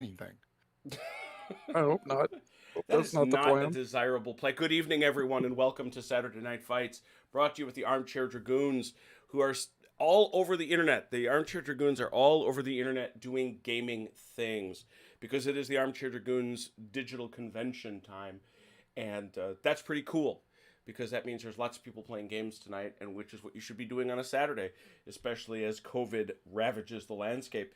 anything. I hope not. Hope That that's is not the not a plan. desirable play. Good evening, everyone, and welcome to Saturday Night Fights, brought to you with the Armchair Dragoons, who are all over the internet. The Armchair Dragoons are all over the internet doing gaming things because it is the Armchair Dragoons digital convention time, and that's pretty cool because that means there's lots of people playing games tonight, and which is what you should be doing on a Saturday, especially as COVID ravages the landscape.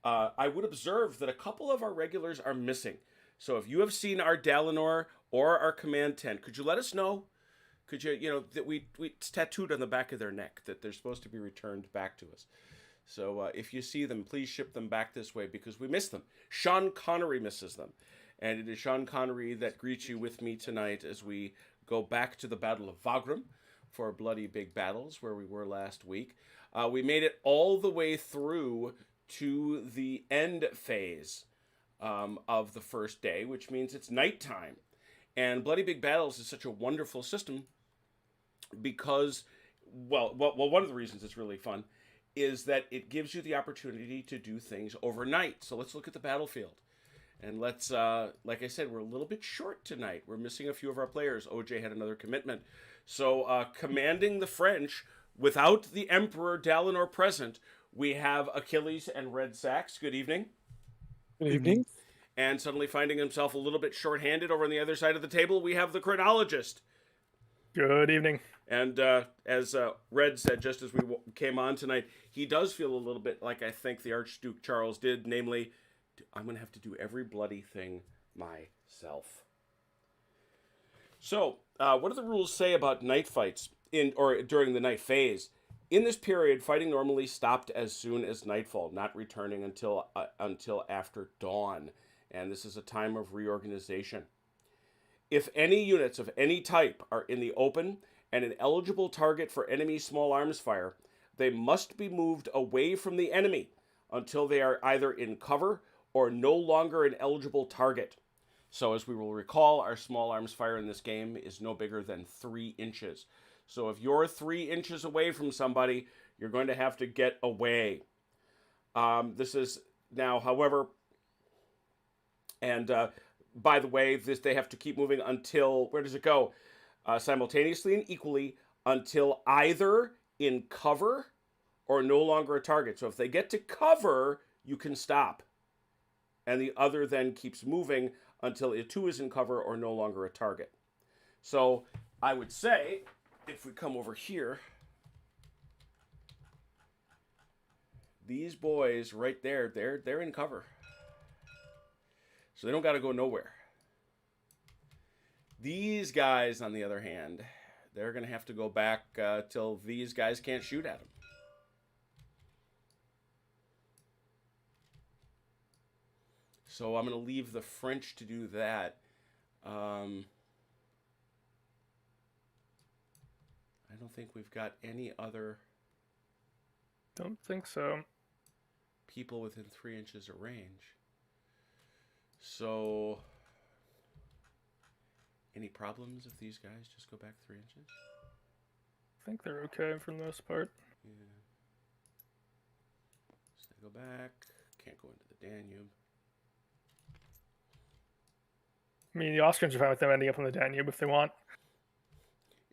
I would observe that a couple of our regulars are missing. So if you have seen our Dalinor or our command tent, could you let us know? Could you, that we it's tattooed on the back of their neck that they're supposed to be returned back to us. So if you see them, please ship them back this way because we miss them. Sean Connery misses them. And it is Sean Connery that greets you with me tonight as we go back to the Battle of Wagram for Bloody Big Battles, where we were last week. We made it all the way through to the end phase of the first day, which means it's nighttime. And Bloody Big Battles is such a wonderful system because, one of the reasons it's really fun is that it gives you the opportunity to do things overnight. So let's look at the battlefield. And let's, like I said, we're a little bit short tonight. We're missing a few of our players. OJ had another commitment. So, commanding the French without the Emperor Dalinor present, we have Achilles and Red Sax. Good evening. Good Evening. evening. And suddenly finding himself a little bit short-handed over on the other side of the table, we have the chronologist. Good evening. And as Red said just as we came on tonight, he does feel a little bit like I think the Archduke Charles did, namely, I'm going to have to do every bloody thing myself. So, what do the rules say about night fights in or during the night phase? In this period, fighting normally stopped as soon as nightfall, not returning until after dawn, and this is a time of reorganization. If any units of any type are in the open and an eligible target for enemy small arms fire, they must be moved away from the enemy until they are either in cover or no longer an eligible target. So, as we will recall, our small arms fire in this game is no bigger than 3 inches. So, if you're 3 inches away from somebody, you're going to have to get away. This is now, however, and by the way, they have to keep moving until where does it go? Simultaneously and equally until either in cover or no longer a target. So if they get to cover, you can stop, and the other then keeps moving until it too is in cover or no longer a target. So I would say, if we come over here, these boys right there, they're in cover. So they don't got to go nowhere. These guys, on the other hand, they're going to have to go back till these guys can't shoot at them. So I'm going to leave the French to do that. I don't think we've got any other Don't think so. people within 3 inches of range. So, any problems if these guys just go back 3 inches? I think they're okay for the most part. Yeah. So they go back. Can't go into the Danube. I mean, the Austrians are fine with them ending up on the Danube if they want.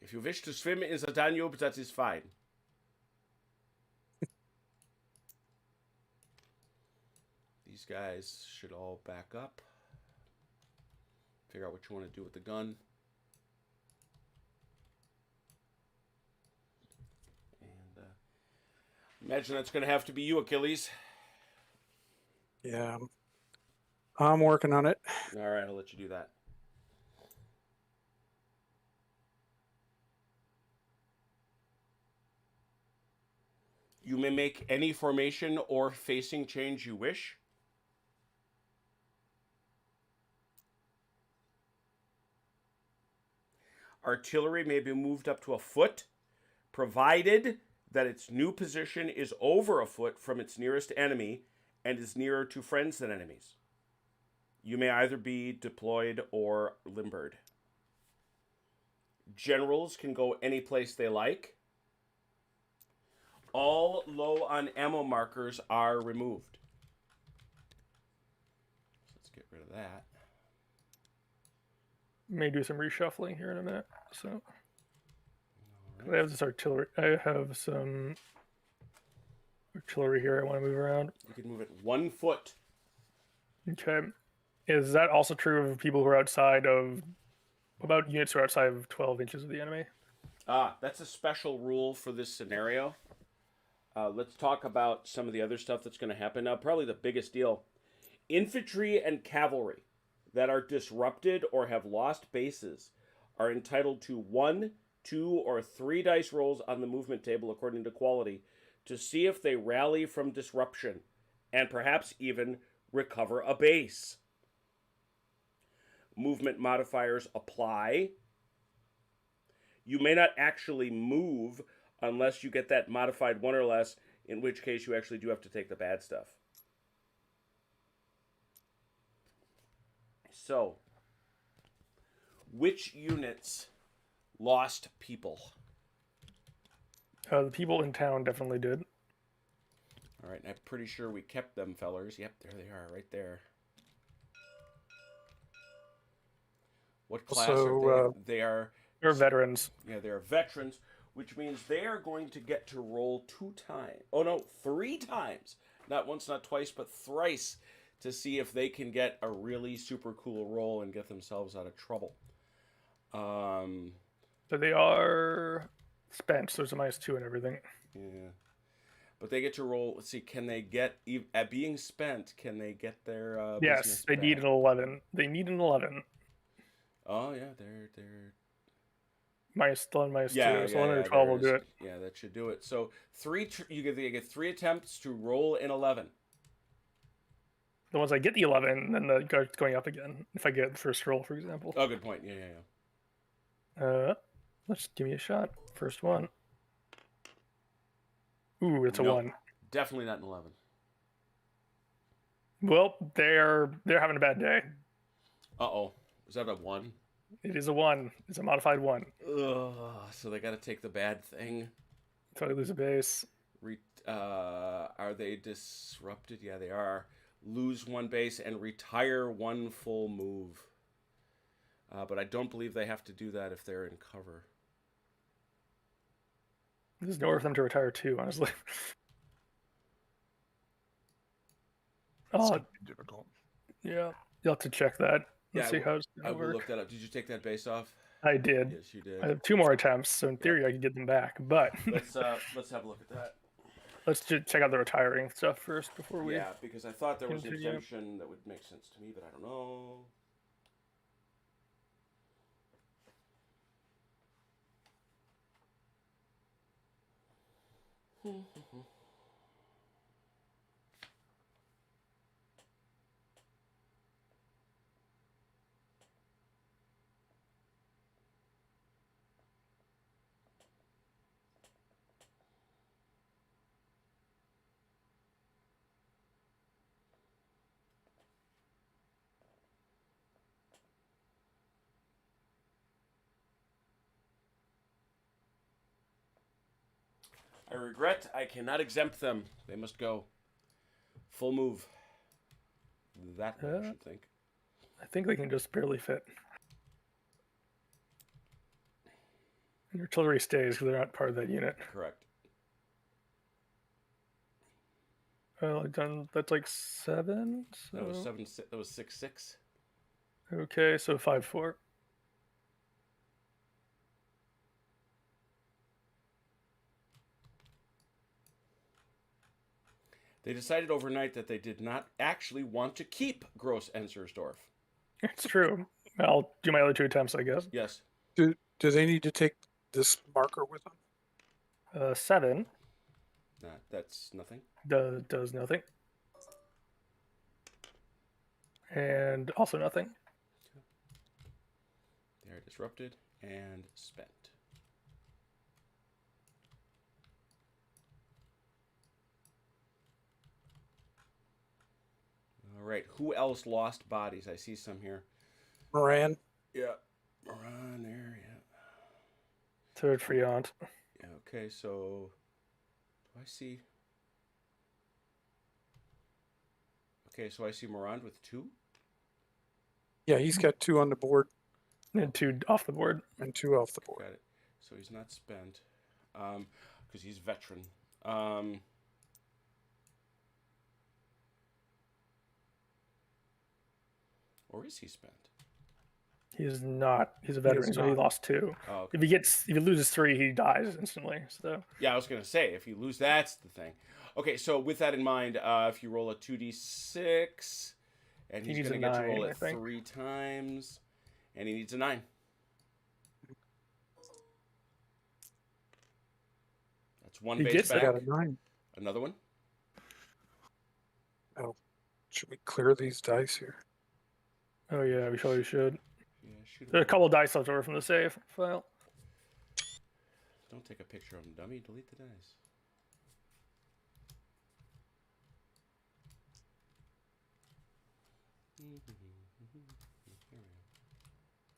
If you wish to swim in the Danube, that is fine. These guys should all back up. Figure out what you want to do with the gun. And imagine that's going to have to be you, Achilles. Yeah, I'm working on it. All right, I'll let you do that. You may make any formation or facing change you wish. Artillery may be moved up to a foot, provided that its new position is over a foot from its nearest enemy and is nearer to friends than enemies. You may either be deployed or limbered. Generals can go any place they like. All low on ammo markers are removed. get rid of that. May do some reshuffling here in a minute. So All I right. have this artillery. I have some artillery here. I want to move around. You can move it 1 foot. Okay. Is that also true of people who are outside of? What about units who are outside of 12 inches of the enemy? That's a special rule for this scenario. Let's talk about some of the other stuff that's going to happen now. Probably the biggest deal. Infantry and cavalry that are disrupted or have lost bases are entitled to 1, 2, or 3 dice rolls on the movement table according to quality to see if they rally from disruption and perhaps even recover a base. Movement modifiers apply. You may not actually move unless you get that modified 1 or less, in which case you actually do have to take the bad stuff. So, which units lost people? The people in town definitely did. All right, I'm pretty sure we kept them, fellers. Yep, there they are, right there. What class are they? They are... They're veterans. Yeah, they are veterans, which means they are going to get to roll 2 times. Oh, no, 3 times. Not once, not twice, but thrice to see if they can get a really super cool roll and get themselves out of trouble. So they are spent, so there's a -2 and everything. Yeah. But they get to roll. Let's see, can they get, at being spent, can they get their Yes, they need an 11. They need an 11. Oh, yeah, they're... -1, -2. Yeah, So 11 or 12 will do it. Yeah, that should do it. So you get 3 attempts to roll an 11. The ones I get the 11, then the guard's going up again. If I get the first roll, for example. Oh, good point. Yeah. Let's give me a shot. First one. Ooh, it's a Nope. 1. Definitely not an 11. Well, they're having a bad day. Uh-oh. Is that a 1? It is a 1. It's a modified 1. Ugh, so they got to take the bad thing. So I lose a base. Are they disrupted? Yeah, they are. Lose 1 base and retire 1 full move. But I don't believe they have to do that if they're in cover. There's nowhere for them to retire to, honestly. It's Oh, gonna be difficult. yeah. You'll have to check that. Let's see how it's I going to will work. look that up. Did you take that base off? I did. Yes, you did. I have 2 more attempts, so in theory I could get them back. But Let's have a look at that. let's just check out the retiring stuff first before we... Yeah, because I thought there was an continue. exemption that would make sense to me, but I don't know. I regret I cannot exempt them. They must go. Full move. That way, I should think. I think they can just barely fit. And artillery stays because they're not part of that unit. Correct. Well, I've done... That's like 7. So... That was 7. That was 6-6. Okay, so 5-4. They decided overnight that they did not actually want to keep Gross Ensersdorf. It's true. I'll do my other 2 attempts, I guess. Yes. Do they need to take this marker with them? 7 That's nothing. does nothing. And also nothing. They are disrupted and spent. All right. Who else lost bodies? I see some here. Moran. Yeah. Moran there, yeah. Third Friant. Yeah, okay, so do I see... Okay, so I see Morand with 2. Yeah, he's got 2 on the board And 2 off the board. and 2 off the board. Got it. So he's not spent. Because he's veteran. Or is he spent? He's not. He's a veteran, so he not. lost 2. Oh, okay. If he loses 3, he dies instantly. So Yeah, I was gonna say if you lose, that's the thing. Okay, so with that in mind, if you roll a 2d6, and he's needs gonna a get to 9, roll I it think. 3 times, and he needs a 9. That's 1 He base gets it. I back. got a 9. Another one. Should we clear these dice here? oh yeah, we probably should. Yeah, shoot him. There's a couple dice left over from the save file. Don't take a picture of him, dummy. Delete the dice.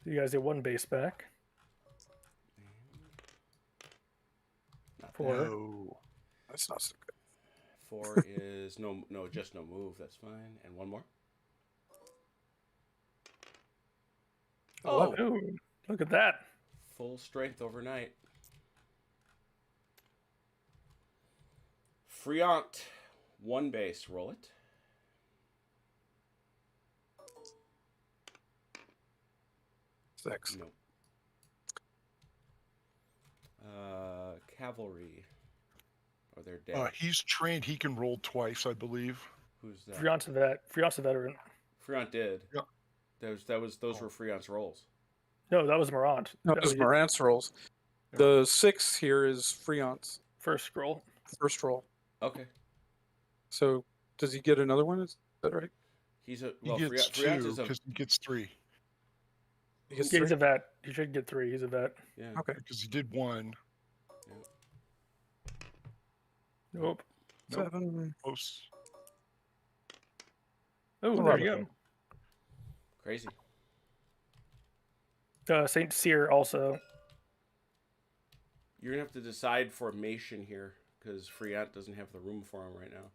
So you guys get 1 base back. Not 4. No. That's not so good. 4 is just no move. That's fine. And 1 more. Oh, Ooh, look at that. full strength overnight. Friant, 1 base. Roll it. Six. Nope. Cavalry. Oh, they're dead. He's trained. He can roll twice, I believe. Who's that? Friant's a veteran. Friant did. Yeah. Those were Friant's rolls. No, that was Morant. No, That this was Morant's rolls. The 6 here is Friant's first scroll. first roll. Okay. So does he get another one? Is that right? He's a He well. gets Friant 2 is a because he gets 3 He gets Yeah, he's 3? a vet. He should get 3. He's a vet. yeah. Okay. because he did 1. Nope. Nope. 7. Close. Oh, there 11. you Crazy. go. Saint Cyr also. You're gonna have to decide formation here because Friant doesn't have the room for him right now.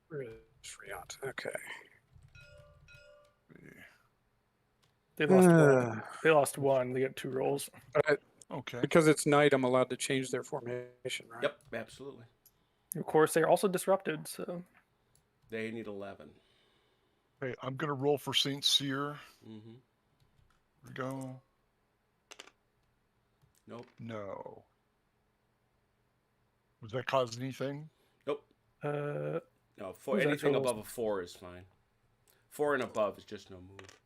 Where is Friant? Okay. They lost 1. Uh, They lost 1. They get 2 rolls. Okay. because it's night, I'm allowed to change their formation, right? Yep, absolutely. Of course, they're also disrupted. So They need 11. Hey, I'm gonna roll for Saint Cyr. Mm-hmm. Here we go. Nope. No. Was that cause anything? Nope. uh, No. Who's that Anything total? above a 4 is fine. 4 and above is just no move.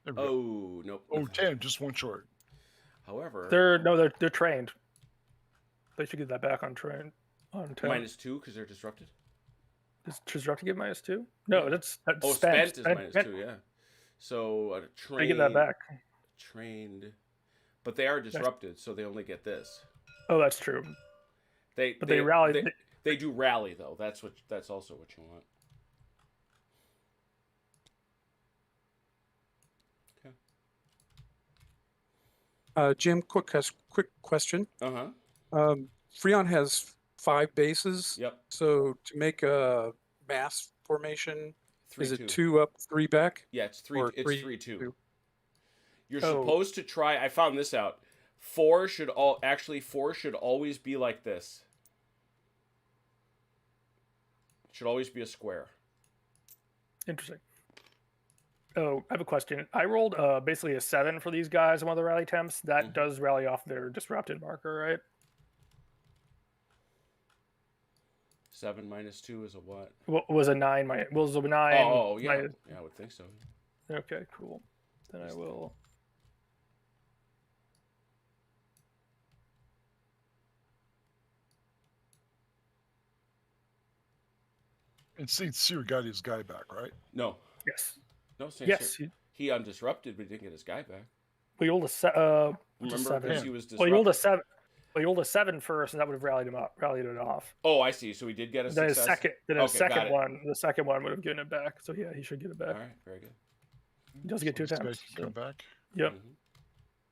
There we go. Oh, nope. Oh, nothing. 10, just 1 short. However, they're trained. They should get that back on train on 10. -2 because they're disrupted. Does disrupted get -2? No, that's Oh, spent is -2. Yeah. So trained. They get that back. Trained, but they are disrupted, so they only get this. Oh, that's true. But they rally. They do rally though. That's also what you want. Jim, quick question. Uh-huh. Friant has 5 bases. Yep. So to make a mass formation, 3, is it 2. 2 up, 3 back? Yeah, it's 3. or It's 3, 3-2. 2? You're Oh. supposed to try. I found this out. 4 should always be like this. It should always be a square. Interesting. Oh, I have a question. I rolled basically a 7 for these guys on one of the rally attempts. That Mhm. does rally off their disrupted marker, right? 7 -2 is a what? Was a 9? Was a 9? Oh, yeah. Yeah, I would think so. Okay, cool. Then I will. And Saint Cyr got his guy back, right? No. Yes. No, Saint Yes. Cyr. He undisrupted, but he didn't get his guy back. We rolled a Remember, 7. because he was disrupted. Well, you rolled a 7. Well, you rolled a 7 first, and that would have rallied it off. Oh, I see. So he did get a Then his success. second, Okay, got it. the second one would have given it back. So yeah, he should get it back. All right, very good. He does get 2 this guy attempts. can come back. Yep. Mhm.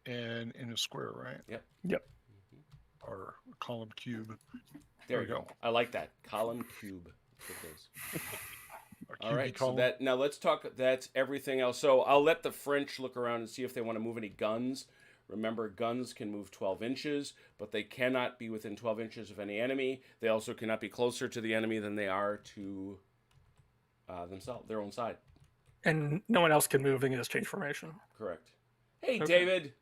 And in a square, right? Yep. Yep. Or a column cube. There There we we go. go. I like that column cube. That's what it is. A All QB right, so column. now let's talk. That's everything else. So I'll let the French look around and see if they want to move any guns. Remember, guns can move 12 inches, but they cannot be within 12 inches of any enemy. They also cannot be closer to the enemy than they are to themselves, their own side. And no one else can move in this change formation. Correct. Hey, Okay. David.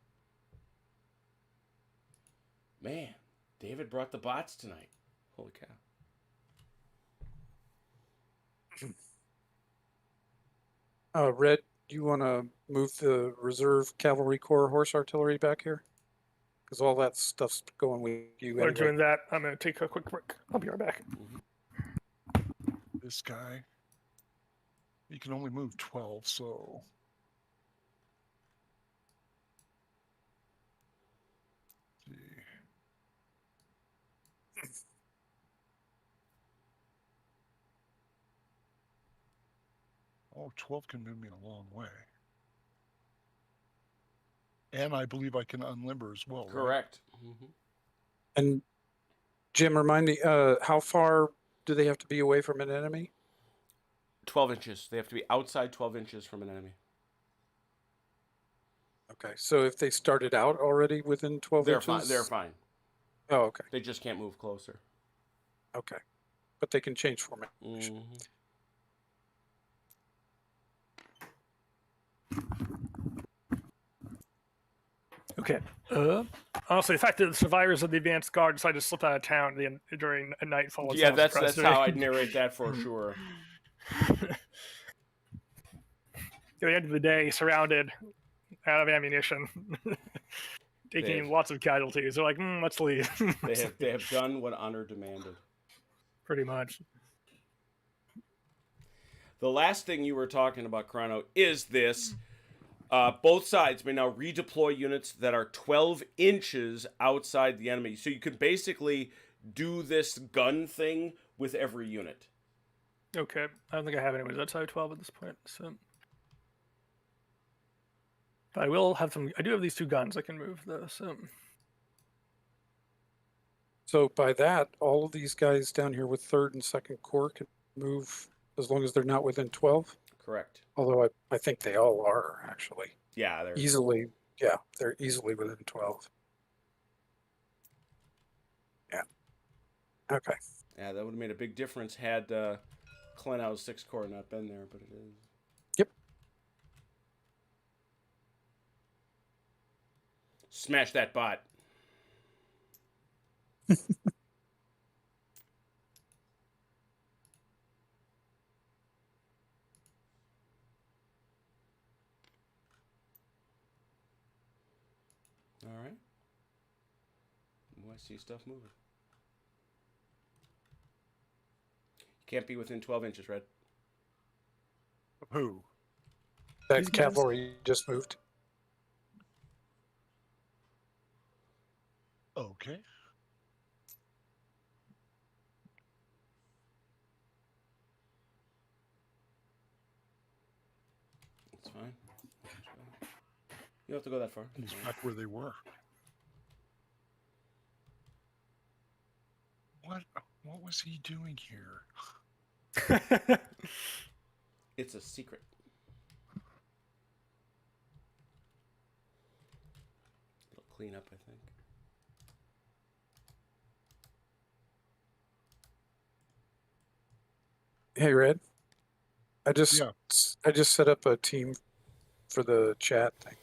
Man, David brought the bots tonight. Holy cow. Red, do you want to move the reserve cavalry corps horse artillery back here? Because all that stuff's going with you While anyway. doing that, I'm going to take a quick break. I'll be right back. This guy. He can only move 12, so. Let's see. Oh, 12 can move me a long way. And I believe I can unlimber as well, right? Correct. Mm-hmm. And Jim, remind me, how far do they have to be away from an enemy? 12 inches. They have to be outside 12 inches from an enemy. Okay, so if they started out already within 12 They're inches? fine. They're fine. Oh, okay, They just can't move closer. okay. But they can change formation. Mm-hmm. Okay. Honestly, the fact that the survivors of the advanced guard decided to slip out of town during a nightfall. Yeah, that's how I'd narrate that for sure. At the end of the day, surrounded, out of ammunition, taking lots of casualties. They're like, let's leave. They have done what honor demanded. Pretty much. The last thing you were talking about, Chrono, is this. Both sides may now redeploy units that are 12 inches outside the enemy. So you can basically do this gun thing with every unit. Okay. I don't think I have anyways outside 12 at this point. So, but I will have some. I do have these 2 guns I can move though. So by that, all of these guys down here with 3rd and 2nd Corps can move as long as they're not within 12? Correct. Although I think they all are, actually. Yeah, they're Easily, yeah, they're easily within 12. Yeah. Okay. Yeah, that would have made a big difference had Klenau's 6th Corps not been there, but it is. Yep. Smash that bot. All right. Oh, I see stuff moving. Can't be within 12 inches, Red. Who? That These guys? cavalry just moved. Okay. That's fine. You don't have to go that far. He's back where they were. What was he doing here? It's a secret. It'll clean up, I think. Hey, Red. I just Yeah. set up a team for the chat thing.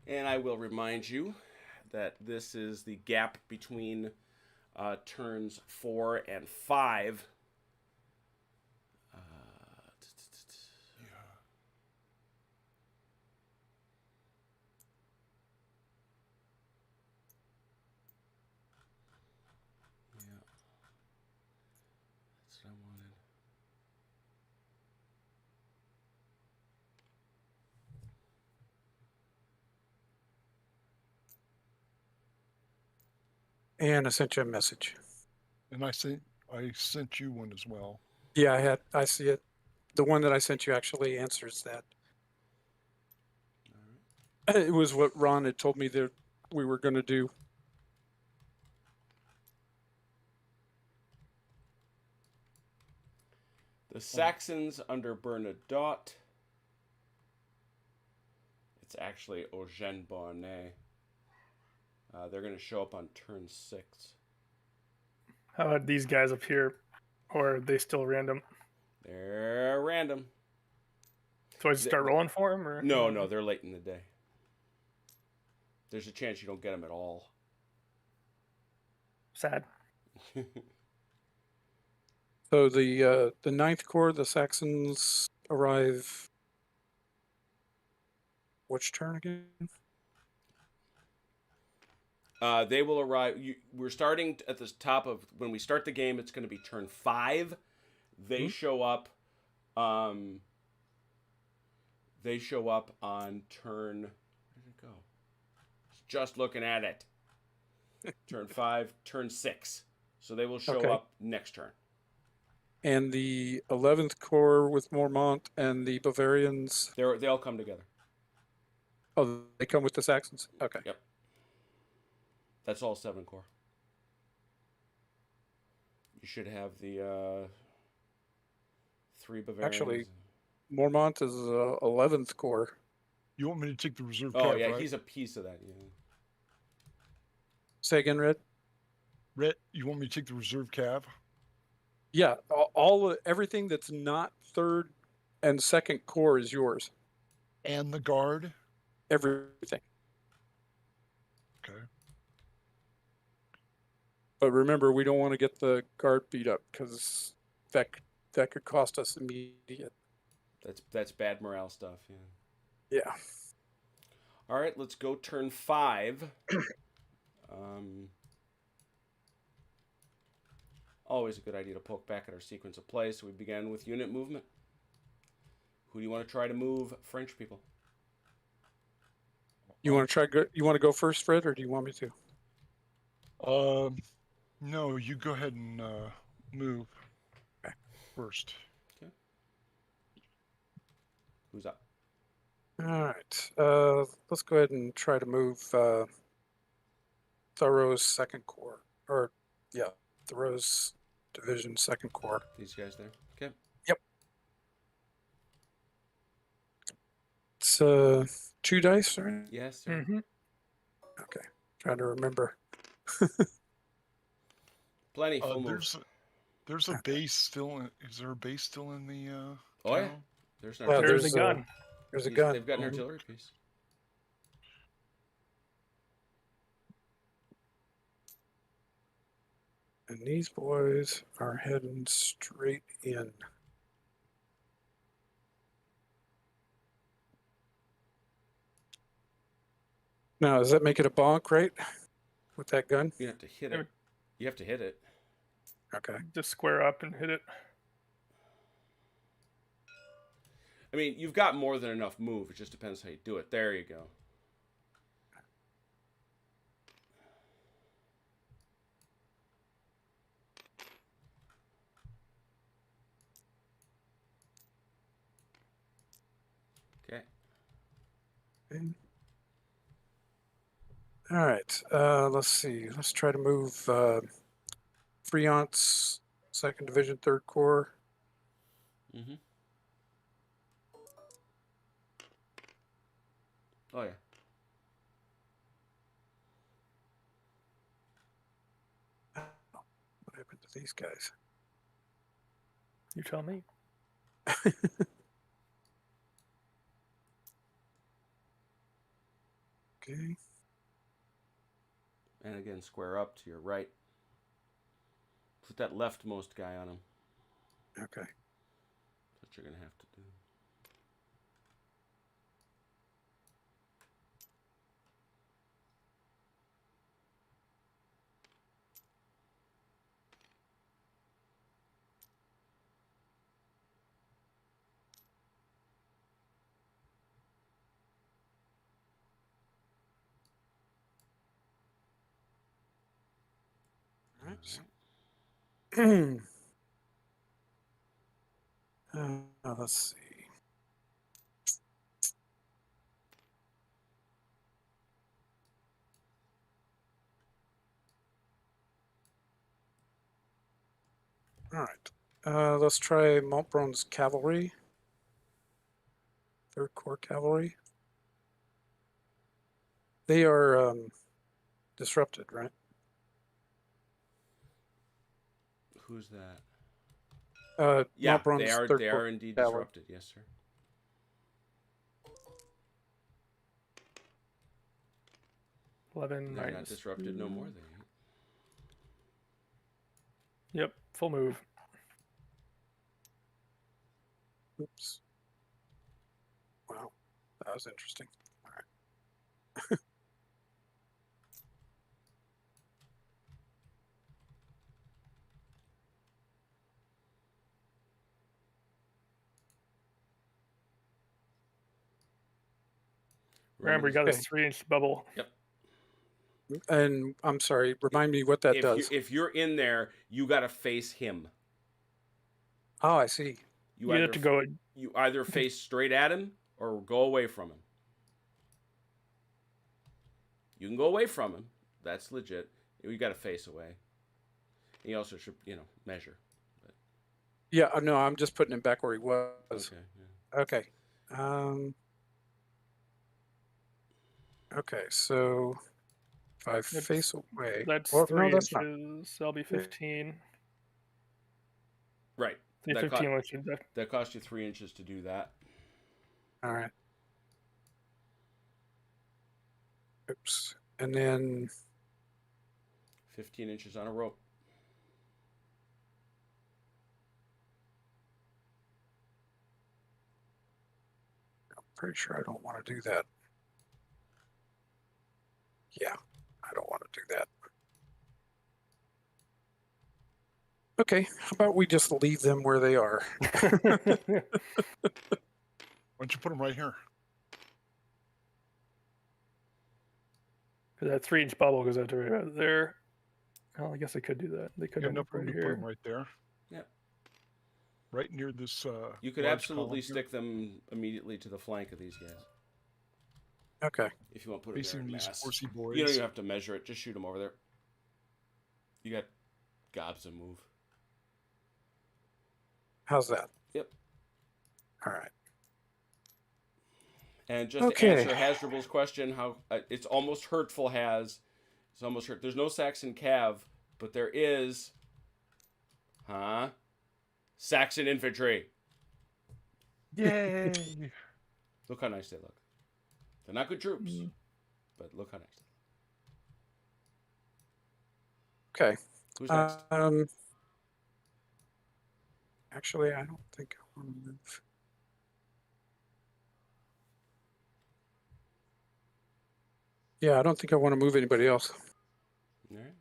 And I will remind you that this is the gap between turns 4 and 5. Yeah. That's what I wanted. And I sent you a message. And I sent you one as well. Yeah, I see it. The one that I sent you actually answers that. It was what Ron had told me that we were going to do. The Saxons under Bernadotte. It's actually Eugène Bonnet. They're going to show up on turn 6. How about these guys up here? Or are they still random? They're random. So I just start rolling for them? Or No, they're late in the day. There's a chance you don't get them at all. Sad. So the Ninth Corps, the Saxons arrive. Which turn again? They will arrive. We're starting at the top of when we start the game. It's going to be turn 5. They show up. They show up on turn. Where did it go? Just looking at it. Turn 5, turn 6. So they will show up next turn. And the 11th Corps with Mormont and the Bavarians. They all come together. Oh, they come with the Saxons? Okay. Yep. That's all 7 Corps. You should have the 3 Bavarians. Actually, Mormont is 11th Corps. You want me to take the reserve Oh, cap, yeah, right? he's a piece of that. Yeah. Say again, Red? Rhett, you want me to take the reserve cap? Yeah, everything that's not 3rd and 2nd Corps is yours. And the guard? Everything. Okay. But remember, we don't want to get the guard beat up because that could cost us immediate. That's bad morale stuff. Yeah. Yeah. All right, let's go turn 5. Always a good idea to poke back at our sequence of play. So we began with unit movement. Who do you want to try to move? French people. You want to try? You want to go first, Fred, or do you want me to? No, you go ahead and move first. Okay. Who's up? All right. Let's go ahead and try to move Thoreau's 2nd Corps, or Thoreau's Division 2nd Corps. These guys there. Okay. Yep. It's 2 dice, right? Yes. Sir. Mm-hmm. Okay. Trying to remember. Plenty. Full move. There's a base still. Is there a base still in the? Oh yeah. town? There's an Well, artillery. There's a gun. There's a gun. They've got an artillery piece. And these boys are heading straight in. Now, does that make it a bonk, right? With that gun? You have to hit it. You have to hit it. Okay. Just square up and hit it. I mean, you've got more than enough move. It just depends how you do it. There you go. Okay. All right. Let's see. Let's try to move Friant's 2nd Division, 3rd Corps. Mm-hmm. Oh yeah. What happened to these guys? You tell me. Okay. And again, square up to your right. Put that leftmost guy on him. Okay. That's what you're going to have to do. All right. Let's see. All right. Let's try Montbron's cavalry. 3rd Corps cavalry. They are disrupted, right? Who's that? Yeah, Montbron's they are. 3rd They Corps are indeed cavalry. disrupted. Yes, sir. Eleven They're not minus disrupted no 2. more. They ain't. Yep, full move. Oops. Wow, that was interesting. All right. Remember, you got Okay. this 3-inch bubble. Yep. And I'm sorry, remind me what that does. If you're in there, you got to face him. Oh, I see. You have to go. You either face straight at him or go away from him. You can go away from him. That's legit. You got to face away. And you also should, measure. But, Yeah, no, I'm just putting him back where he was. okay. Yeah. Okay. Okay, so if I face away, That's well, 3 no, that's not. inches. That'll be 15. Right. The 15 inches. That cost you 3 inches to do that. All right. Oops. And then 15 inches on a rope. I'm pretty sure I don't want to do that. Yeah, I don't want to do that. Okay, how about we just leave them where they are? Why don't you put them right here? That 3-inch bubble goes out to right there. Oh, I guess I could do that. They could You have end enough up room right to put them here. right there. Yep. Right near this. You could large absolutely column here. stick them immediately to the flank of these guys. Okay. If you want to put them there Facing in these mass. horsey boys. You don't even have to measure it. Just shoot them over there. You got gobs of move. How's that? Yep. All right. And just to Okay. answer Hasdrubal's question, how it's almost hurtful. It's almost hurt. There's no Saxon cav, but there is, Saxon infantry. Yay! Look how nice they look. They're not good troops, but look how nice. Okay. Who's next? Actually, I don't think I want to move. Yeah, I don't think I want to move anybody else. All right.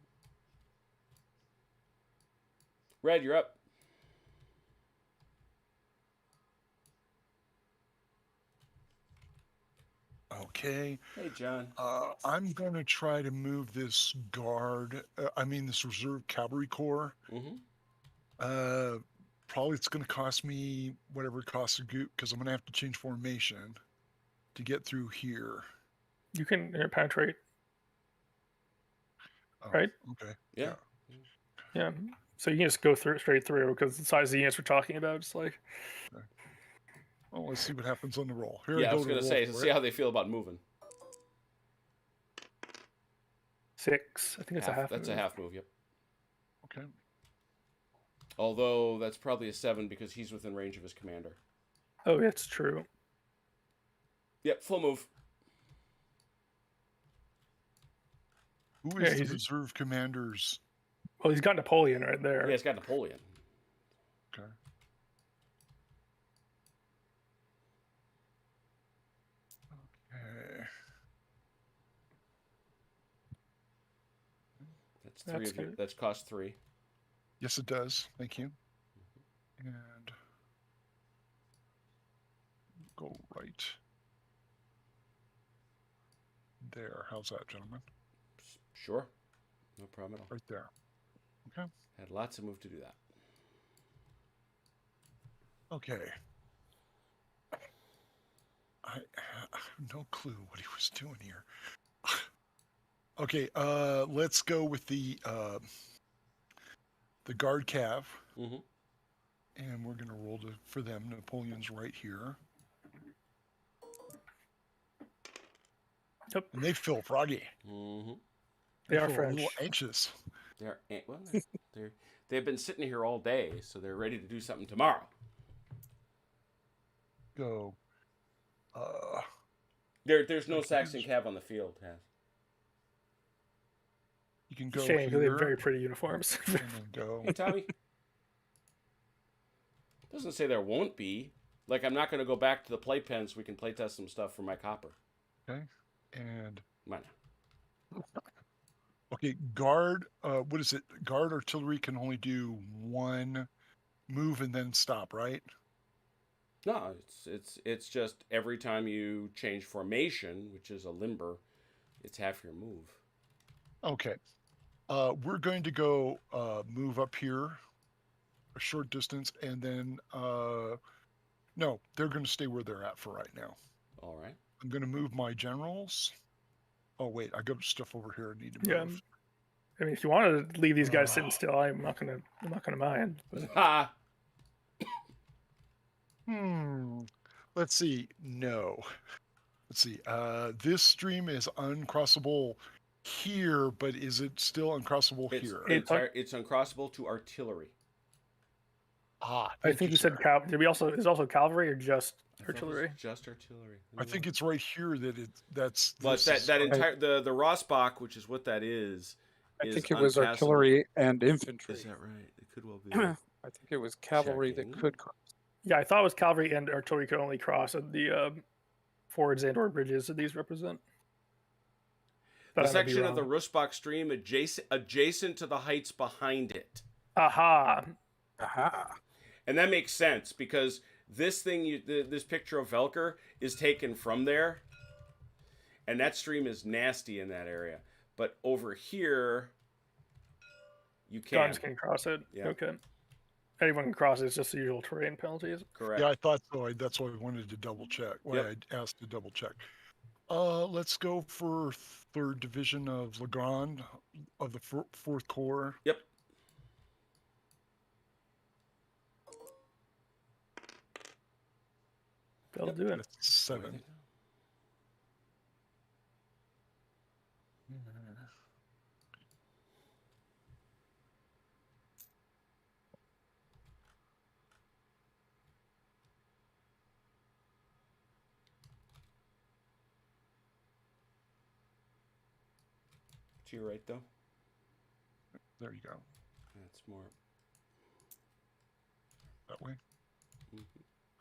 Red, you're up. Okay. Hey, John. I'm going to try to move this this reserve cavalry corps. Mm-hmm. Probably it's going to cost me whatever it costs a goot because I'm going to have to change formation to get through here. You can penetrate. Oh, Right? Okay. Yeah. Yeah. So you can just go straight through because the size of the units we're talking about, it's like. Okay. Well, let's see what happens on the roll. Here Yeah, I go was to going to roll say, for see it. how they feel about moving. 6. I think it's a half. That's move. a half move, yep. Okay. Although that's probably a 7 because he's within range of his commander. Oh, it's true. Yep, full move. Who Yeah, is the he's- reserve commander's? Well, he's got Napoleon right there. Yeah, he's got Napoleon. Okay. Okay. That's 3 That's of you. good. That's cost 3. Yes, it does. Thank you. And go right there. How's that, gentlemen? Sure. No problem at all. Right there. Okay. Had lots of move to do that. Okay. no clue what he was doing here. Okay, let's go with the guard cav, Mm-hmm. and we're gonna roll for them. Napoleon's right here, Yep. and they feel froggy. Mm-hmm. They are feel a little French. anxious. They've been sitting here all day, so they're ready to do something tomorrow. Go. There's no Okay, Saxon cav on the field, Has. You can go Shame, because they have here very pretty uniforms. and then go. Hey, Tommy. Doesn't say there won't be. Like, I'm not going to go back to the playpen so we can play test some stuff for my copper. Okay, and Come on now. okay, guard. What is it? Guard artillery can only do one move and then stop, right? No, it's just every time you change formation, which is a limber, it's half your move. Okay. We're going to go move up here a short distance, and then no, they're going to stay where they're at for right now. All right. I'm going to move my generals. Oh wait, I got stuff over here I need to Yeah. move. I mean, if you want to leave these guys sitting still, I'm not gonna mind. But Ha! Let's see. No. Let's see. This stream is uncrossable here, but is it still uncrossable here? It's uncrossable to artillery. Ah, I think you said did we also is also cavalry or just I thought it was artillery? Just artillery. I think it's right here that that's. Well, this that is- that entire the Rossbach, which is what that is. I is think it was unpassable. artillery and infantry. Is that right? It could well be. I think it was cavalry Checking. that could cross. Yeah, I thought it was cavalry and artillery could only cross at the fords and or bridges that these represent. But The I might be section of the wrong. Rossbach stream adjacent to the heights behind it. Aha! Aha. And that makes sense because this thing, this picture of Velker is taken from there, and that stream is nasty in that area. But over here, you can. Guns can cross it. Yeah. Okay. Anyone can cross it. It's just the usual terrain penalties. Correct. Yeah, I thought so. That's why I wanted to double check. Why Yep. I asked to double check. Let's go for 3rd Division of Legrand of the 4th Corps. Yep. They'll do it. That's 7. To your right, though. There you go. That's more. That way. Mhm.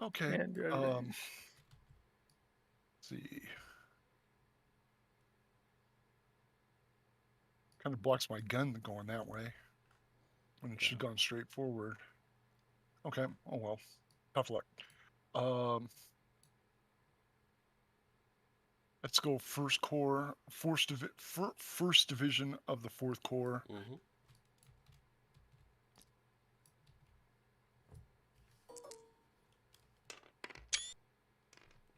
Okay. And, Let's see. Kind of blocks my gun going that way when it should have gone straight forward. Okay. Oh well. Tough luck. Let's go 1st Corps, 1st Division of the 4th Corps. Mm-hmm.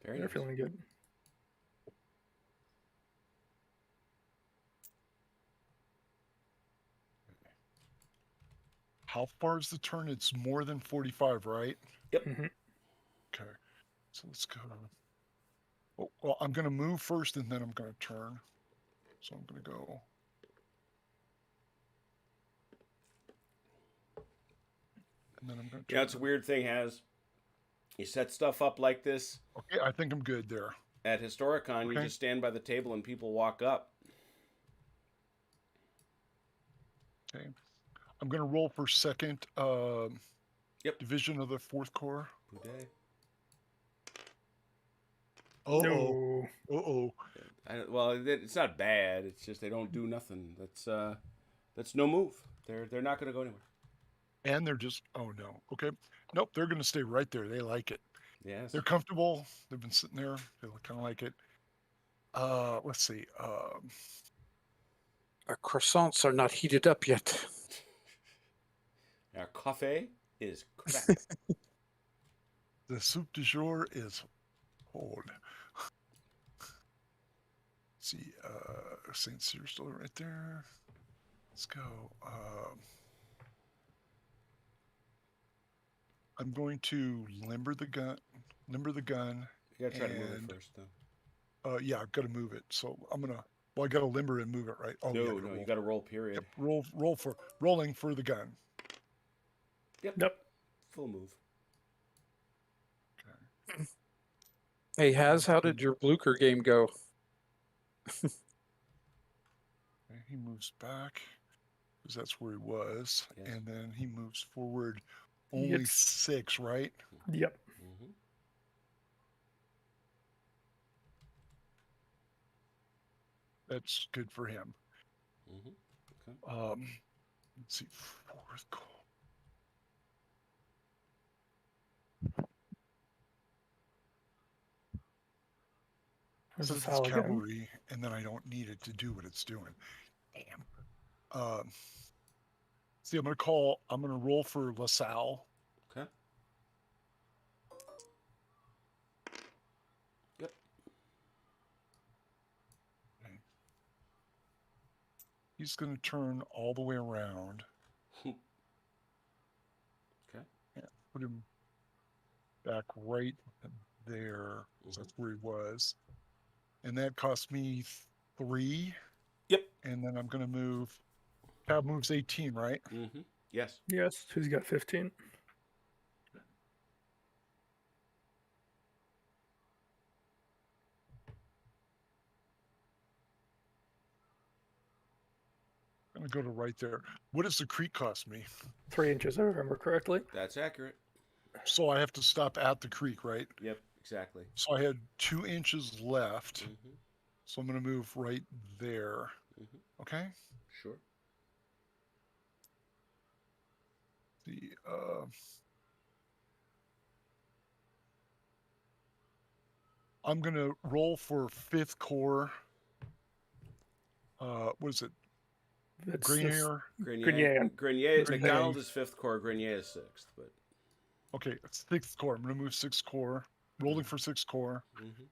Very They're nice. feeling good. How far is the turn? It's more than 45, right? Yep. Mhm. Okay. So let's go. Oh, well, I'm going to move first and then I'm going to turn. So I'm going to go. And then I'm going to turn. Yeah, it's a weird thing, Has. You set stuff up like this Okay, I think I'm good there. at Historicon, you Okay. just stand by the table and people walk up. Okay. I'm going to roll for 2nd Yep. Division of the 4th Corps. Boudet. Uh-oh. No. Uh-oh. Well, it's not bad. It's just they don't do nothing. That's no move. They're not going to go anywhere. And they're just, oh no. Okay. Nope, they're going to stay right there. They like it. Yes. They're comfortable. They've been sitting there. They kind of like it. Let's see. Our croissants are not heated up yet. Our coffee is cracked. The soup du jour is cold. St. Cyr's still right there. Let's go. I'm going to limber the gun. You gotta try to move it and first, though. yeah, I've got to move it. So I'm gonna. Well, I got to limber and move it, right? Oh, yeah, No, you gotta roll, period. Yep, rolling for the gun. Yep. Full move. Okay. Hey, Haz, how did your Blucher game go? Okay, he moves back because that's where he was, Yes. and then he moves forward He only gets- 6, right? Yep. Mm-hmm. That's good for him. Mm-hmm. Okay. Let's see, 4th call. This So is it's how again. cavalry, and then I don't need it to do what it's doing. Damn. See, I'm gonna roll for LaSalle. Okay. Yep. Okay. He's gonna turn all the way around. Okay. Yeah, put him back right there. So that's where he was. And that cost me 3. Yep. And then I'm gonna move. Cav moves 18, right? Mm-hmm. Yes. Yes. Who's got 15? I'm gonna go to right there. What does the creek cost me? 3 inches, if I remember correctly. That's accurate. So I have to stop at the creek, right? Yep. Exactly. So I had 2 inches left. Mm-hmm. So I'm gonna move right there. Mm-hmm. Okay. Sure. I'm gonna roll for 5th Corps. What is it? That's Grenier. Grenier. Grenier. Grenier. McDonald is 5th Corps. Grenier is 6th. But. Okay, it's 6th Corps. I'm gonna move 6th Corps. Rolling for 6th Corps. Mm-hmm.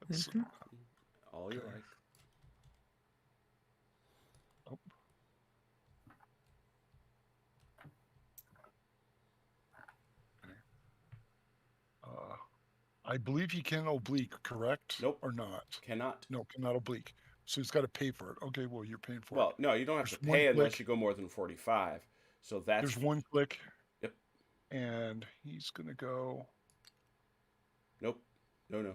That's, Mhm. All you Okay. like. oh. Okay. I believe he can oblique, correct? Nope. Or not? Cannot. No, cannot oblique. So he's got to pay for it. Okay, well, you're paying for Well, it. no, you don't have There's to one pay unless click. you go more than 45. So that's. There's one click. Yep. And he's going to go. Nope. No.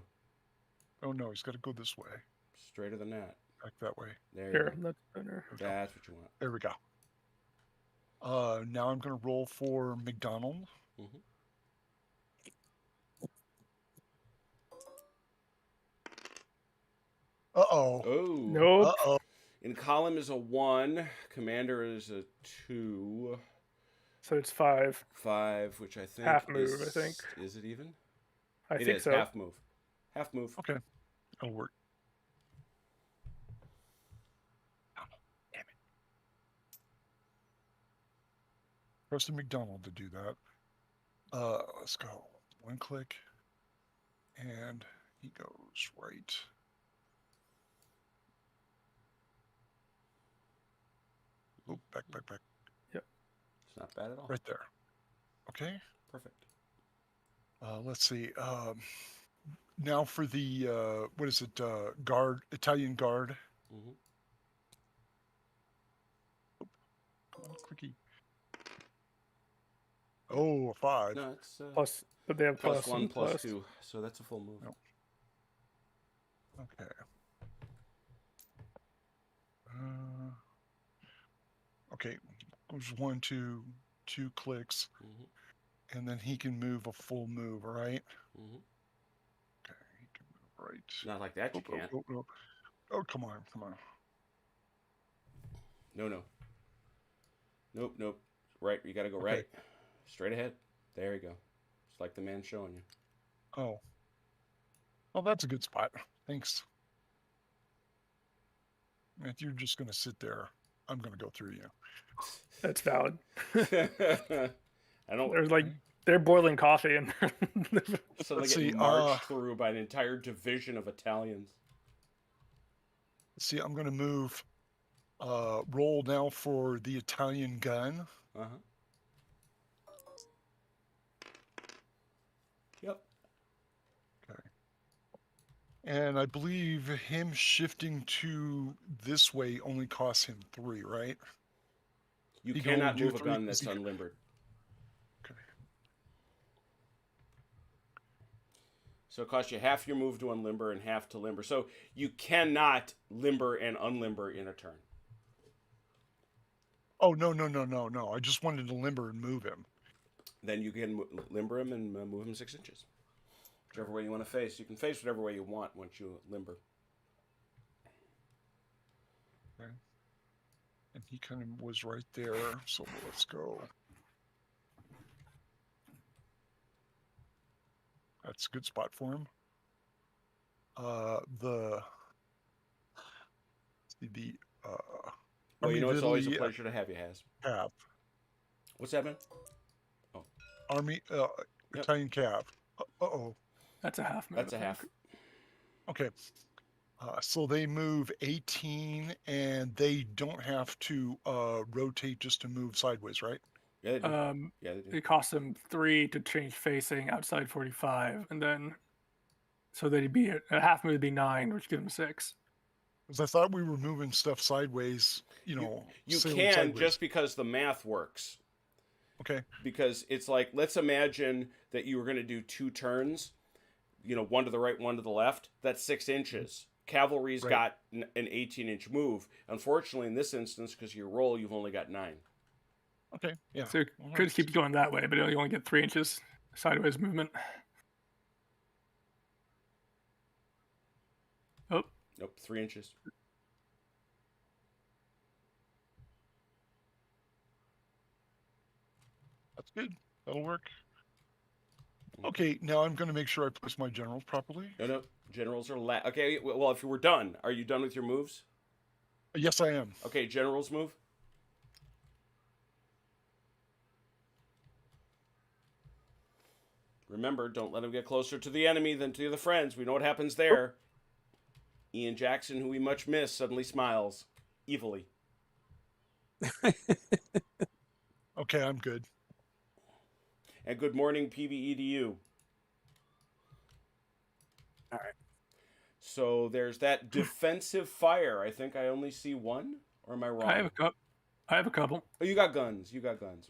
Oh, no, he's got to go this way. Straighter than that. Back that way. There you Here, go. that's better. That's what you want. There we go. Now I'm going to roll for McDonald. Mm-hmm. Uh-oh. Oh. Nope. Uh-oh. In column is a 1. Commander is a 2. So it's 5. 5, which I think Half move, is, I think. Is it even? I It think is. so. Half move. Half move. Okay. That'll work. Damn it. Preston McDonald to do that. Let's go. One click. And he goes right. Oh, back. It's not bad at all. Right there. Okay. Perfect. Let's see. Now for the, what is it? Guard, Italian guard. Mm-hmm. Come on, quickie. Oh, a 5. No, it's Plus, but they have plus 1, and plus 2. So that's a full move. No. Okay. Okay. Goes 1, 2 clicks. Mm-hmm. And then he can move a full move, right? Mm-hmm. Okay, he can move right. Not like that, you can't. Oh, come on. No. Nope. Right, you gotta go Okay. right. Straight ahead. There you go. It's like the man showing you. Oh. Oh, that's a good spot. Thanks. If you're just going to sit there, I'm going to go through you. That's valid. I don't. There's like Okay. they're boiling coffee and So they Let's get see, marched through by an entire division of Italians. let's see, I'm going to move, roll now for the Italian gun. Uh-huh. Yep. And I believe him shifting to this way only costs him 3, right? You He can only cannot do move a 3 gun 'cause that's unlimbered. Okay. So it costs you half your move to unlimber and half to limber. So you cannot limber and unlimber in a turn. Oh, no. I just wanted to limber and move him. Then you can limber him and move him 6 inches. Whichever way you want to face. You can face whatever way you want once you limber. Okay. And he kind of was right there, so let's go. That's a good spot for him. The Well, you Army know, of it's always a Italy pleasure to have you, Has. cap. What's that, man? Army Italian cap. Uh-oh. that's a half move. That's a I think. half. Okay. So they move 18, and they don't have to rotate just to move sideways, right? Yeah, they do. Um, Yeah, they do. it costs them 3 to change facing outside 45, and then so they'd be a half move would be 9, which gives them 6. Because I thought we were moving stuff sideways, You sailing can sideways. just because the math works. Okay. Because it's like, let's imagine that you were going to do 2 turns, one to the right, one to the left. That's 6 inches. Cavalry's Right. got an 18-inch move. Unfortunately, in this instance, because of your roll, you've only got 9. Okay. Yeah. So it Well, could keep going that way, but you only get 3 inches sideways movement. Oh, Nope, 3 inches. That's good. That'll work. Okay, now I'm going to make sure I place my generals properly. No. Generals are okay. Well, if we're done, are you done with your moves? Yes, I am. Okay, generals move. Remember, don't let them get closer to the enemy than to the friends. We know what happens there. Ian Jackson, who we much miss, suddenly smiles evilly. Okay, I'm good. And good morning, PVE to you. All right. So there's that defensive fire. I think I only see one, or am I wrong? I have a couple. Oh, you got guns.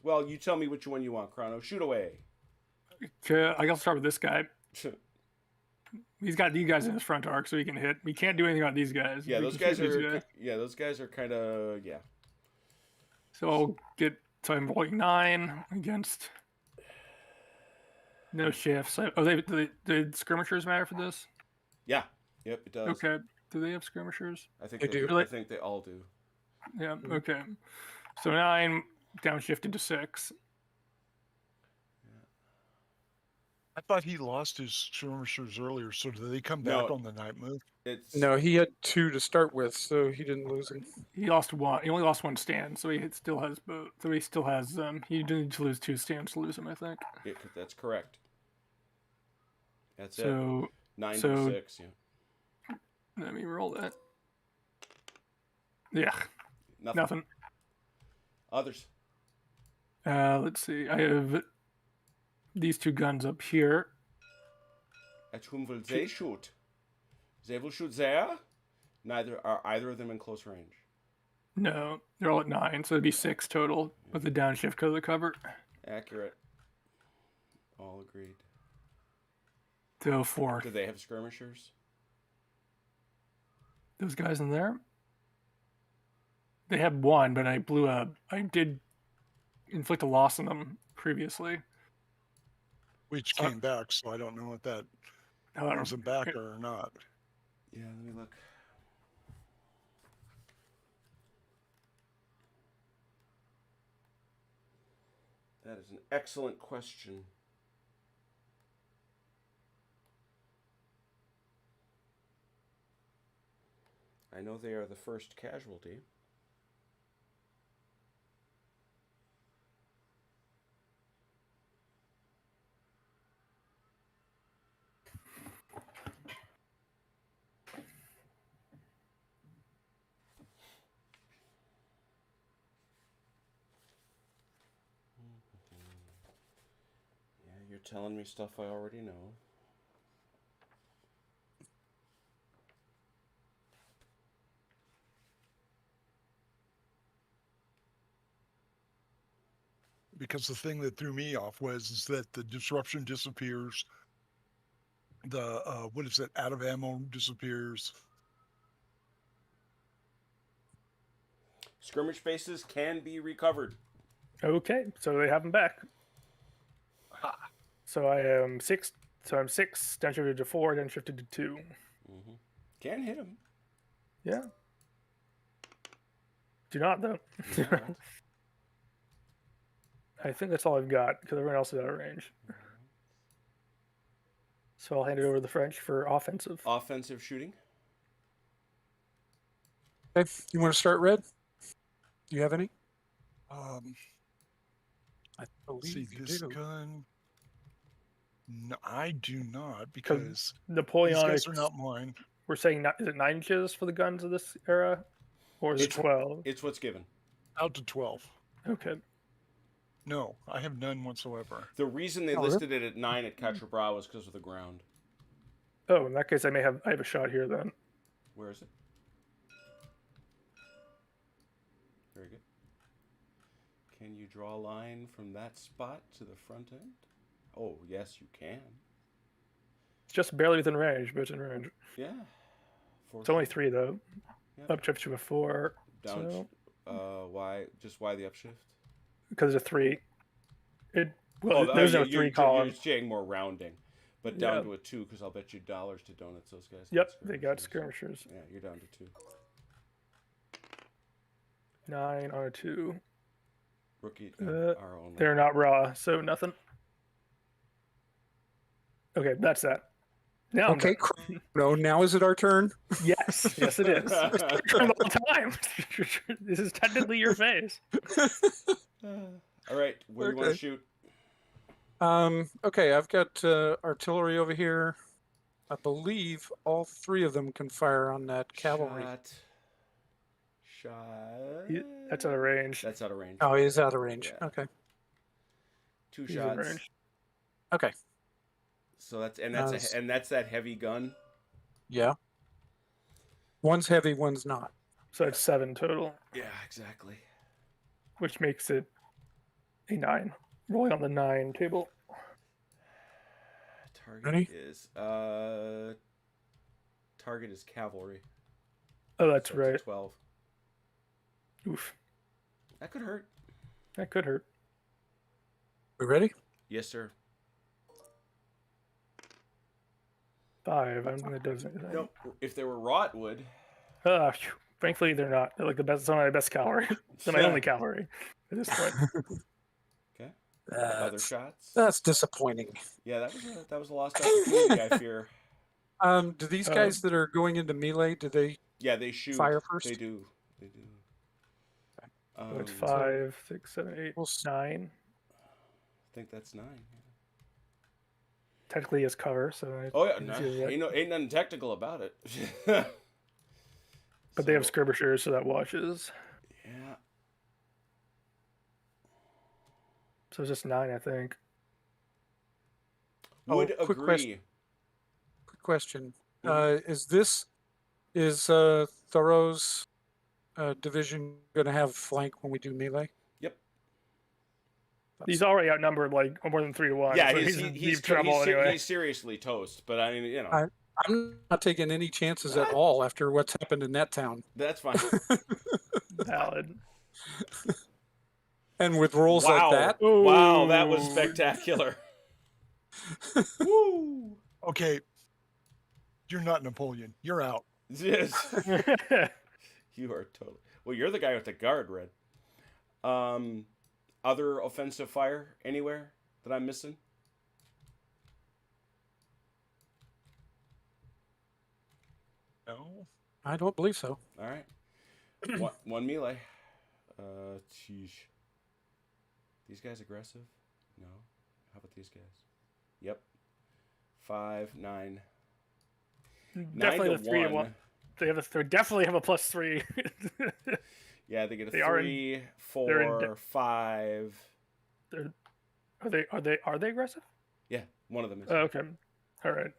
Well, you tell me which one you want, Chrono. Shoot away. Okay, I guess I'll start with this guy. He's got these guys in his front arc, so he can hit. We can't do anything about these guys. Yeah, We those can guys shoot these are. Yeah, those guys are kind of. Yeah. So I'm rolling 9 against no shifts. Did skirmishers matter for this? Yeah. Yep, it does. Okay. Do they have skirmishers? I think They do. I think they all do. Yeah. Okay. So 9 downshifted to 6. I thought he lost his skirmishers earlier, so do they come No. back on the night move? It's No, he had 2 to start with, so he didn't lose them. He lost 1. He only lost 1 stand, so he still has both. So he still has He didn't need to lose 2 stands to lose him, I think. that's correct. That's it. So 9 so- to 6. Yeah. let me roll that. Yeah. Nothing. Nothing. Others. Let's see. I have these 2 guns up here. At whom will they shoot? They will shoot there. Are either of them in close range? No, they're all at 9, so it'd be 6 total with the downshift because of the cover. Accurate. All agreed. So 4. Do they have skirmishers? Those guys in there? They had 1, but I did inflict a loss on them previously. Which came back, so I don't know if that brings them back or not. Yeah, let me look. That is an excellent question. I know they are the first casualty. telling me stuff I already know. Because the thing that threw me off is that the disruption disappears. The what is it? Out of ammo disappears. Skirmish bases can be recovered. Okay, so they have them back. Ha. So I am 6. So I'm 6, then shifted to 4, then shifted to 2. Mm-hmm. Can hit him. Yeah. Do not, though. Yeah. I think that's all I've got, because everyone else is out of range. So I'll hand it over to the French for offensive. Offensive shooting. Okay, you want to start, Red? Do you have any? I Let's see, believe you this do. gun. No, I do not, because these Napoleonic, guys are not mine. we're saying, is it 9 inches for the guns of this era? Or is it 12? It's what's given. Out to 12. Okay. No, I have none whatsoever. The reason they Oh, listed it at 9 at Quatre Bras was because of the ground. Oh, in that case, I have a shot here then. Where is it? Very good. Can you draw a line from that spot to the front end? Oh, yes, you can. It's just barely within range, but it's in range. Yeah. It's only 3 though. Yep. Upshift to a 4. Down. So, Why? Just why the upshift? because it's a 3. There's no 3 column. You're saying more rounding, but down to a 2 because I'll bet you dollars to donuts those guys. Yep, they got skirmishers. Yeah, you're down to 2. 9 on a 2. Rookie, our own. They're not raw, so nothing. Okay, that's that. Now I'm Okay, done. no, now is it our turn? Yes, yes, it is. It's your turn all the time. This is technically your phase. All right, where do you want to shoot? Okay, I've got artillery over here. I believe all 3 of them can fire on that cavalry. Shot. That's out of range. That's out of range. Oh, he's out of range. Yeah. Okay. 2 He's in shots. range. Okay. So that's that heavy gun. Yeah. One's heavy, one's not. So it's 7 total, Yeah, exactly. which makes it a 9. Rolling on the 9 table. Target Ready? is cavalry. Oh, that's So it's a right. 12. Oof. That could hurt. That could hurt. We ready? Yes, sir. 5. I don't think that does anything. No, if they were raw, it would. Phew. Thankfully, they're not. They're like some of my best cavalry. They're my only cavalry at this point. Okay. Other shots. That's disappointing. Yeah, that was a lost opportunity. I fear. Do these guys that are going into melee, do they Yeah, they shoot. fire first? They do. They do. So it's 5, 6, 7, 8, We'll 9. I think that's 9. Yeah. Technically, it's cover. So Oh yeah, can no, see that. ain't nothing technical about it. But they have skirmishers, so that watches. Yeah. So it's just 9, I think. Would quick agree. Quick question. Mhm. Is Thoreau's division going to have flank when we do melee? Yep. He's already outnumbered like more than 3 to 1. Yeah, so he's in deep trouble he's, anyway. he's seriously toast. But I mean, I'm not taking any chances at all after what's happened in that town. that's fine. Valid. And with rolls like that, Wow, that was Ooh. spectacular. Woo! Okay, you're not Napoleon. You're out. Yes. You are totally. Well, you're the guy with the guard, Red. Other offensive fire anywhere that I'm missing? No. I don't believe so. All right. One melee. Sheesh. These guys aggressive? No. How about these guys? Yep. 5, 9. 9 Definitely to the 3 to 1. They definitely have a +3. Yeah, they get a They are 3, they're in 4, 5. Are they aggressive? Yeah, one of them is. Okay. All right.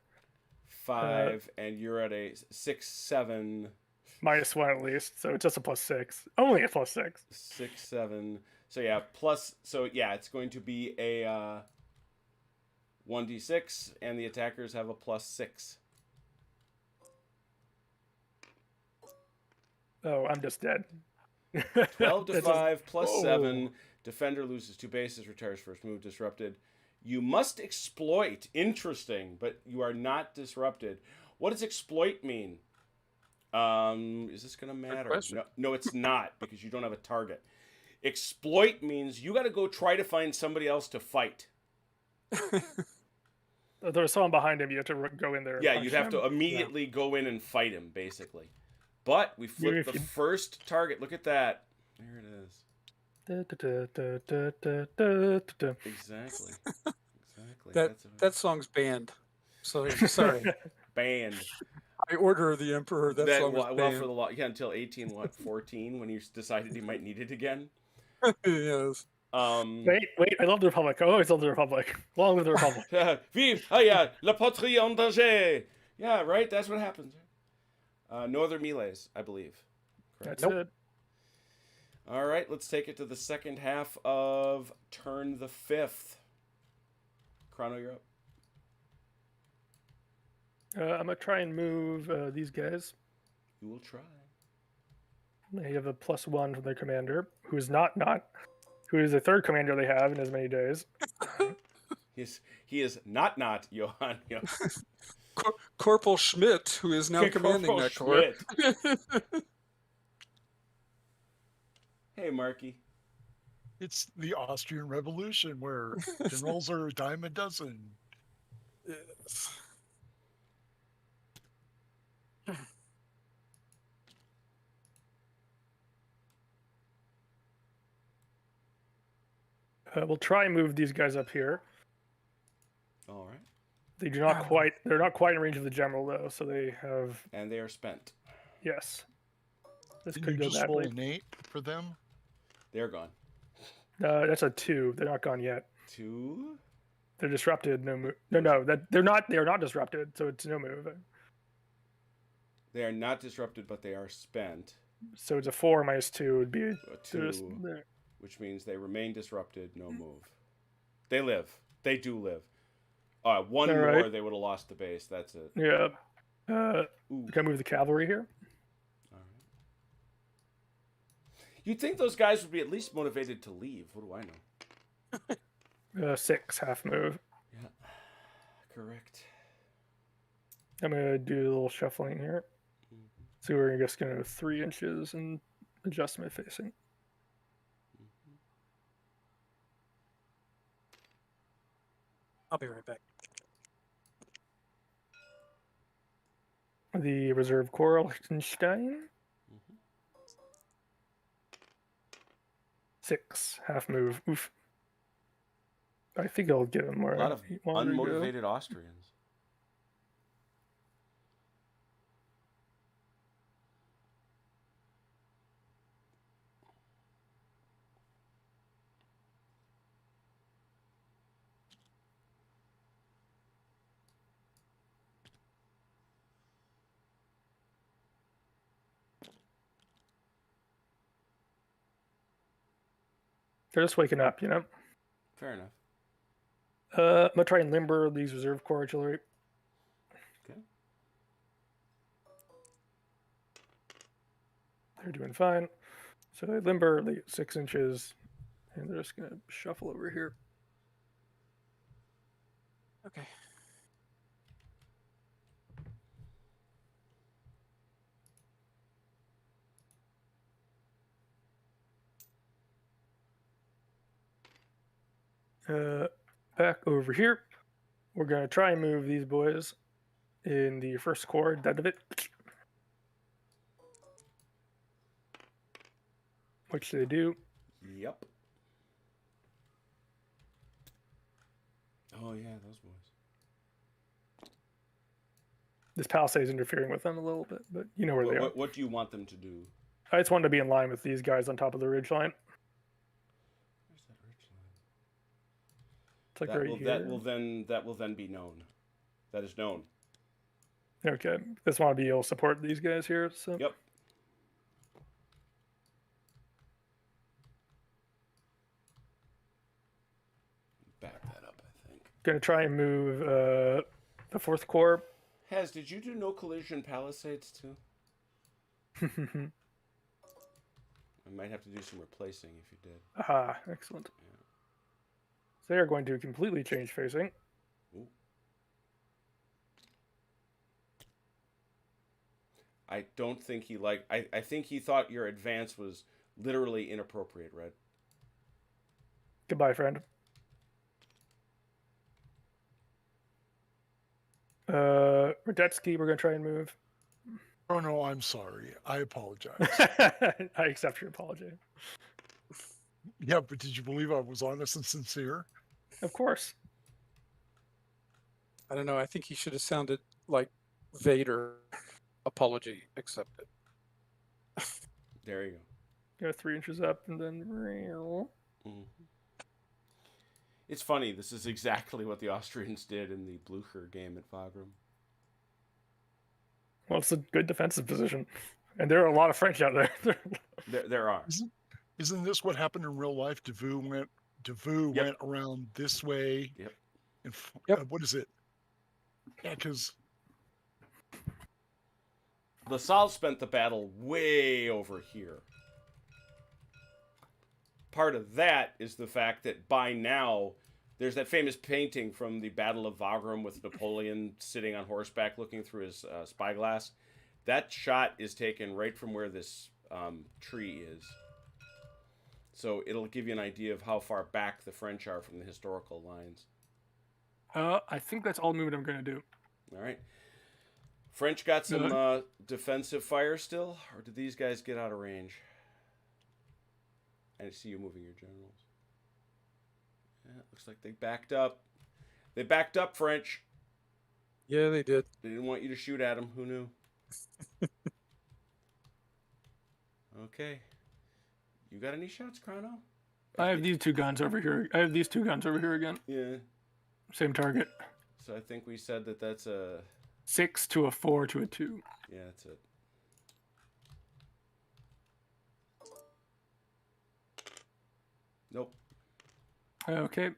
5, and you're at a 6, 7. -1 at least, so it's just a +6. Only a +6. 6, 7. So yeah, plus. So yeah, it's going to be a 1d6, and the attackers have a +6. Oh, I'm just dead. 12 to That 5 plus Whoa. 7. Defender loses 2 bases, retires first move, disrupted. You must exploit. Interesting, but you are not disrupted. What does exploit mean? Is this going to matter? question. No, it's not, because you don't have a target. Exploit means you got to go try to find somebody else to fight. There's someone behind him. You have to go in there. And Yeah, punch you'd have him. to immediately go in and fight him, basically. But we flipped if the you- first target. Look at that. There it is. Exactly. Exactly. That song's banned. So sorry. banned. By order of the emperor, that song was well banned. for the law. Yeah, until 14 when you decided he might need it again. Yes. Wait! I love the Republic. I always love the Republic. Long live the Republic. Vive la patrie en danger. Yeah, right. That's what happens. No other melees, I believe. That's Nope. it. All right, let's take it to the second half of turn the 5th. Chrono, you're up. I'm gonna try and move these guys. You will try. They have a +1 from their commander, who is who is the third commander they have in as many days. He is not Johann. Corporal Schmidt, who is now commanding Corporal that corps. Schmidt. Hey, Marky. It's the Austrian Revolution where generals are a dime a dozen. Yes. We'll try and move these guys up here. All right. They do not quite. They're not quite in range of the general though, so they have. And they are spent. Yes. This Did could you go just roll badly. an 8 for them? They're gone. That's a 2. They're not gone yet. 2. They're disrupted. No move. No. They're not. They are not disrupted. So it's no move. They are not disrupted, but they are spent. So it's a 4 -2 would be A 2, there. which means they remain disrupted, no move. They live. They do live. One All more, right. they would have lost the base. That's it. Yeah. Ooh. Can I move the cavalry here? All right. You'd think those guys would be at least motivated to leave. What do I know? 6 half move. Yeah. Correct. I'm gonna do a little shuffling here. So we're just gonna go 3 inches and adjust my facing. I'll be right back. The reserve corps Liechtenstein. 6 half move. Oof. I think I'll give him more. A lot of he wanted to go. unmotivated Austrians. They're just waking up, you know. Fair enough. I'm gonna try and limber these reserve corps artillery. Okay. They're doing fine. So they limber 6 inches, and they're just gonna shuffle over here. Okay. Back over here. We're gonna try and move these boys in the first corps, dead of it. Which they do. Yep. Oh, yeah, those boys. This palisade is interfering with them a little bit, but you know where they are. What do you want them to do? I just wanted to be in line with these guys on top of the ridge line. Where's that ridge It's like that right will here. that will then be known. That is known. Okay. This want to be able to support these guys here. So Yep. Back that up, I think. gonna try and move the 4th Corps. Hez, did you do no collision palisades too? I might have to do some replacing if you did. Aha, excellent. Yeah. So they are going to completely change facing. Ooh. I don't think he liked. I think he thought your advance was literally inappropriate, Red. Goodbye, friend. Radetzky, we're gonna try and move. Oh no, I'm sorry. I apologize. I accept your apology. Yeah, but did you believe I was honest and sincere? Of course. I don't know. I think he should have sounded like Vader. Apology accepted. There you Go 3 inches up and then. go. Mm-hmm. It's funny. This is exactly what the Austrians did in the Blucher game at Wagram. Well, it's a good defensive position, and there are a lot of French out there. There are. Isn't this what happened in real life? Davout Yep. went around this way. Yep. And Yep. what is it? Yeah, because LaSalle spent the battle way over here. Part of that is the fact that by now, there's that famous painting from the Battle of Wagram with Napoleon sitting on horseback looking through his spyglass. That shot is taken right from where this tree is. So it'll give you an idea of how far back the French are from the historical lines. I think that's all movement I'm going to do. All right. French got some defensive fire still, or did these guys get out of range? I see you moving your generals. Yeah, it looks like they backed up. They backed up, French. Yeah, they did. They didn't want you to shoot at them. Who knew? Okay. You got any shots, Chrono? I have these 2 guns over here. I have these 2 guns over here again. Yeah. Same target. So I think we said that that's a... 6 to a 4 to a 2. Yeah, that's it. Nope. Okay.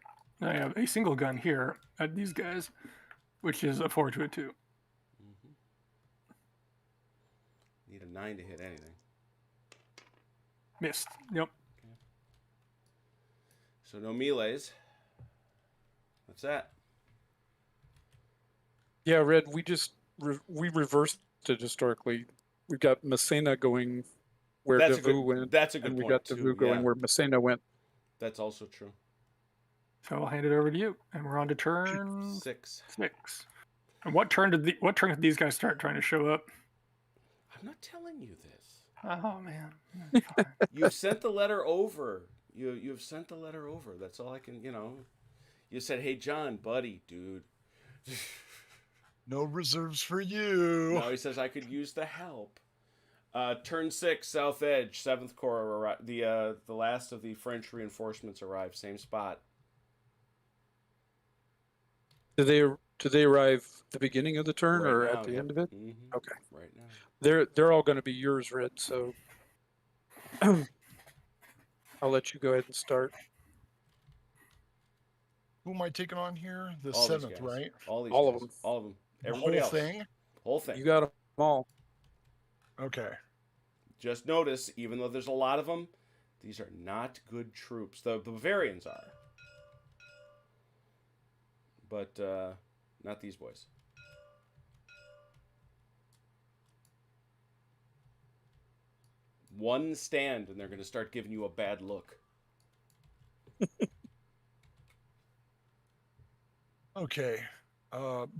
I have a single gun here at these guys, which is a 4 to a 2. Mm-hmm. Need a 9 to hit anything. Missed. Yep. Okay. So no melees. What's that? Yeah, Red. We just we reversed it historically. We've got Messina going where That's a Davout good- went, that's a good and we point, got too, Davout going yeah. where Messina went. That's also true. So I'll hand it over to you, and we're on to turn 6. 6. And what turn did these guys start trying to show up? I'm not telling you this. Oh man. You've sent the letter over. You've sent the letter over. That's all I can, You said, hey, John, buddy, dude. no reserves for you. Now he says, I could use the help. Turn 6, South Edge, 7th Corps. The last of the French reinforcements arrive. Same spot. Do they arrive at the beginning of the turn Right or now, at the yep. end of it? Mm-hmm. Okay. Right now. They're all going to be yours, Red. So I'll let you go ahead and start. Who am I taking on here? The All these 7th, guys. right? All these All of guys. them. All of them. The Everybody whole else. thing? Whole thing. You got them all. Okay. Just notice, even though there's a lot of them, these are not good troops. The Bavarians are. But not these boys. One stand, and they're going to start giving you a bad look. Okay.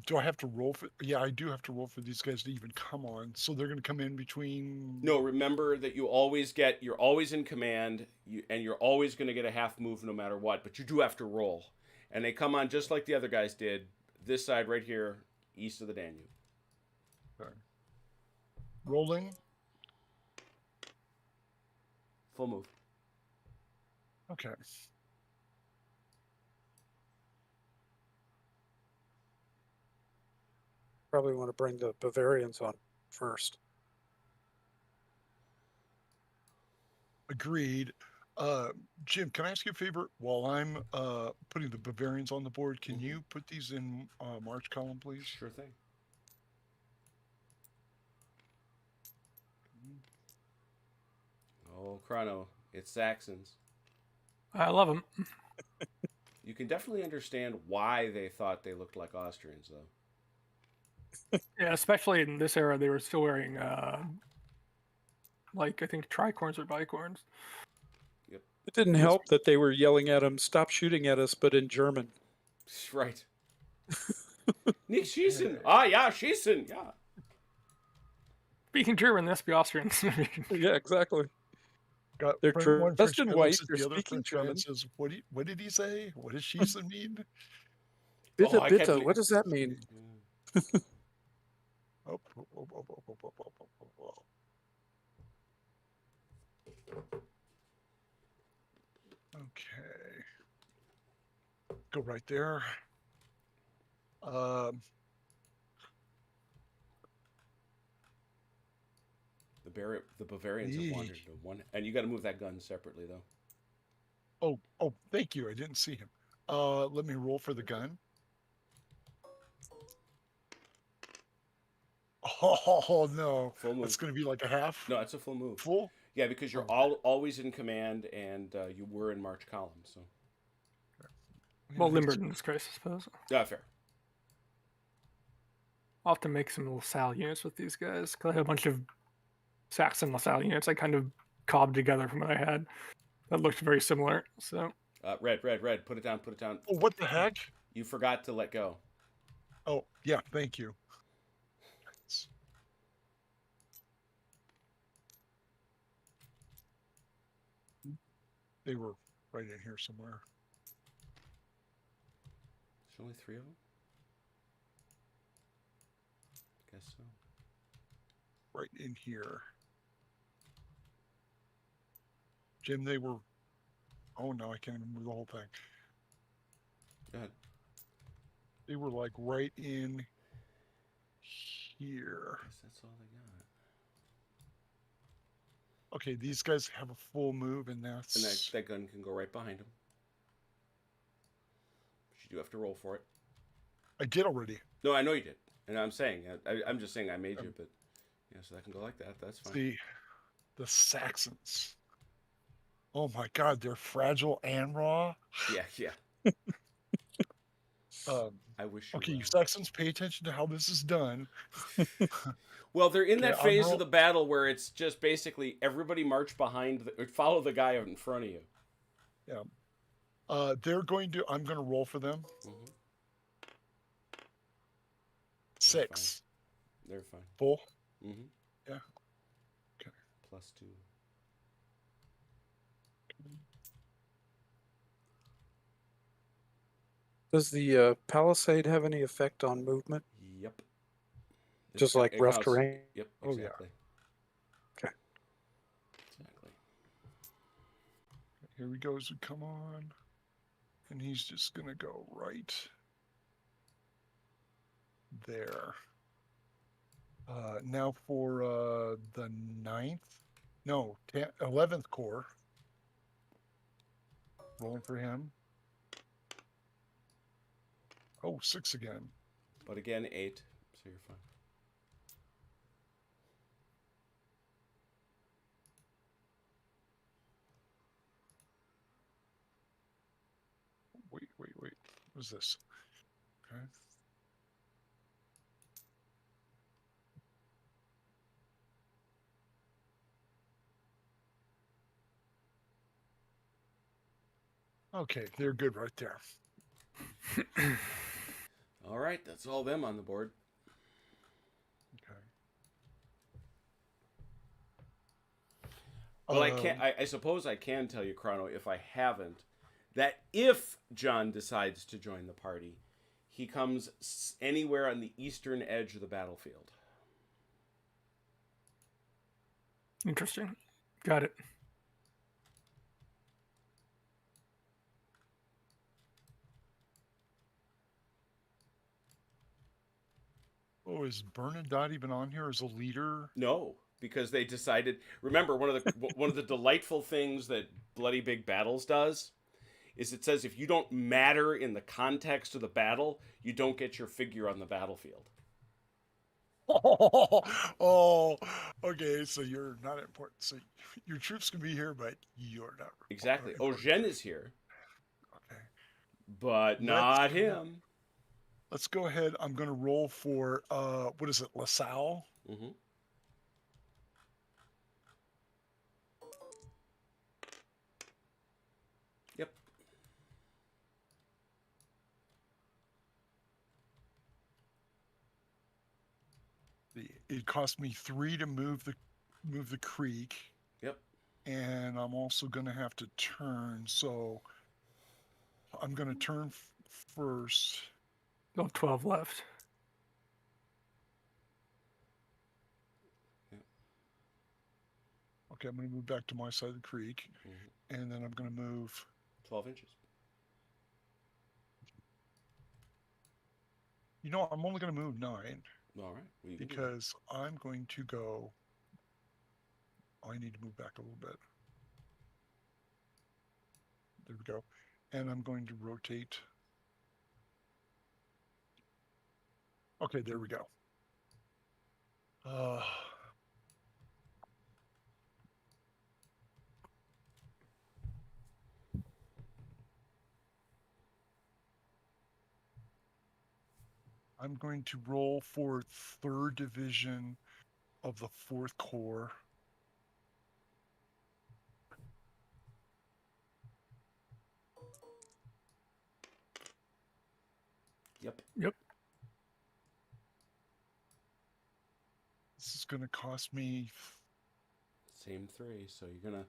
Do I have to roll for? Yeah, I do have to roll for these guys to even come on. So they're going to come in between. No, remember that you're always in command, and you're always going to get a half move no matter what, but you do have to roll. And they come on just like the other guys did, this side right here, east of the Danube. Okay. Rolling. Full move. Okay. probably want to bring the Bavarians on first. Agreed. Jim, can I ask you a favor? While I'm putting the Bavarians on the board, can you put these in March column, please? Sure thing. Oh, Chrono, it's Saxons. I love them. You can definitely understand why they thought they looked like Austrians, though. Yeah, especially in this era, they were still wearing like I think tricorns or bicorns. Yep. It didn't help that they were yelling at him, "Stop shooting at us," but in German. Right. Nicht schießen. Ah, ja, schießen. Yeah. Speaking German, this be Austrians. Yeah, exactly. Got They're one dressed French in guy white. looks at They're the other speaking French guy German. and says, what did he say? What does Schießen mean? Bitte, Oh, I can't bitte. believe- What does that mean? Oh, oh, oh, oh, oh, oh, oh, oh, oh, oh. Okay. Go right there. The Bavarians have wandered to one, and you got to move that gun separately, though. Oh, thank you. I didn't see him. Let me roll for the gun. Oh no, Full move. that's going to be like a half. No, it's a full move. Full. Yeah, because you're always in command, and you were in March column. So. Well, limbered in this case, I suppose. Yeah, fair. I'll have to make some LaSalle units with these guys because I have a bunch of Saxon LaSalle units I kind of cobbed together from what I had that looked very similar. So Red. Put it down. Put it down. Oh, what the heck? You forgot to let go. Oh, yeah. Thank you. They were right in here somewhere. There's only 3 of them. Guess so. Right in here. Jim, they were. Oh no, I can't even remember the whole thing. Go ahead. They were like right in here. Guess that's all they got. Okay, these guys have a full move, and that's. And that gun can go right behind him. But you do have to roll for it. I did already. No, I know you did. And I'm saying, I'm just saying I made you, but yeah, so that can go like that. That's fine. The Saxons. Oh my God, they're fragile and raw. Yeah. I wish. Okay, you Saxons, pay attention to how this is done. Well, they're in Okay, that phase of the battle where it's just basically everybody march behind, follow the guy in front of you. Yeah. I'm going to roll for them. Mm-hmm. 6. They're fine. Full? Mm-hmm. Yeah. Okay. +2. Does the palisade have any effect on movement? Yep. Just like it rough counts. terrain? Yep, Oh, yeah. exactly. Okay. Exactly. Here we go as we come on. And he's just going to go right there. Now for the 11th Corps. Rolling for him. Oh, 6 again. But again, 8, so you're fine. Wait. What is this? Okay. Okay, they're good right there. All right, that's all them on the board. Okay. Well, I suppose I can tell you, Chrono, if I haven't, that if John decides to join the party, he comes anywhere on the eastern edge of the battlefield. interesting. Got it. Oh, is Bernadette even on here as a leader? No, because they decided. Remember, one of the delightful things that Bloody Big Battles does is it says if you don't matter in the context of the battle, you don't get your figure on the battlefield. Oh, okay. So you're not important. So your troops can be here, but you're not Exactly. important. Ojen is here, Okay. but not him. Let's go ahead. I'm going to roll for what is it, LaSalle? Mm-hmm. Yep. It cost me 3 to move the creek, Yep. and I'm also going to have to turn. So I'm going to turn first. You'll have 12 left. Okay, I'm going to move back to my side of the creek, and then I'm going to move 12 inches. You know, I'm only going to move 9 All right. Well, you can do that. because I'm going to go. Oh, I need to move back a little bit. There we go. And I'm going to rotate. Okay, there we go. I'm going to roll for 3rd Division of the 4th Corps. Yep. Yep. This is going to cost me. Same 3. So you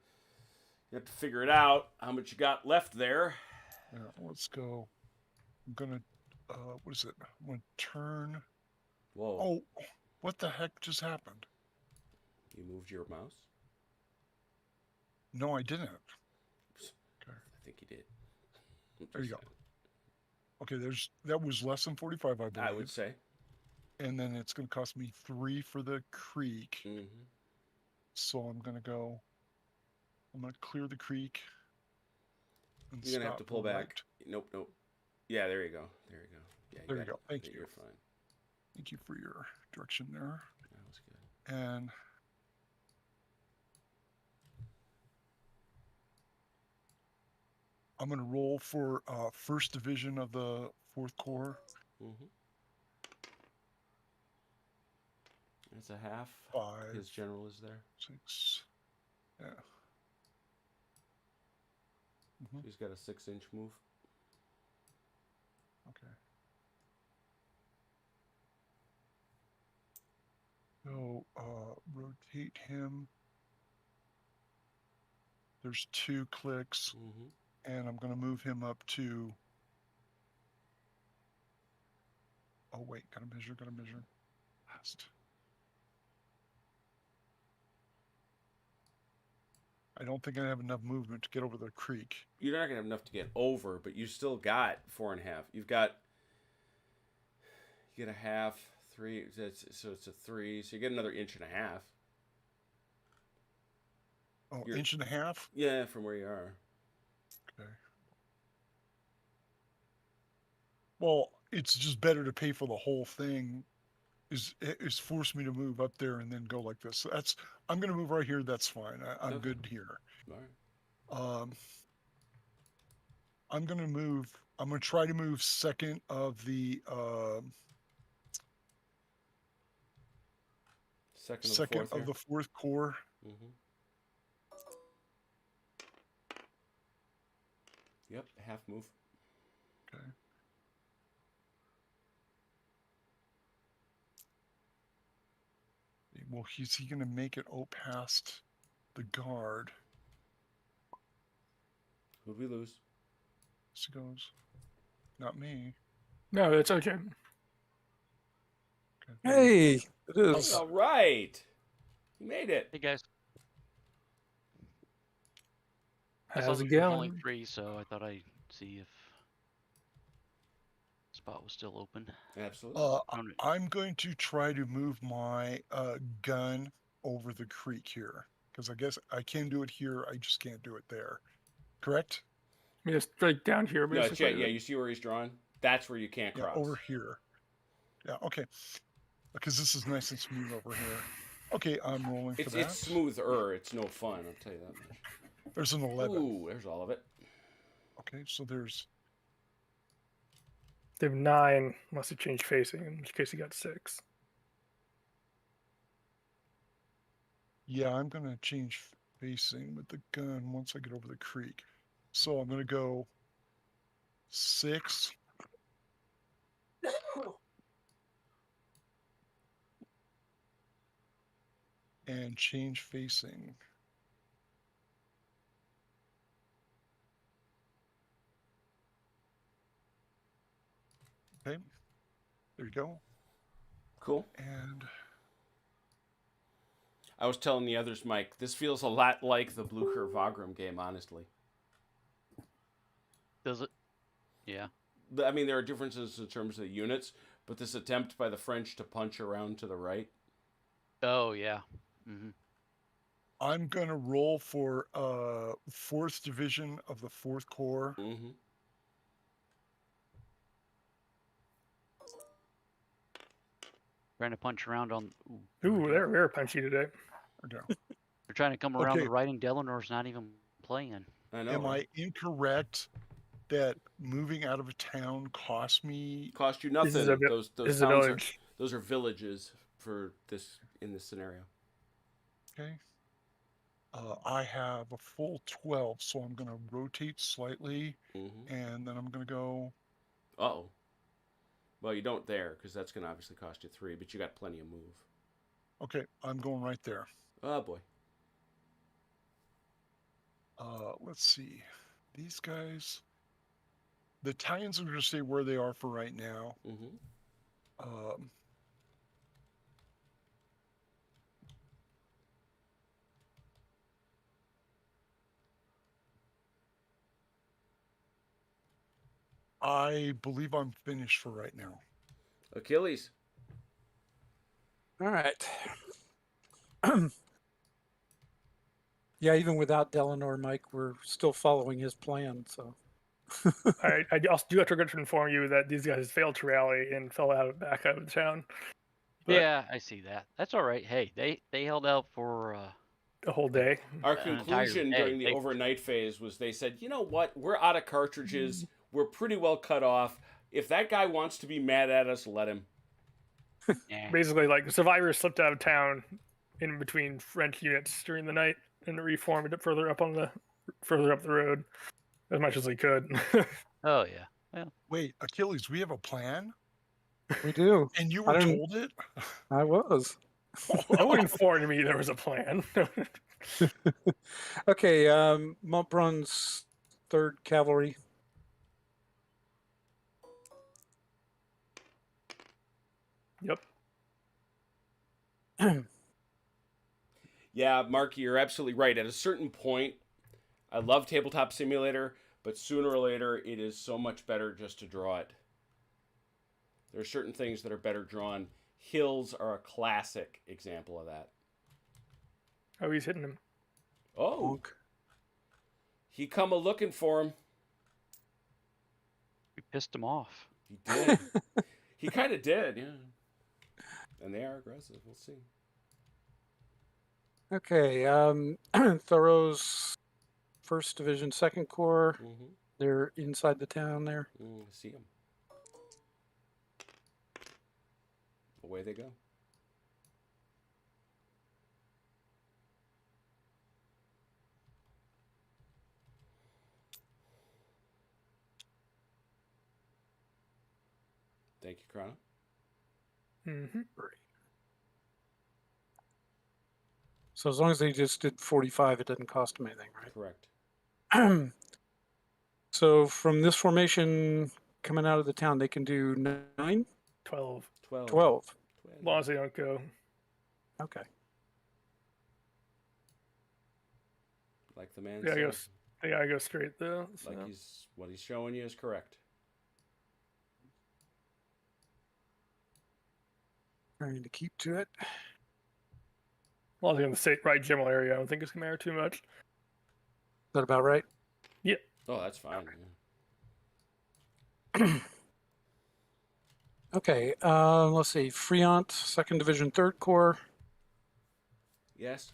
have to figure it out how much you got left there. Yeah, let's go. I'm going to. What is it? I'm going to turn. Whoa. Oh, what the heck just happened? You moved your mouse? No, I didn't. Okay. I think you did. There you go. Okay, that was less than 45, I believe. I would say. And then it's going to cost me 3 for the creek. Mm-hmm. So I'm going to clear the creek. And You're going to have to pull back. Right. Nope. Yeah, there you go. Yeah, there you go. Thank you. You're fine. Thank you for your direction there. That was good. And I'm going to roll for 1st Division of the 4th Corps. Mm-hmm. That's a half. 5. His general is there. 6. Yeah. So he's got a 6-inch move. Okay. So rotate him. There's 2 clicks. And I'm going to move him up to. Oh, wait. Gotta measure. Last. I don't think I have enough movement to get over the creek. You're not going to have enough to get over, but you still got 4.5. You get a half, 3. So it's a 3. So you get another 1.5 inches. Oh, 1.5 inches? Yeah, from where you are. Okay. Well, it's just better to pay for the whole thing. Is force me to move up there and then go like this. So I'm going to move right here. That's fine. I'm Okay. good here. All right. I'm going to move. I'm going to try to move 2nd of the Second of the 4th Corps. Mm-hmm. Yep, half move. Okay. Well, is he going to make it past the guard? Who'd we lose? She goes, not me. No, it's okay. Okay. Hey, it is. All right. You made it. Hey guys, I saw How's that it we were only going? 3, so I thought I'd see if spot was still open. Absolutely. Found it. I'm going to try to move my gun over the creek here because I guess I can do it here. I just can't do it there. Correct? I mean, it's right down here, No, it's, basically. yeah, you see where he's drawn? That's where you can't Yeah, cross. over here. Yeah, okay. Because this is nice and smooth over here. Okay, I'm rolling for that. It's smoother. It's no fun, I'll tell you that much. There's an 11. Ooh, there's all of it. Okay, so there's... They have 9, unless you change facing, in which case you got 6. Yeah, I'm going to change facing with the gun once I get over the creek. So I'm going to go 6. And change facing. Okay, there you go. Cool. And I was telling the others, Mike, this feels a lot like the Blue Curve Wagram game, honestly. Does it? Yeah. I mean, there are differences in terms of the units, but this attempt by the French to punch around to the right. Oh, yeah. Mm-hmm. I'm going to roll for 4th Division of the 4th Corps. Mm-hmm. Trying to punch around on. Ooh, they're very punchy today. Okay. They're trying to come around Okay. the right, and Delanor's not even playing. I know. Am right? I incorrect that moving out of town cost me? Cost you This is nothing. a Those this is a towns are, village. those are villages for this in this scenario. Okay. I have a full 12, so I'm going to rotate slightly, Mm-hmm. and then I'm going to go. Uh-oh. Well, you don't there, because that's going to obviously cost you 3, but you got plenty of move. Okay, I'm going right there. Oh, boy. Let's see. These guys. The Italians are going to stay where they are for right now. Mm-hmm. I believe I'm finished for right now. Achilles. All right. Yeah, even without Delanor, Mike, we're still following his plan. So All right, I also do have to regret to inform you that these guys failed to rally and fell back out of the town. But Yeah, I see that. That's all right. Hey, they held out for a whole day. Our An entire conclusion day. during the overnight phase was they said, you know what? We're out of cartridges. We're pretty well cut off. If that guy wants to be mad at us, let him. Yeah. Basically, like the survivors slipped out of town in between French units during the night and reformed it further up the road as much as they could. Oh yeah. Well, Wait, Achilles, we have a plan? we do. And you I were don't- told it? I was. No one informed me there was a plan. Okay, Montbrun's 3rd Cavalry. Yep. Yeah, Marky, you're absolutely right. At a certain point, I love Tabletop Simulator, but sooner or later, it is so much better just to draw it. There are certain things that are better drawn. Hills are a classic example of that. Oh, he's hitting him. Oh, Bonk. he come a looking for him. we pissed them off. He did. He kind of did, yeah. And they are aggressive. We'll see. Okay, Thoreau's 1st Division, 2nd Corps. Mm-hmm. They're inside the town there. See them. Away they go. Thank you, Chrono. Mm-hmm. So as long as they just did 45, it doesn't cost them anything, Correct. right? So from this formation coming out of the town, they can do 9, 12. 12. As long as they don't go. Okay. Like the man Yeah, I said. guess they gotta go straight though. So. Like what he's showing you is correct. Trying to keep to it. Well, in the state right general area, I don't think it's gonna matter too much. Is that about right? Oh, that's fine. Okay, let's see. Friant, 2nd Division, 3rd Corps. Yes.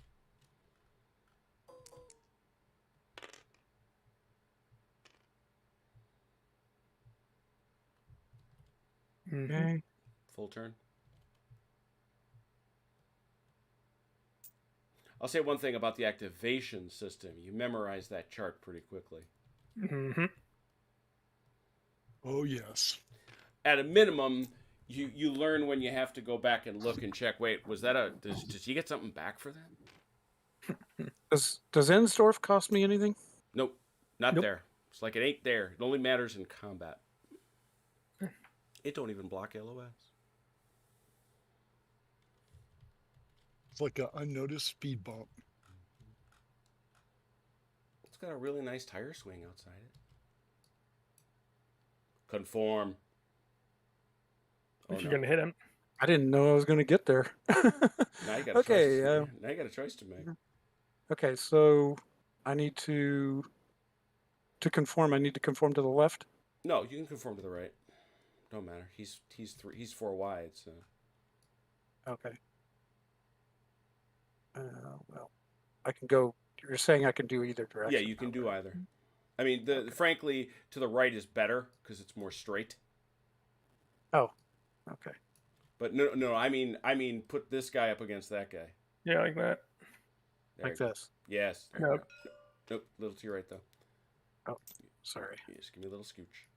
Mhm. Okay. Full turn. I'll say one thing about the activation system. You memorize that chart pretty quickly. Mhm. Oh yes. At a minimum, you learn when you have to go back and look and check. Wait, was that did he get something back for that? Does Ensdorf cost me anything? Nope, not Nope. there. It's like it ain't there. It only matters in combat. It don't even block LOS. It's like an unnoticed speed bump. It's got a really nice tire swing outside it. Conform. If Oh, you're no. gonna hit him, I didn't know I was going to get there. Now you got a Okay, choice. Now you got a choice to make. okay, so I need to conform. I need to conform to the left. No, you can conform to the right. Don't matter. He's 4 wide, so Okay. Well, I can go. You're saying I can do either direction. yeah, you can do either. I mean, frankly, to the right is better because it's more straight. Oh, okay. But no, I mean, put this guy up against that guy. yeah, like that. There Like you go. this. Yes. There you Yep. go. Nope, a little to your right though. Oh, sorry. Just give me a little scooch.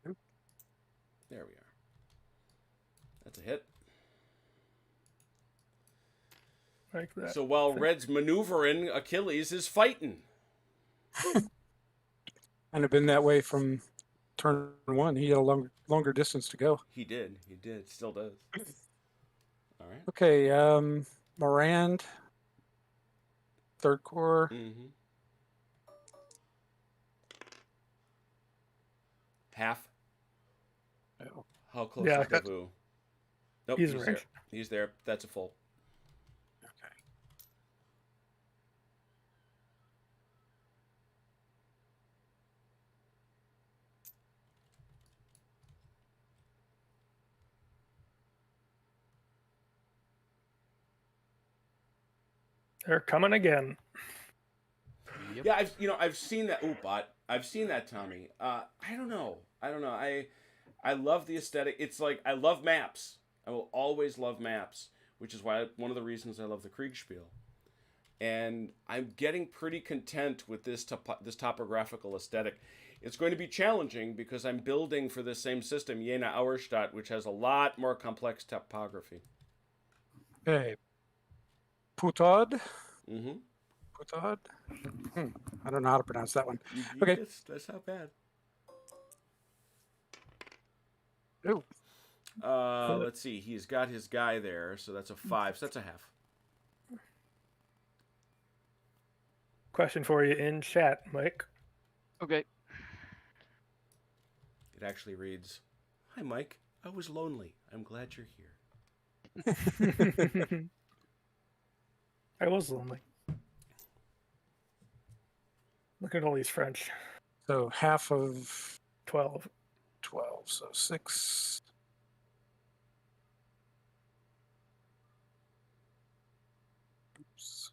Oop. There we are. That's a hit. Like that. So while Red's maneuvering, Achilles is fighting. And have been that way from turn 1. He had a longer distance to go. He did. Still does. All right. Okay, Morand, 3rd Corps. Mm-hmm. Half. Oh, How close Yeah, is Davu? Nope, he's he's in there. range. He's there. That's a full. okay. They're coming again. Yep. Yeah, I've seen that. Ooh, bot. I've seen that, Tommy. I don't know. I love the aesthetic. It's like I love maps. I will always love maps, which is why one of the reasons I love the Kriegspiel. And I'm getting pretty content with this topographical aesthetic. It's going to be challenging because I'm building for this same system, Jena Auerstadt, which has a lot more complex topography. Okay. Putod. Mm-hmm. Putod. I don't know how to pronounce that one. Okay. That's not bad. Ooh. Let's see. He's got his guy there, so that's a 5. So that's a half. Question for you in chat, Mike. Okay. It actually reads, "Hi, Mike. I was lonely. I'm glad you're here." I was lonely. Look at all these French. So half of 12. 12. So 6. Oops.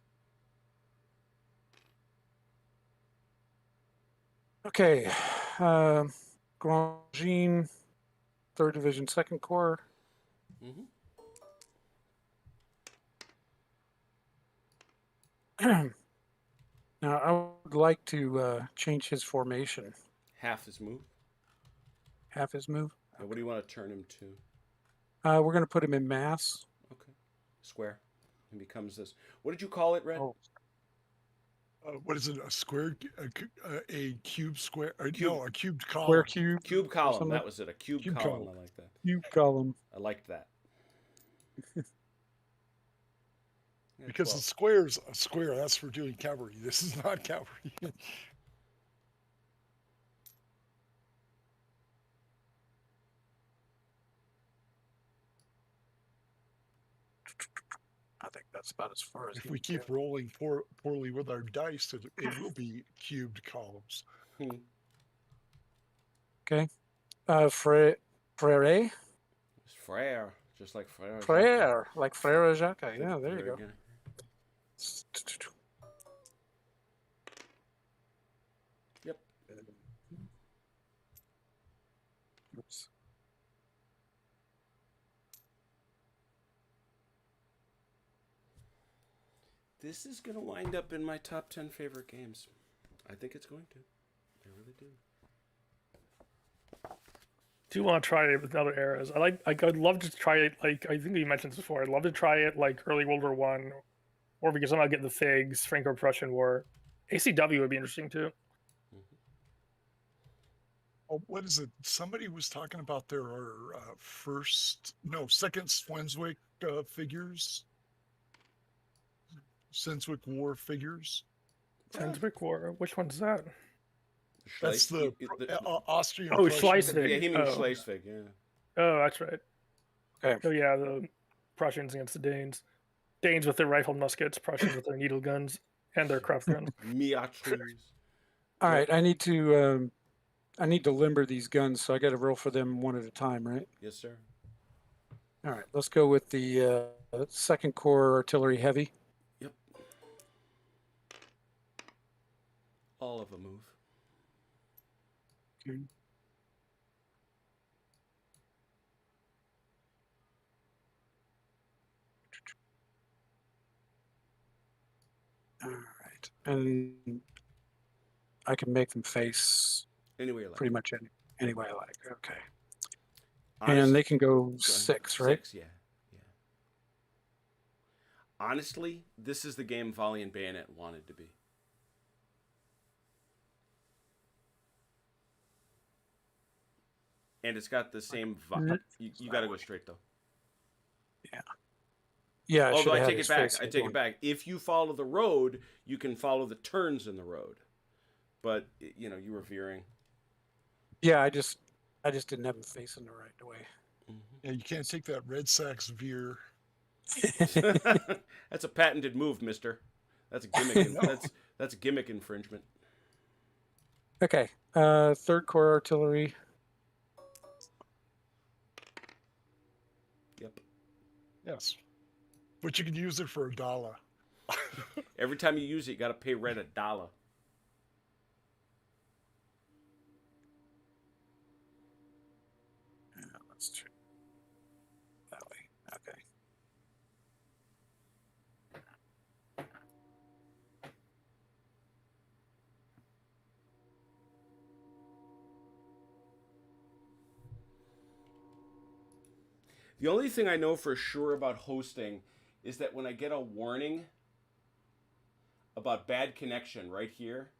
Okay. Grandjean, 3rd Division, 2nd Corps. Mm-hmm. Now, I would like to change his formation. Half his move. Half his move. And what do you want to turn him to? We're going to put him in mass. Okay. Square. He becomes this. What did you call it, Red? Oh, What is it? A square? A cube square? No, a cubed column. square cube. Cube or column. something. That was it. A cube Cube column. column. I like that. Cube column. I liked that. Yeah, Because 12. the square's a square. That's for doing cavalry. This is not cavalry. I think that's about as far as If you we can keep go. rolling poorly with our dice, it will be cubed columns. Hmm. Okay. Frere? It's Frere, just like Frere. Jacques. Frere, like Frere Jacques. At Yeah, the there you very go. beginning. Yep. Oops. This is going to wind up in my top 10 favorite games. I think it's going to. I really do. Do want to try it with other eras. I'd love to try it. Like I think we mentioned this before. I'd love to try it like early World War One, or because I'm not getting the figs, Franco-Prussian War. ACW would be interesting too. Oh, what is it? Somebody was talking about there are second Swenswick figures. Swenswick War figures. Tenswick War. Which one's that? That's the Austrian. Oh, Prussian. Schleswig. Yeah, he means Oh. Schleswig, yeah. Oh, that's right. Okay. Oh yeah, the Prussians against the Danes. Danes with their rifled muskets, Prussians with their needle guns and their Kraft guns. Miachus. All right, I need to limber these guns, so I got to roll for them one at a time, right? Yes, sir. All right, let's go with the second corps artillery heavy. Yep. All of a move. Okay. All right, and I can make them face Anyway, you like. pretty much any way I like. Okay, Honest- and they can go Go ahead. 6, right? 6, yeah. Honestly, this is the game Volley and Bayonet wanted to be. And it's got the same vibe. You got to go straight, though. Yeah. Although I should've had take it his back. face I in take one. it back. If you follow the road, you can follow the turns in the road. But, you know, you were veering. Yeah, I just didn't have him facing the right way. Yeah, you can't take that Red Sox veer. That's a patented move, mister. That's a gimmick. That's a gimmick infringement. Okay, third corps artillery. Yep. Yes, but you can use it for $1. Every time you use it, you got to pay Red $1. That's true. That way. Okay. The only thing I know for sure about hosting is that when I get a warning about bad connection right here,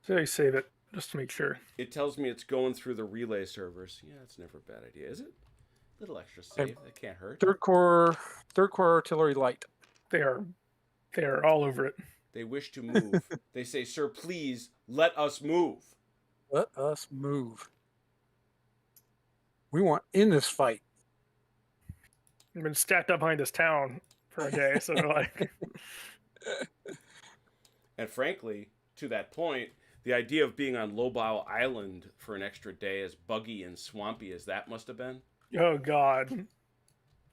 So I save it just to make sure. it tells me it's going through the relay servers. Yeah, that's never a bad idea, is it? Little extra save. That can't hurt. Third corps artillery light. They are all over it. They wish to move. They say, "Sir, please let us move." Let us move. We want in this fight. I've been stacked up behind this town for a day, so they're like, And frankly, to that point, the idea of being on Lobau Island for an extra day, as buggy and swampy as that must have been. oh god,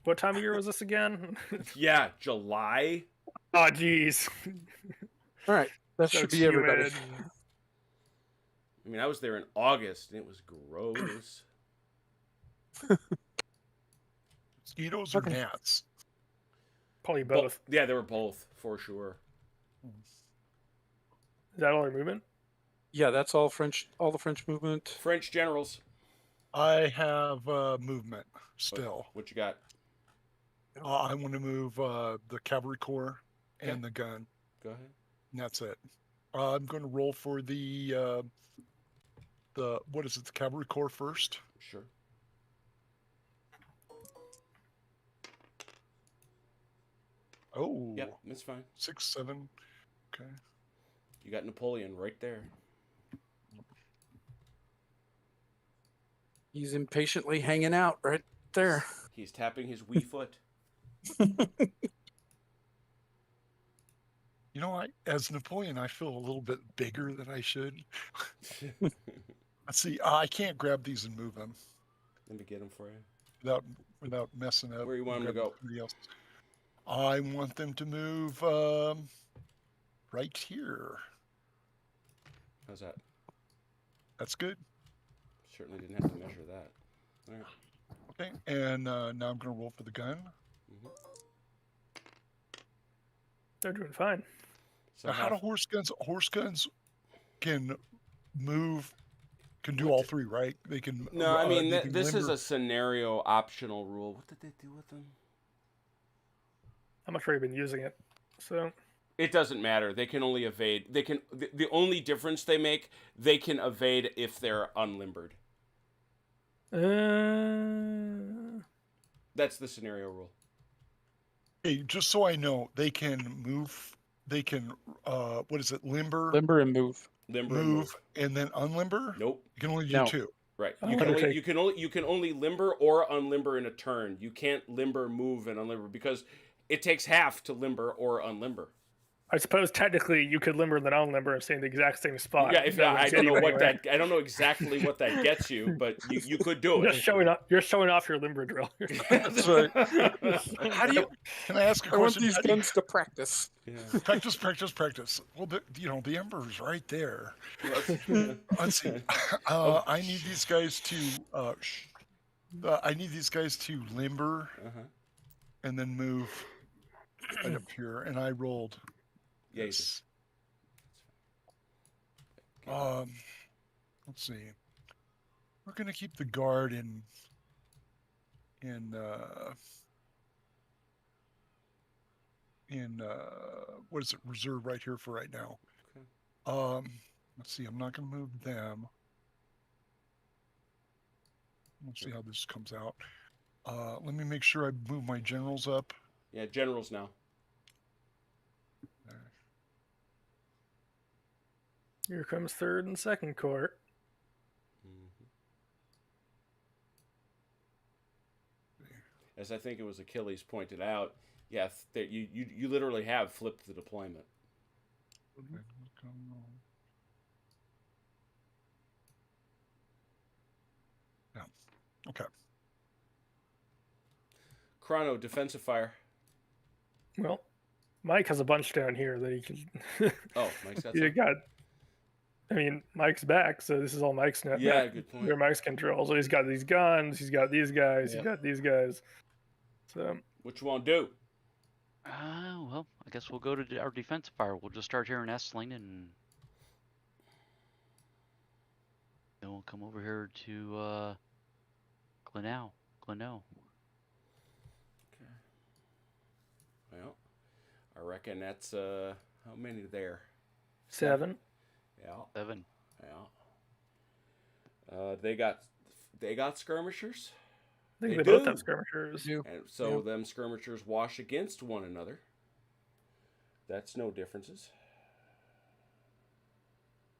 what time of year was this again? Yeah, July. Oh jeez. All right, that So should it's be everybody. humid. I mean, I was there in August, and it was gross. Mosquitoes or Okay. gnats? Probably both. Yeah, they were both, for sure. Is that all our movement? Yeah, that's all French. All the French movement. French generals. I have movement still. What you got? I want to move the cavalry corps and Okay. the gun. Go ahead. And that's it. I'm going to roll for the what is it? The cavalry corps first. Sure. Oh, Yep, that's fine. 6, 7. Okay. You got Napoleon right there. He's impatiently hanging out right there. He's tapping his wee foot. You know, as Napoleon, I feel a little bit bigger than I should. Let's see. I can't grab these and move them Let me get him for you. without messing up. Where you want 'em to grabbing go? somebody else. I want them to move right here. How's that? That's good. Certainly didn't have to measure that. All right. Okay. And now I'm going to roll for the gun. Mm-hmm. They're doing fine. So Now, how do horse guns can move? Can do What all the- three, right? They can. No, I mean they can this is limber- a scenario optional rule. What did they do with them? I'm not sure you've been using it. So It doesn't matter. They can only evade. They can. The only difference they make, they can evade if they're unlimbered. That's the scenario rule. Hey, just so I know, they can move. They can. What is it? Limber, Limber and move. Limber and move, and then unlimber. Nope. You can only do No. two. Right. Oh, You can only okay. you can only limber or unlimber in a turn. You can't limber, move, and unlimber because it takes half to limber or unlimber. I suppose technically you could limber and then unlimber and stay in the exact same spot. Yeah, if That I wouldn't don't get know you what anywhere. that I don't know exactly what that gets you, but you could do it. You're showing off your limber drill. That's right. How do you? Can I ask a I want question? these How do you- guns to practice. Yeah. practice. Well, the ember's right there. Well, Let's see. I need these guys to. I need these guys to limber uh-huh. and then move right up here. And I rolled. Yeah, you this. did. Okay. Let's see. We're gonna keep the guard in what is it? Reserve right here for right now. Okay. Let's see. I'm not gonna move them. Let's see how this comes out. Let me make sure I move my generals up. Yeah, generals now. Here comes third and second court. Mm-hmm. As I think it was Achilles pointed out, yeah, that you literally have flipped the deployment. Yeah. Okay. Chrono defensive fire. Well, Mike has a bunch down here that he can. Oh, Mike's got You some. got. I mean, Mike's back, so this is all Mike's now. Yeah, good point. They're Mike's control. So he's got these guns. He's got these guys. Yeah. He's got these guys. So What you want to do? Well, I guess we'll go to our defense fire. We'll just start here in Essling and then we'll come over here to Glenelg. Well, I reckon that's how many there? 7. Yeah, 7. yeah. They got skirmishers, I think They they both do. have skirmishers. Do. and so Yeah. them skirmishers wash against one another. That's no differences.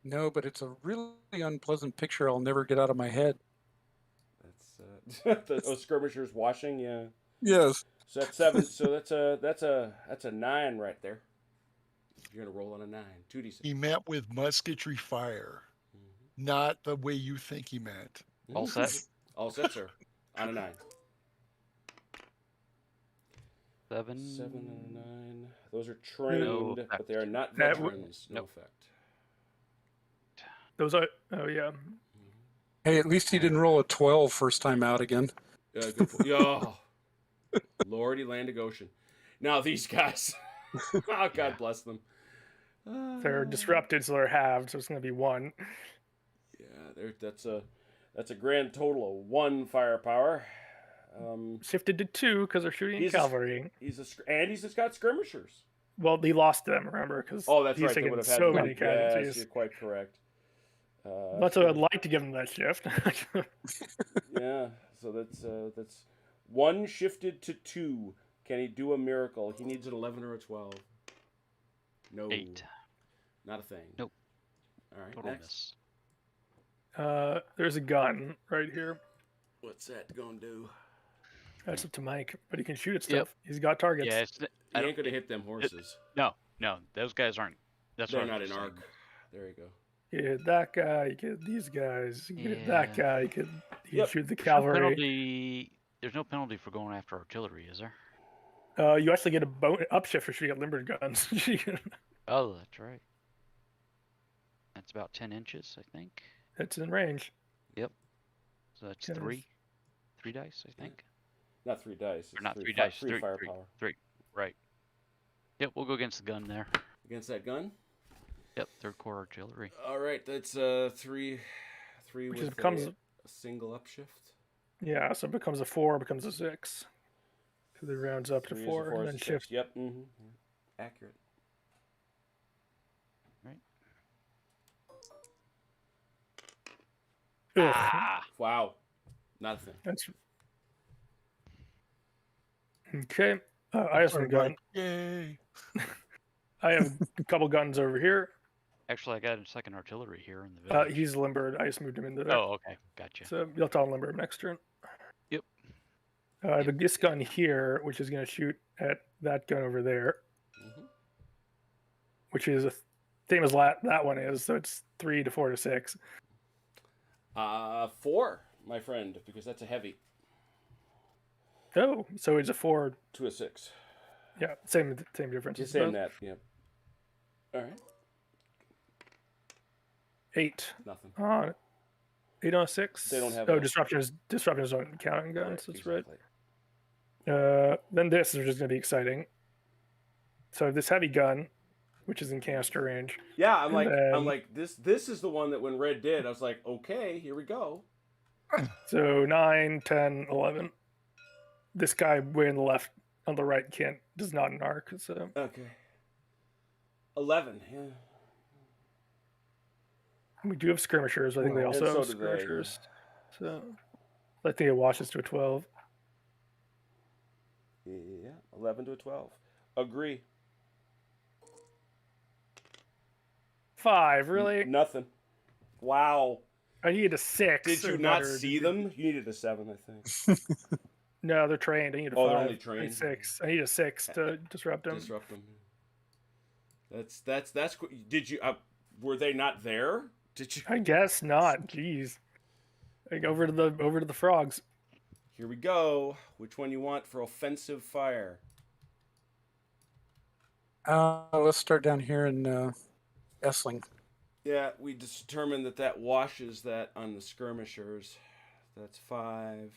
No, but it's a really unpleasant picture I'll never get out of my head. That's those skirmishers washing. Yeah. Yes. So that's 7. So that's a 9 right there. You're gonna roll on a 9. 2d6. He meant with musketry fire, not the way you think he meant. All set. All set, sir. On a 9. 7. 7 and a 9. Those are trained, No but they are not That w- veterans. No Nope. effect. Those are. Oh yeah. Hey, at least he didn't roll a 12 first time out again. Good point. Oh, Lordy land of Goshen. Now these guys. Oh, God bless them. They're disrupted, so they're halved. So it's going to be 1. Yeah, that's a grand total of 1 firepower. Shifted to 2 because they're shooting He's- cavalry. He's just got skirmishers. Well, he lost them, remember? Because Oh, that's he's right. They taking would have had so them. many Yes, casualties. you're quite correct. That's what I'd like to give him that shift. Yeah, so that's 1 shifted to 2. Can he do a miracle? He needs an 11 or a 12. No. 8. Not a thing. Nope. All right, Total next. miss. There's a gun right here. What's that gonna do? That's up to Mike, but he can shoot at Yep. stuff. He's got targets. Yeah, He ain't gonna hit them horses. no, those guys aren't. That's They're what I not was in saying. arc. There you go. You hit that guy, you hit these guys, you hit that Yeah. guy, you can Yep. shoot the There's no cavalry. penalty. There's no penalty for going after artillery, is there? You actually get a upshift for shooting at limbered guns. Oh, that's right. That's about 10 inches, I think. It's in range. So that's Yes. three dice, I think. Not 3 dice. Or It's not three three fi- dice. Three firepower. Three. Right. Yep, we'll go against the gun there. Against that gun. Yep, third corps artillery. All right, that's three Which with becomes a single upshift. Yeah, so it becomes a 4, becomes a 6. So it rounds up to 3 is a 4, four, and is then a six. shift. Yep. Mm-hmm. Accurate. Ugh, Wow. Nothing. that's okay. I have some gun. Yay! I have a couple guns over here. Actually, I got a second artillery here in the village. He's limbered. I just moved him into there. Oh, okay. Gotcha. So you'll tell him limber him next turn. Yep. This gun here, which is going to shoot at that gun over there, Mhm. which is the same as that one is. So it's 3 to 4 to 6. 4, my friend, because that's a heavy. Oh, so it's a 4. To a 6. Yeah, same difference. Just I saying suppose. that. Yep. All right. 8. Nothing. 8 on a 6. They don't have Oh, a- disruptions don't count on guns. That's right. exactly. Then this is just going to be exciting. So this heavy gun, which is in canister range. Yeah, I'm And like this is the one that when Red did, I was like, okay, here we go. So 9, 10, 11. This guy way on the left, on the right, does not an arc. So Okay. 11. Yeah. we do have skirmishers. I think they Well, also and so have do they. skirmishers. So I think it washes to a 12. Yeah. 11 to a 12. Agree. 5, really? Nothing. Wow. I needed a 6. Did you or not better. see them? You needed a 7, I think. No, they're trained. I need a Oh, 5. they're only I need trained. 6. I need a 6 to disrupt them. Disrupt them. That's. Did you? Were they not there? Did you? I guess not. Jeez. Like over to the frogs. Here we go. Which one you want for offensive fire? Let's start down here in Essling. Yeah, we determined that washes that on the skirmishers. That's 5.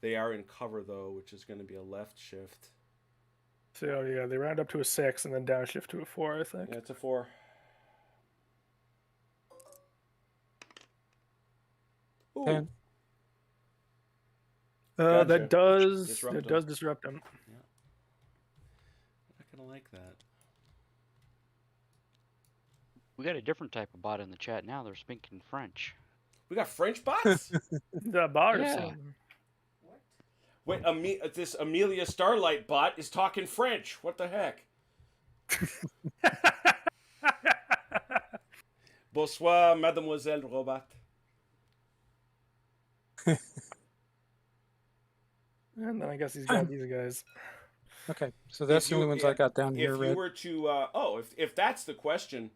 They are in cover though, which is going to be a left shift. So yeah, they round up to a 6 and then downshift to a 4, I think. Yeah, it's a 4. Ooh. 10. Gotcha. That does Disrupt it them. does disrupt them. I kind of like that. We got a different type of bot in the chat now. They're speaking French. We got French bots. The bars. Yeah. Wait, this Amelia Starlight bot is talking French. What the heck? Bonsoir, Mademoiselle Robot. And then I guess he's got these guys. Okay, so that's If the only you- ones I got down If here, you Red. were to, if that's the question,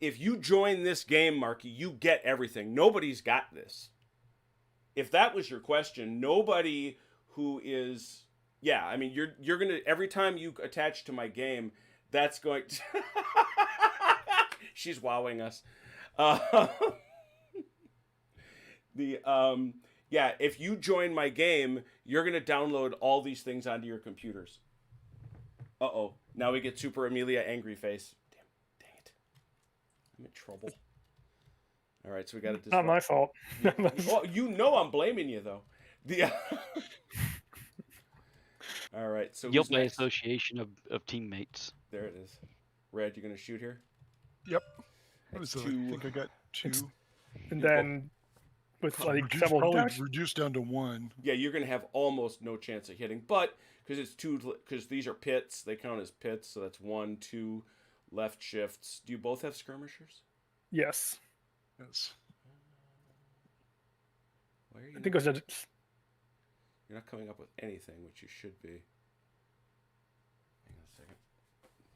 if you join this game, Marky, you get everything. Nobody's got this. If that was your question, nobody who is, yeah, I mean, you're gonna every time you attach to my game, that's going. To She's wowing us. Yeah, if you join my game, you're gonna download all these things onto your computers. Uh-oh. Now we get Super Amelia angry face. Dang it. I'm in trouble. All right, so we got to Not my fault. Well, you know I'm blaming you though. All right, so Guilt who's by next? association of teammates. There it is. Red, you're gonna shoot here. Yep. What That's is it? I 2. think I got 2. And then with like several Probably reduced down to 1. Yeah, you're gonna have almost no chance of hitting, but because it's 2, because these are pits, they count as pits, so that's 1, 2 left shifts. Do you both have skirmishers? Yes. Yes. Why are you? I think it was You're You're not coming up with anything, which you should be. Hang on a second.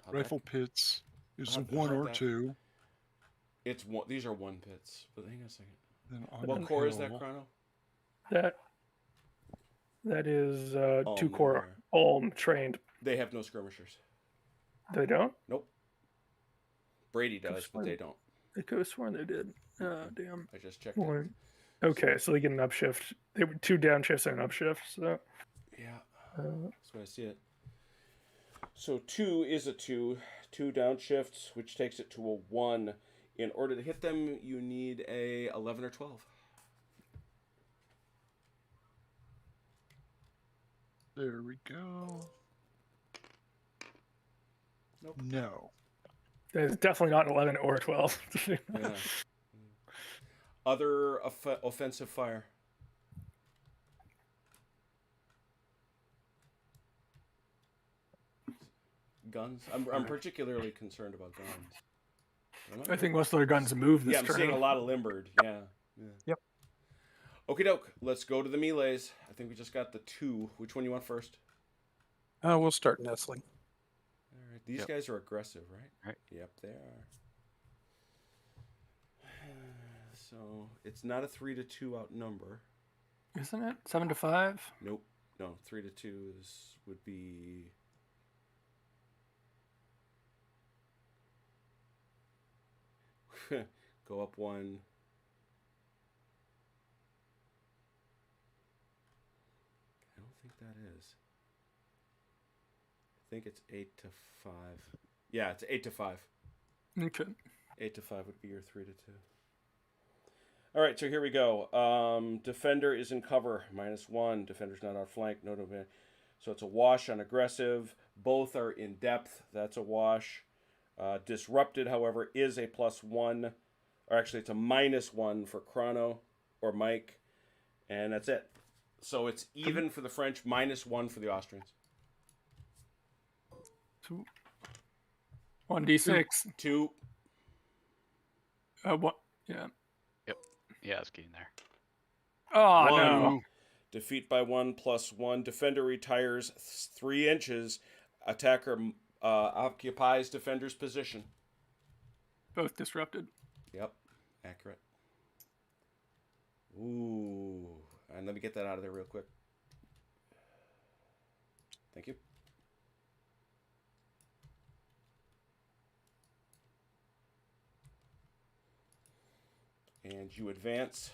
How'd that- Rifle pits is How'd- one how'd or that- two. It's one. These are one pits. But hang on a second. Then on What the core is that, hill- Chrono? That is Ulm, 2 there core they are. Ulm trained. They have no skirmishers. They don't? Nope. Brady does, but fine. they don't. I could have sworn they did. Damn. I just checked it. One. Okay, so they get an upshift. They were 2 downshifts and an upshift. So Yeah, uh, that's why I see it. So 2 is a 2. 2 downshifts, which takes it to a 1. In order to hit them, you need a 11 or 12. There we go. Nope. No. it's definitely not an 11 or a 12. Yeah. Other offensive fire. Guns. I'm particularly concerned about guns. Am I think most of their guns move this Yeah, I'm turn. seeing a lot of limbered. Yeah. Yep. Okie doke. Let's go to the melees. I think we just got the 2. Which one you want first? We'll start nestling. All right. These Yep. guys are aggressive, right? Right. Yep, they are. So it's not a 3 to 2 outnumber. Isn't it? 7 to 5? Nope. No, 3 to 2 would be. Go up 1. I don't think that is. I think it's 8 to 5. Yeah, it's 8 to 5. Okay. 8 to 5 would be your 3 to 2. All right, so here we go. Defender is in cover, -1. Defender's not outflanked. No defender. So it's a wash on aggressive. Both are in depth. That's a wash. Disrupted, however, is a +1. Or actually, it's a -1 for Chrono or Mike. And that's it. So it's even for the French, -1 for the Austrians. 1d6. 2. What? Yeah. Yeah, it's getting there. Oh, 1. no. Defeat by 1 +1. Defender retires 3 inches. Attacker occupies defender's position. Both disrupted. Yep, accurate. Ooh, and let me get that out of there real quick. Thank you. And you advance,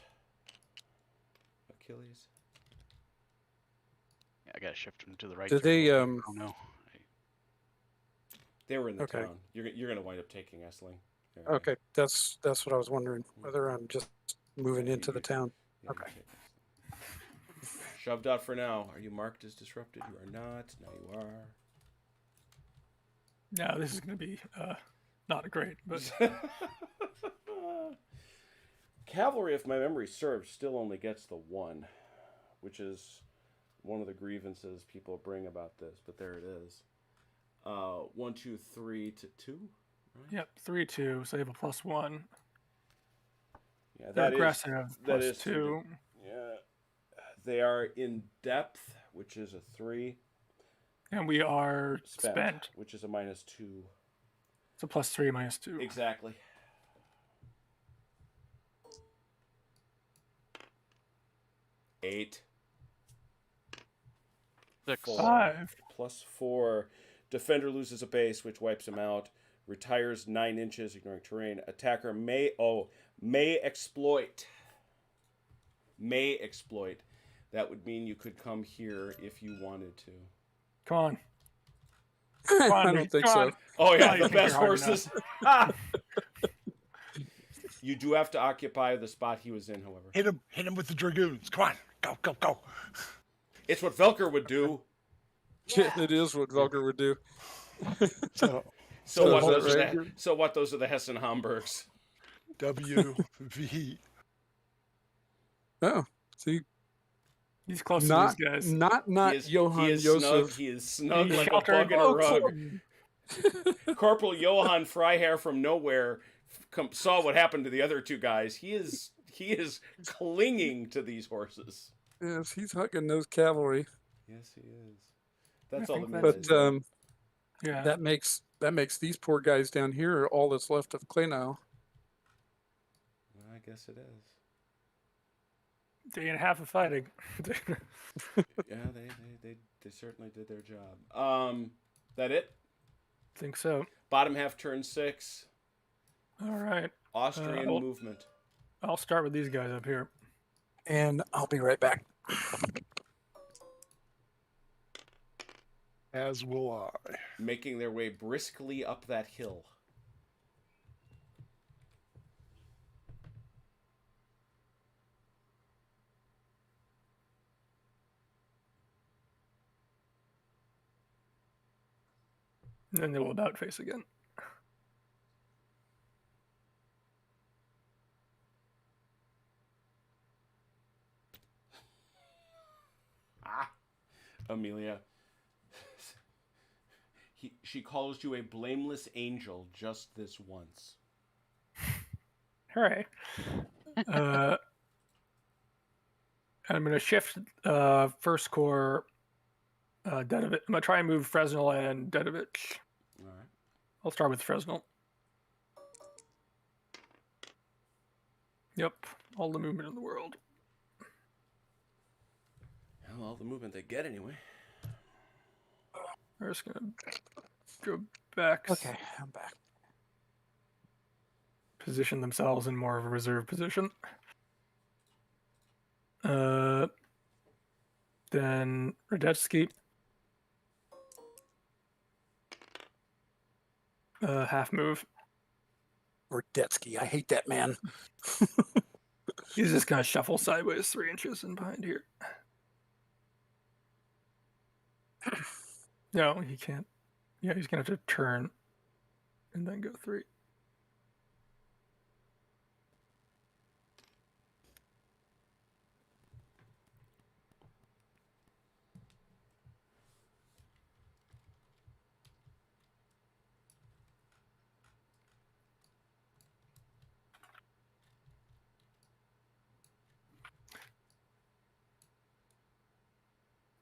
Achilles. Yeah, I gotta shift them to the right. Did there a they, little bit. Oh no. They were in the Okay. town. You're gonna wind up taking Essling. There. Okay, that's what I was wondering, whether I'm just moving Yeah, into the town. Yeah, you Okay. take Essling. Shoved out for now. Are you marked as disrupted? You are not. Now you are. No, this is going to be not great, but Cavalry, if my memory serves, still only gets the 1, which is one of the grievances people bring about this, but there it is. 1, 2, 3 to 2, right? yep, 3-2, so they have a +1. Yeah, They're that is aggressive, that is +2. yeah. They are in depth, which is a 3. And we are Spent, spent. which is a -2. It's a +3, -2. Exactly. Eight. 6. 4. 5. +4. Defender loses a base, which wipes him out. Retires 9 inches, ignoring terrain. Attacker may exploit. May exploit. That would mean you could come here if you wanted to. Come on. I don't think come so. on. Oh yeah, Oh, you the think best you're hard enough. horses. You do have to occupy the spot he was in, however. Hit him with the dragoons. Come on, go, go, go. It's what Velker would do. Yeah, it is what Vulgar would do. So So what? is Those that are right? so what? Those are the Hessen Hamburgs. WV. Oh, see, He's close not to these guys. not Johann Joseph. He is snug He's like a sheltered. bug in a Oh, rug. Corporal Johann Freiherr from nowhere saw what happened to the other 2 guys. He is clinging to these horses. Yes, he's hugging those cavalry. Yes, he is. That's I all the think meat that's- is. But Yeah. that makes these poor guys down here all that's left of Clay now. I guess it is. Day and a half of fighting. Yeah, they certainly did their job. That it? Think so. Bottom half, turn 6. All right. Austrian I'll- movement. I'll start with these guys up here. And I'll be right back. As will I. Making their way briskly up that hill. And then they will about face again. Amelia. She calls you a blameless angel just this once. Hooray. I'm going to shift first core Dedovich. I'm going to try and move Fresnel and Dedovich. All right. I'll start with Fresnel. Yep, all the movement in the world. Well, all the movement they get anyway. We're just going to go back. Okay, I'm back. Position themselves in more of a reserve position. Then Radetsky. Half move. Redetsky, I hate that man. He's just gonna shuffle sideways 3 inches and behind here. No, he can't. Yeah, he's gonna have to turn and then go 3.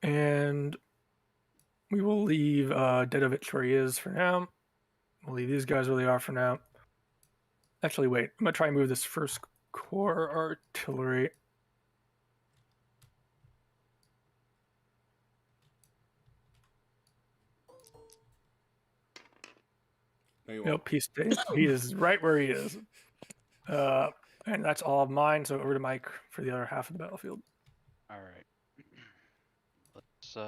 And we will leave Dedovich where he is for now. We'll leave these guys where they are for now. Actually, wait. I'm going to try and move this first corps artillery. No, you Nope, he stays. He is right where he is. And that's all of mine. So over to Mike for the other half of the battlefield. All right. Let's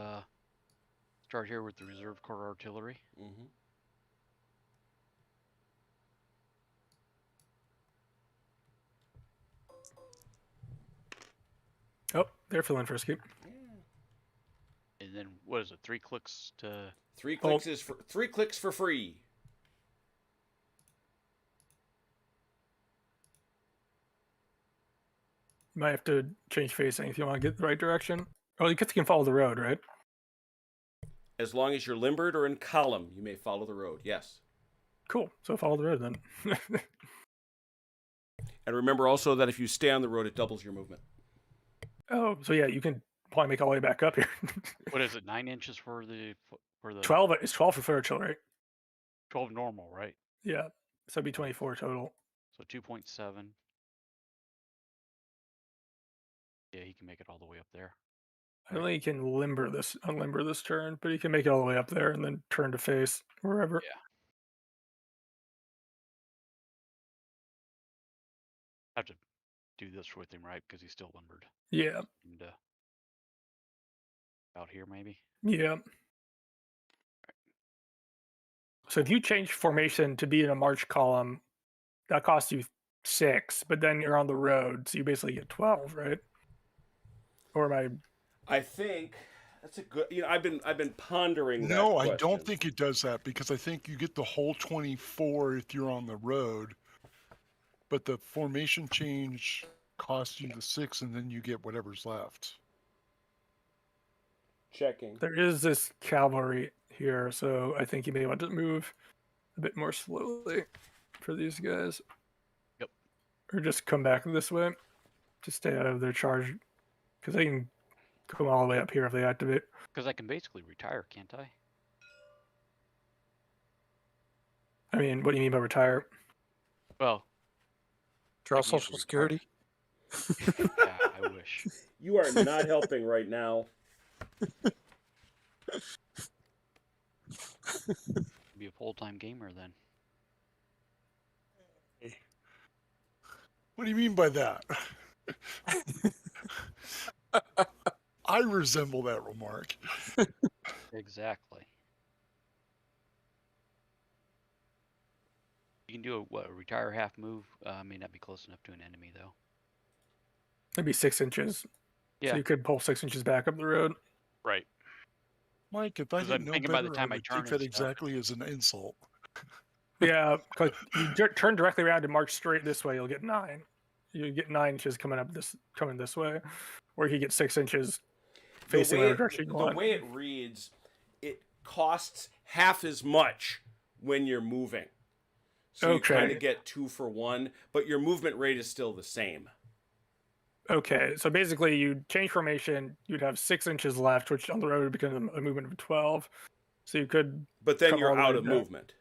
start here with the reserve corps artillery. Mm-hmm. Oh, they're filling for a scoop. And then what is it? 3 clicks to 3 clicks is for 3 clicks for free. You might have to change facing if you want to get the right direction. Oh, you can follow the road, right? As long as you're limbered or in column, you may follow the road. Yes. Cool. So follow the road then. And remember also that if you stay on the road, it doubles your movement. Oh, so yeah, you can probably make all the way back up here. what is it? 9 inches for the 12. It's 12 for foot artillery. 12 normal, right? Yeah, so it'd be 24 total. So 2.7. Yeah, he can make it all the way up there. I don't think he can unlimber this turn, but he can make it all the way up there and then turn to face wherever. Yeah. I have to do this with him, right? Because he's still limbered. Yeah. And, out here, maybe. Yeah. So if you change formation to be in a march column, that costs you 6, but then you're on the road, so you basically get 12, right? Or am I think that's a good. I've been pondering that. No, I question. don't think it does that because I think you get the whole 24 if you're on the road, but the formation change costs you the 6, and then you get whatever's left. Checking. there is this cavalry here, so I think you may want to move a bit more slowly for these guys. Yep. Or just come back this way to stay out of their charge, because they can come all the way up here if they activate. Because I can basically retire, can't I? I mean, what do you mean by retire? Well, Draw I can Social usually Security. yeah, I wish. You are not helping right now. Be a full-time gamer then. What do you mean by that? I resemble that remark. Exactly. You can do a retire half move. May not be close enough to an enemy though. Maybe 6 inches. Yeah. So you could pull 6 inches back up the road. Right. Mike, if I 'Cause I'm didn't know thinking by the better, I time I would turn take that and stuff. exactly as an insult. Yeah, because you turn directly around and march straight this way, you'll get 9. You get 9 inches coming this way, or you could get 6 inches facing whatever direction you The want. way it reads, it costs half as much when you're moving. So you Okay. kind of get 2 for 1, but your movement rate is still the same. Okay, so basically you change formation, you'd have 6 inches left, which on the road would become a movement of 12. So you could But then come you're all the out way of down. movement.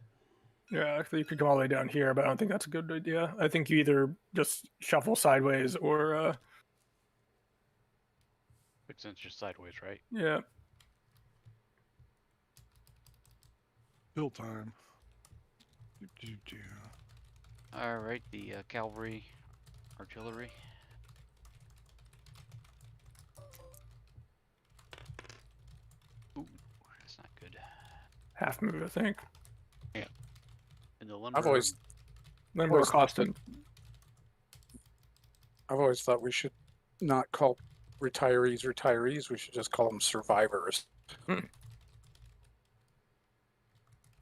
Yeah, so you could come all the way down here, but I don't think that's a good idea. I think you either just shuffle sideways or 6 inches sideways, right? yeah. Bill time. Do. All right, the cavalry, artillery. Ooh, that's not good. Half move, I think. And the lumber. I've always Limber always thought costed. I've always thought we should not call retirees. We should just call them survivors.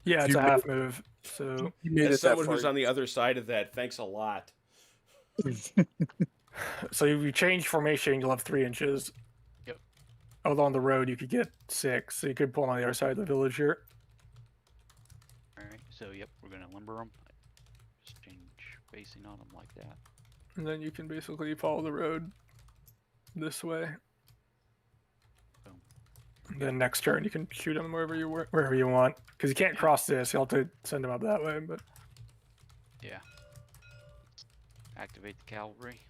Yeah, it's You a half move. So You made As it that someone far. who's on the other side of that, thanks a lot. if you change formation, you'll have 3 inches. Yep. Although on the road you could get 6, so you could pull on the other side of the village here. All right, so yep, we're gonna lumber them. Just change facing on them like that. And then you can basically follow the road this way. Boom. And then next turn you can shoot them wherever you want, because you can't cross this. You'll have to send them up that way. But Yeah. Activate the cavalry.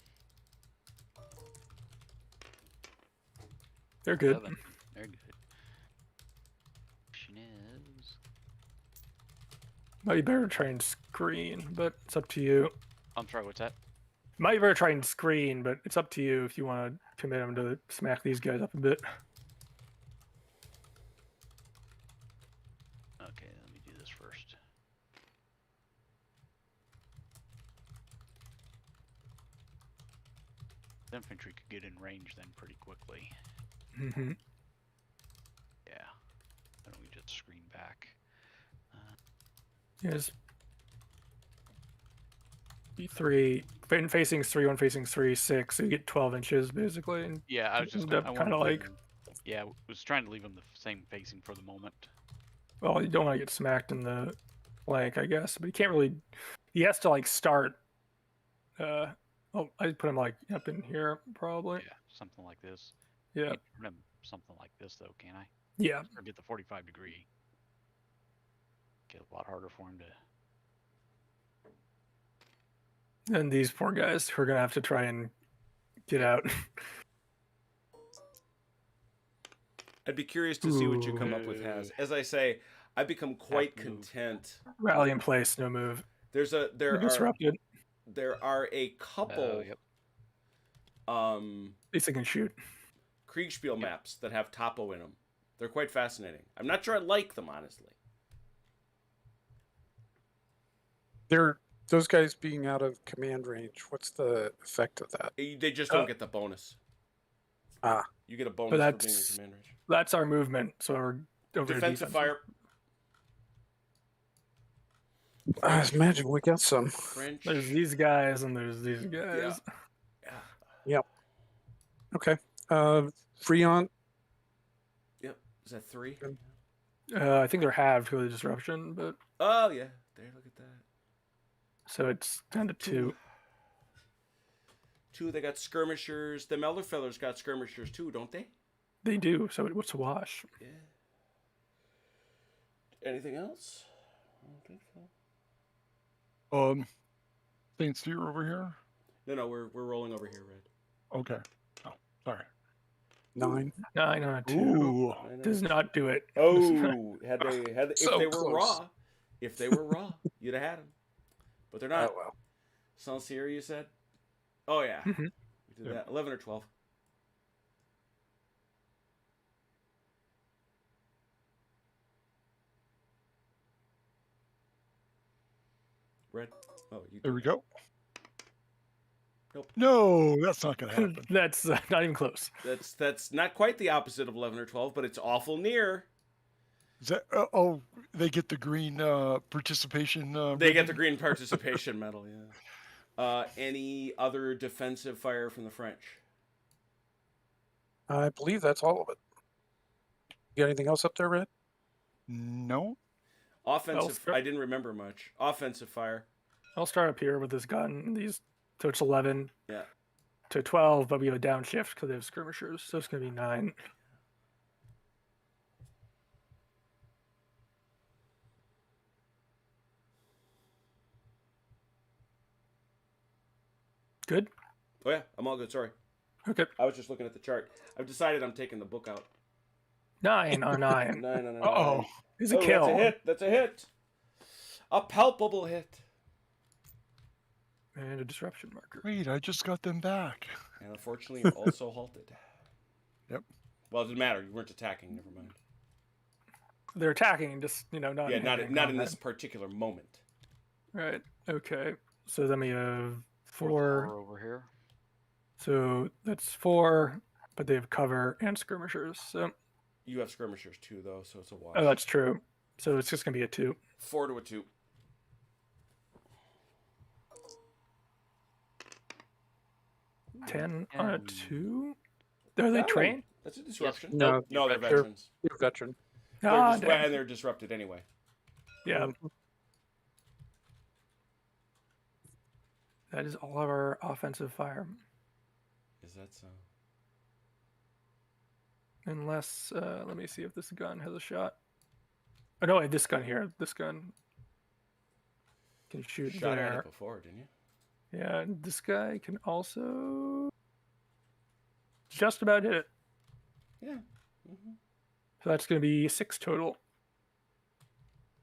they're good. 11. They're good. Question is, Might be better to try and screen, but it's up to you. I'm sorry, what's that? Might be better to try and screen, but it's up to you if you want to commit them to smack these guys up a bit. Okay, let me do this first. The infantry could get in range then pretty quickly. Mm-hmm. Yeah. Why don't we just screen back? Yes. B3 facing 3, one facing 3, 6. So you get 12 inches basically. And Yeah, I was just end up I wanted kinda to leave like- them- yeah, I was trying to leave them the same facing for the moment. well, you don't want to get smacked in the flank, I guess. But he can't really. He has to like start. Oh, I put him like up in here probably. Yeah, something like this. Yeah. Can't turn him something like this though, can I? Yeah. Or get the 45 degree. Get a lot harder for him to. And these poor guys who are gonna have to try and get out. I'd be curious to see what you come up with, Ooh. Has. As I say, I've become quite Half move. content. Rally in place, no move. There You're disrupted. are a couple Oh, yep. At least they can shoot. Kriegspiel maps that have topo in them. They're quite fascinating. I'm not sure I like them, honestly. Those guys being out of command range. What's the effect of that? They just don't get the bonus. Ah. You get a bonus But for being in that's command range. that's our movement. So we're over Defensive fire. I imagine we got some. French. There's these guys and there's these guys. Yeah. Okay. Freon. Yep. Is that 3? I think they're halved for the disruption, but Oh, yeah. There, look at that. so it's down to 2. 2, they got skirmishers. The Elderfellers got skirmishers too, don't they? They do, so it was a wash. Yeah. Anything else? I don't think so. St. Steer over here. No, we're rolling over here, Red. Okay. Oh, sorry. 9. 9 on a 2. Ooh. Does not do it. Oh, if So they were close. raw, you'd have had them. But they're not. Oh, well. Saint-Cyr, you said? Oh, yeah. Mhm. We did Yeah. that. 11 or 12. Red. Oh, you. There we go. Nope. No, that's not going to happen. That's not even close. That's not quite the opposite of 11 or 12, but it's awful near. Is that, they get the green participation. They get ribbon? the green participation medal, yeah. Any other defensive fire from the French? I believe that's all of it. You got anything else up there, Red? No. Offensive, start- I didn't remember much. Offensive fire. I'll start up here with this gun. So it's 11 Yeah. to 12, but we have a downshift because they have skirmishers, so it's going to be 9. Good? Oh, yeah, I'm all good. Sorry. Okay. I was just looking at the chart. I've decided I'm taking the book out. 9 on 9. 9 on a 9. Uh-oh. Is a kill. That's a hit. That's a hit. A palpable hit. And a disruption marker. Wait, I just got them back. And unfortunately, you're also halted. Yep. Well, it didn't matter. You weren't attacking. Never mind. They're attacking, just, not Yeah, not hand-to-hand in this combat. particular moment. Right. Okay. So then we have Four 4. over here. So that's 4, but they have cover and skirmishers. So, You have skirmishers too, though, so it's a wash. oh, that's true. So it's just going to be a 2. 4 to a 2. 10 on a 10. 2? Are they Oh, trained? That's a disruption. No, No, they're they're- veterans. You're a veteran. Ah, Well, damn. and they're disrupted anyway. Yeah. That is all of our offensive fire. Is that so? Unless, let me see if this gun has a shot. Oh, no, this gun here. This gun can shoot Shot at there. it before, didn't you? Yeah, and this guy can also just about hit it. Yeah. Mm-hmm. So that's going to be 6 total.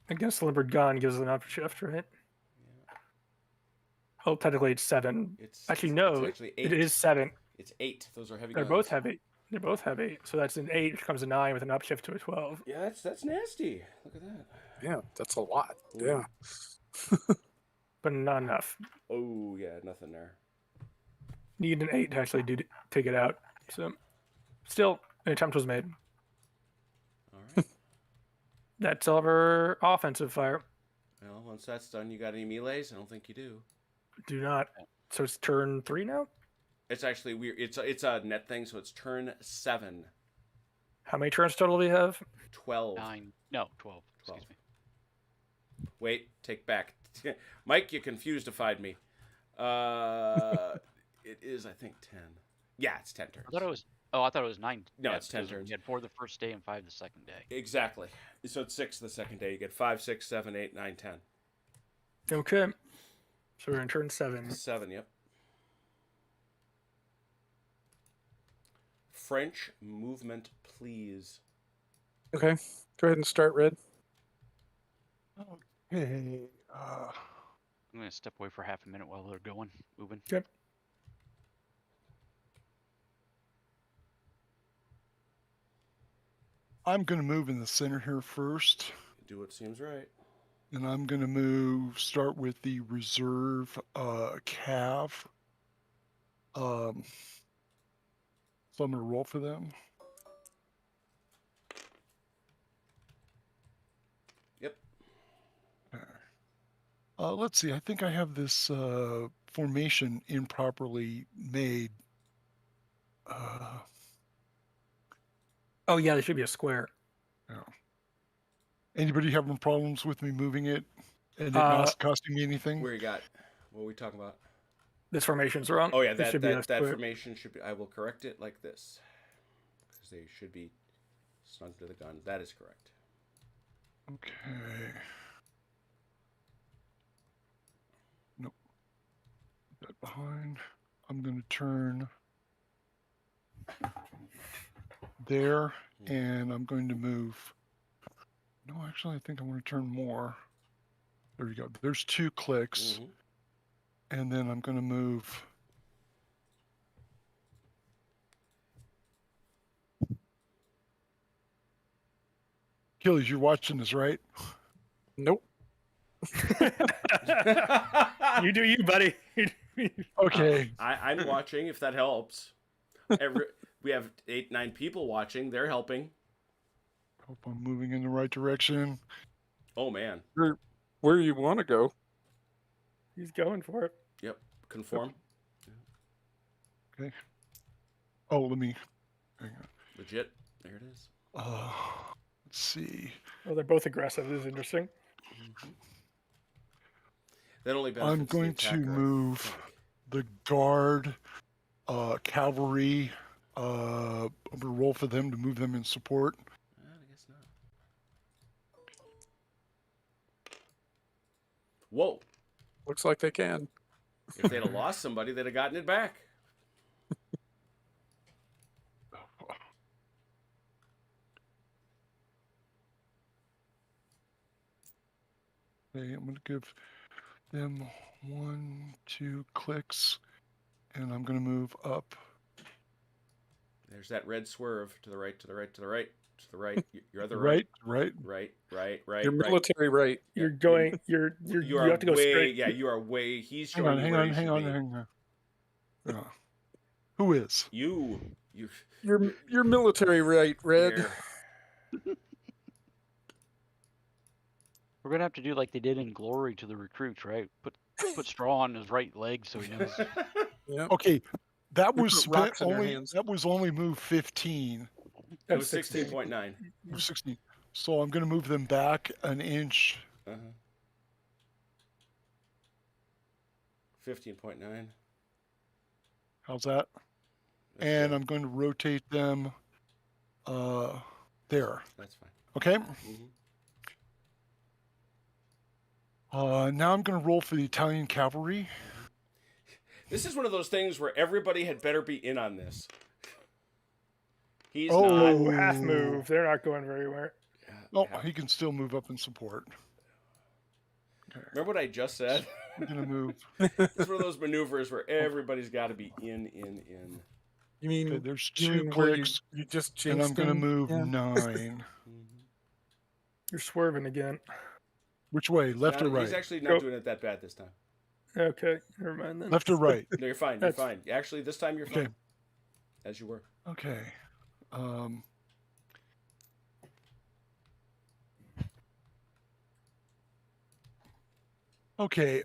Against the limbered gun gives an upshift, right? Yeah. Oh, technically it's 7. It's Actually, it's no, actually 8. it is 7. It's 8. Those are heavy They're guns. both heavy. They're both heavy. So that's an 8, which becomes a 9 with an upshift to a 12. Yeah, that's nasty. Look at that. Yeah, that's a lot. Ooh. Yeah. But not enough. Oh yeah, nothing there. Need an 8 to actually take it out. So still, an attempt was made. All right. That's all of our offensive fire. Well, once that's done, you got any melees? I don't think you do. Do not. So it's turn 3 now? It's actually weird. It's a net thing, so it's turn 7. How many turns total do we have? 12. 9. No, 12. Excuse 12. me. Wait, take back. Mike, you confused-ified me. It is, I think, 10. Yeah, it's 10 turns. I thought it was. Oh, I thought it was 9. No, Yeah, it's 10 because turns. We had 4 the first day and 5 the second day. Exactly. So it's 6 the second day. You get 5, 6, 7, 8, 9, 10. Okay. So we're in turn 7. 7, yep. French movement, please. Okay. Go ahead and start, Red. Okay. I'm gonna step away for half a minute while they're moving. Yep. I'm going to move in the center here first. Do what seems right. And I'm going to start with the reserve cav. So I'm going to roll for them. Yep. Let's see. I think I have this formation improperly made. Oh, yeah, there should be a square. Anybody having problems with me moving it and it Uh, not costing me anything? Where you got? What are we talking about? This formation's wrong. Oh yeah, There that should be a that square. formation should be. I will correct it like this. 'Cause because they should be snug to the guns. That is correct. Okay. Nope. Put that behind. I'm going to turn there, and I'm going to move. No, actually, I think I want to turn more. There you go. There's 2 clicks, and then I'm going to move. Achilles, you're watching this, right? Nope. You do you, buddy. Okay. I'm watching, if that helps. We have 8-9 people watching. They're helping. Hope I'm moving in the right direction. Oh, man. Where you want to go? He's going for it. Yep. Conform. Okay. Oh, let me. Hang on. Legit. There it is. Let's see. Oh, they're both aggressive. This is interesting. That only benefits I'm going the to attacker, I move think. the guard, cavalry. I'm going to roll for them to move them in support. I guess not. Whoa. Looks like they can. If they'd have lost somebody, they'd have gotten it back. Okay, I'm going to give them 1, 2 clicks, and I'm going to move up. There's that red swerve to the right, to the right, to the right, to the right. Your other Right. right, right. Your military right. You're going. You have to go way, straight. Yeah, you are way. He's Hang showing on, you hang where on, you hang should on, be. hang on. Who is? You. Your military right, Red. Here. We're gonna have to do like they did in Glory to the recruits, right? Put straw on his right leg so he knows. Yep. Okay, that We was put spent rocks in their only. hands. That was only move 15. It was 16.9. Move 16. So I'm going to move them back an inch. 15.9. How's that? And I'm going to rotate them there. That's fine. Okay. Mm-hmm. Now I'm going to roll for the Italian cavalry. This is one of those things where everybody had better be in on this. He's Oh, not. half move. They're not going very well. Oh, he can still move up in support. Okay. Remember what I just said? I'm going to move. It's one of those maneuvers where everybody's got to be in. You mean, Okay, there's you 2 mean where clicks, you just and jinxed I'm going to them? move Yeah. 9. You're swerving again. Which way? Left or right? He's actually not doing it that bad this time. Okay, never mind then. Left or right? No, you're fine. You're fine. Actually, this time you're Okay. fine. As you were. Okay. Okay.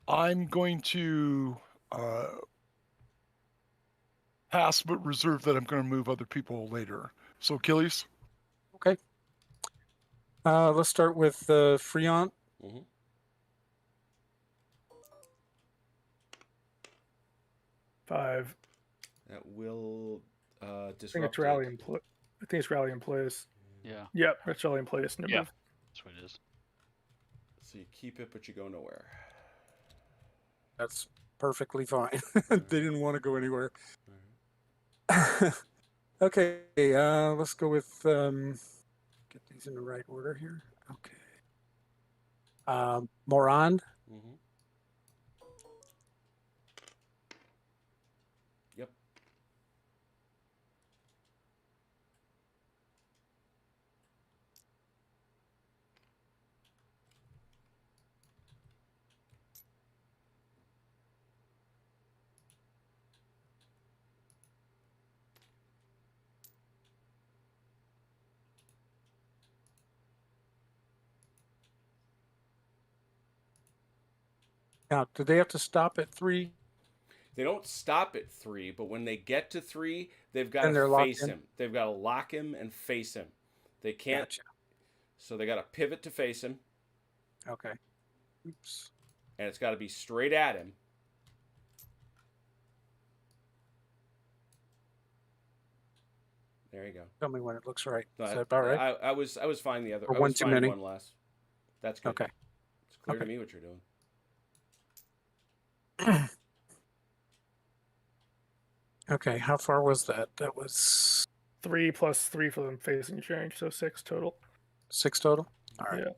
I'm going to pass, but reserve that I'm going to move other people later. So Achilles. Okay. Let's start with Friant. Mm-hmm. Five. That will I think disrupt. it's rally in place. I think it's rally in place. Yeah, Yep, it's rally in place. No Yeah. move. that's what it is. So you keep it, but you go nowhere. That's perfectly fine. They didn't want to go anywhere. Okay, let's go with get these in the right order here. Okay. Morand. Mm-hmm. Yep. Now, do they have to stop at 3? They don't stop at 3, but when they get to 3, they've got And they're to locked face in? him. They've got to lock him and face him. They can't. Gotcha. So they got to pivot to face him, Okay. Oops. and it's got to be straight at him. There you go. Tell me when it looks right. No, Is that about right? I was fine the other. Or I one was too fine many? one less. That's good. Okay. It's clear to Okay. me what you're doing. Okay, how far was that? That was 3 plus 3 for them facing change, so 6 total. 6 total? All right. Yeah.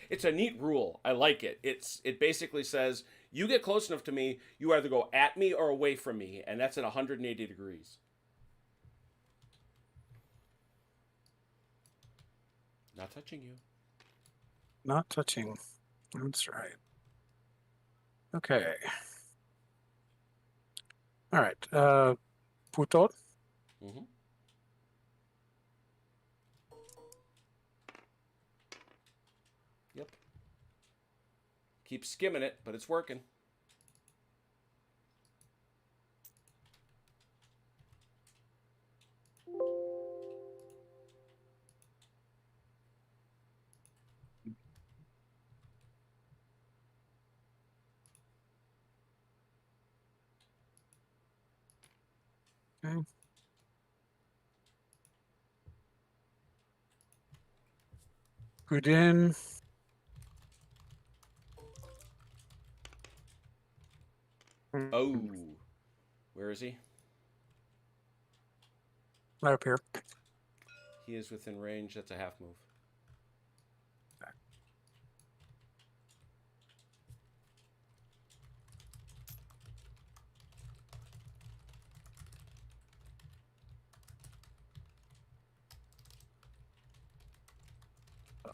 It's a neat rule. I like it. It basically says you get close enough to me, you either go at me or away from me, and that's at 180 degrees. Not touching you. Not touching. That's right. Okay. All right. Putol? Mm-hmm. Yep. Keep skimming it, but it's working. Okay. Gudin. Oh. Where is he? Right up here. He is within range. That's a half move.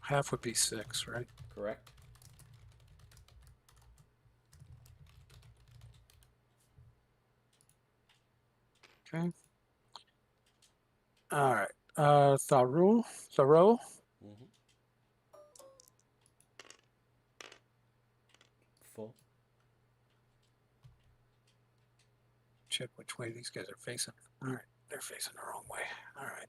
Half would be 6, right? Correct? Okay. All right. Thoreau. Mm-hmm. Full. Check which way these guys are facing. All right. They're facing the wrong way. All right.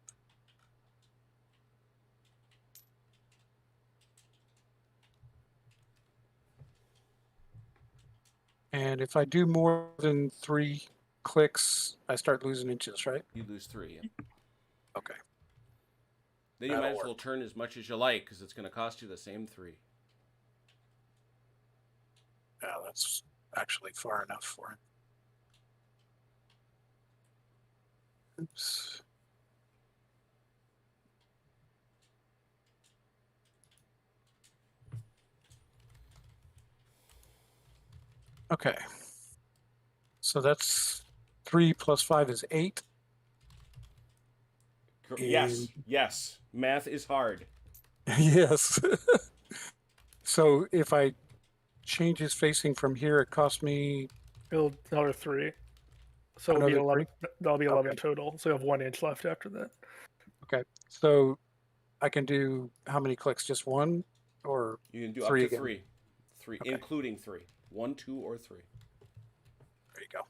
And if I do more than 3 clicks, I start losing inches, right? You lose 3. Yep. Okay. Then you That'll might as well turn as much as you like because it's going to cost you the same 3. Yeah, that's actually far enough for it. Oops. Okay. So that's 3 plus 5 is 8. Yes, yes. Math is hard. Yes. So if I change his facing from here, it costs me Build another 3. So it'll be another 11. 3. That'll be 11 Okay. total. So you have 1 inch left after that. Okay. So I can do how many clicks? Just 1 or You can do 3 up to again? 3. 3, Okay. including 3. 1, 2, or 3. There you go.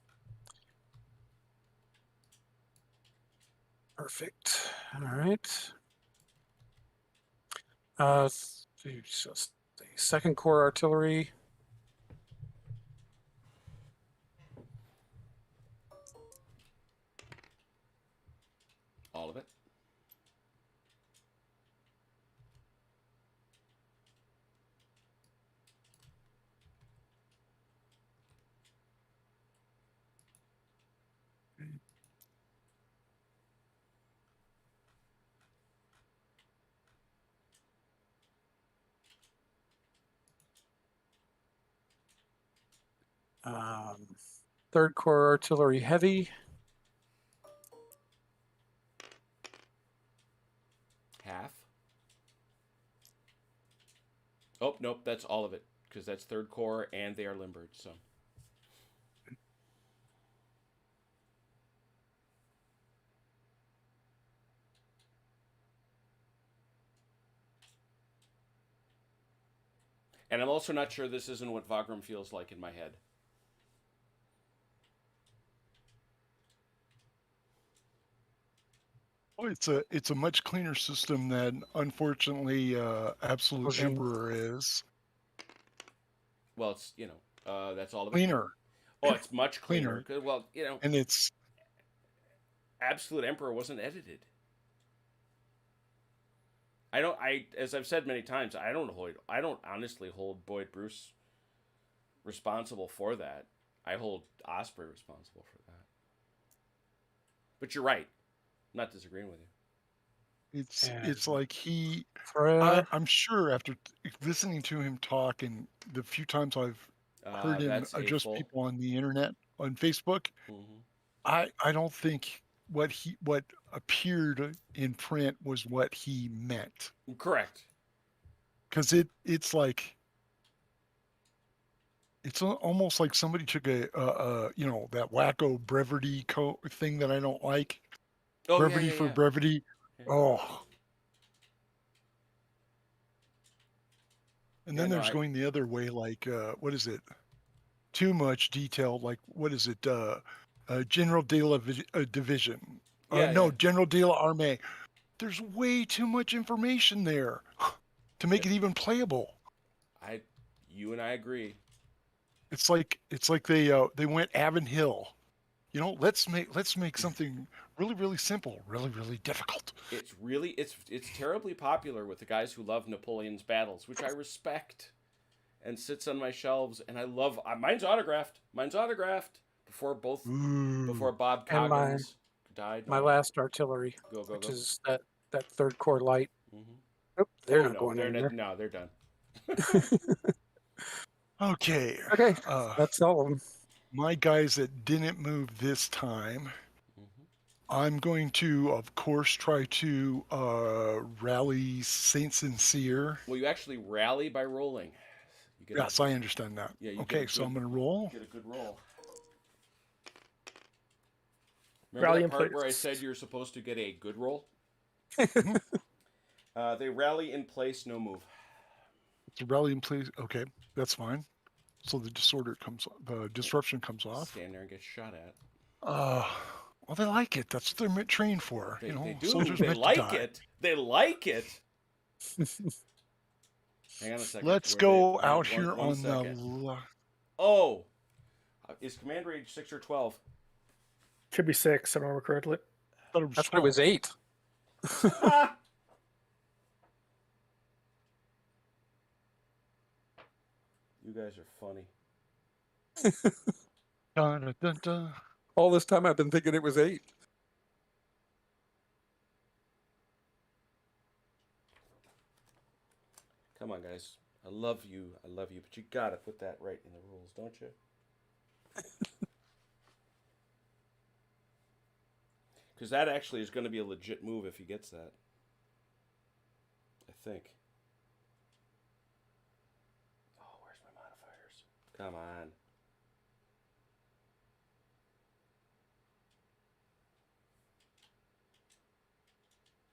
Perfect. All right. So the second corps artillery. All of it. Third corps artillery heavy. Half. Oh, nope, that's all of it because that's third corps and they are limbered. So and I'm also not sure this isn't what Wagram feels like in my head. Oh, it's a much cleaner system than unfortunately Absolute Regime. Emperor is. Well, it's that's all of it. Cleaner. Oh, it's much cleaner. Cleaner. 'Cause, well, you know, And it's Absolute Emperor wasn't edited. As I've said many times, I don't honestly hold Boyd Bruce responsible for that. I hold Osprey responsible for that. But you're right. I'm not disagreeing with you. it's like Fred. I'm sure after listening to him talk and the few times I've heard him That's address hateful. people on the internet, on Facebook, Mm-hmm. I don't think what appeared in print was what he meant. Correct. Because it's like it's almost like somebody took that wacko brevity thing that I don't like. Oh, Brevity for yeah. brevity. Yeah. Oh. And Yeah, then no, there's going the other way, like what is it? Too much detail, like what is it? General de la Division. Yeah, No, yeah. General de la Armée. There's way too much information there to make it even playable. You and I agree. It's like they went Avon Hill. You know, let's make something really, really simple, really, really difficult. It's terribly popular with the guys who love Napoleon's battles, which I respect, and sits on my shelves. And I love. Mine's autographed. Before Bob And Coggins died. my last artillery, Go. which is that third corps light. Mm-hmm. Nope, they're Oh, not no, going anywhere. No, they're done. Okay. Okay, that's all of them. My guys that didn't move this time, Mm-hmm. I'm going to, of course, try to rally Saint Sincere. Well, you actually rally by rolling. Yes, I understand that. Yeah, you okay, so I'm going to roll. Get a good roll. Remember Rally that in part place. where I said you're supposed to get a good roll? They rally in place, no move. It's a rally in place. Okay, that's fine. So the disruption comes off. Stand there and get shot at. Well, they like it. That's what they're trained for. They do. Soldiers They meant like to die. it. They like it. Hang on a second. Let's go out here on the. Oh, is command range 6 or 12? Should be 6, if I remember correctly. I thought it was I thought it was 8. You guys are funny. Dun, dun, dun, dun. All this time I've been thinking it was 8. Come on, guys. I love you, but you gotta put that right in the rules, don't you? Because that actually is going to be a legit move if he gets that. I think. Oh, where's my modifiers? Come on.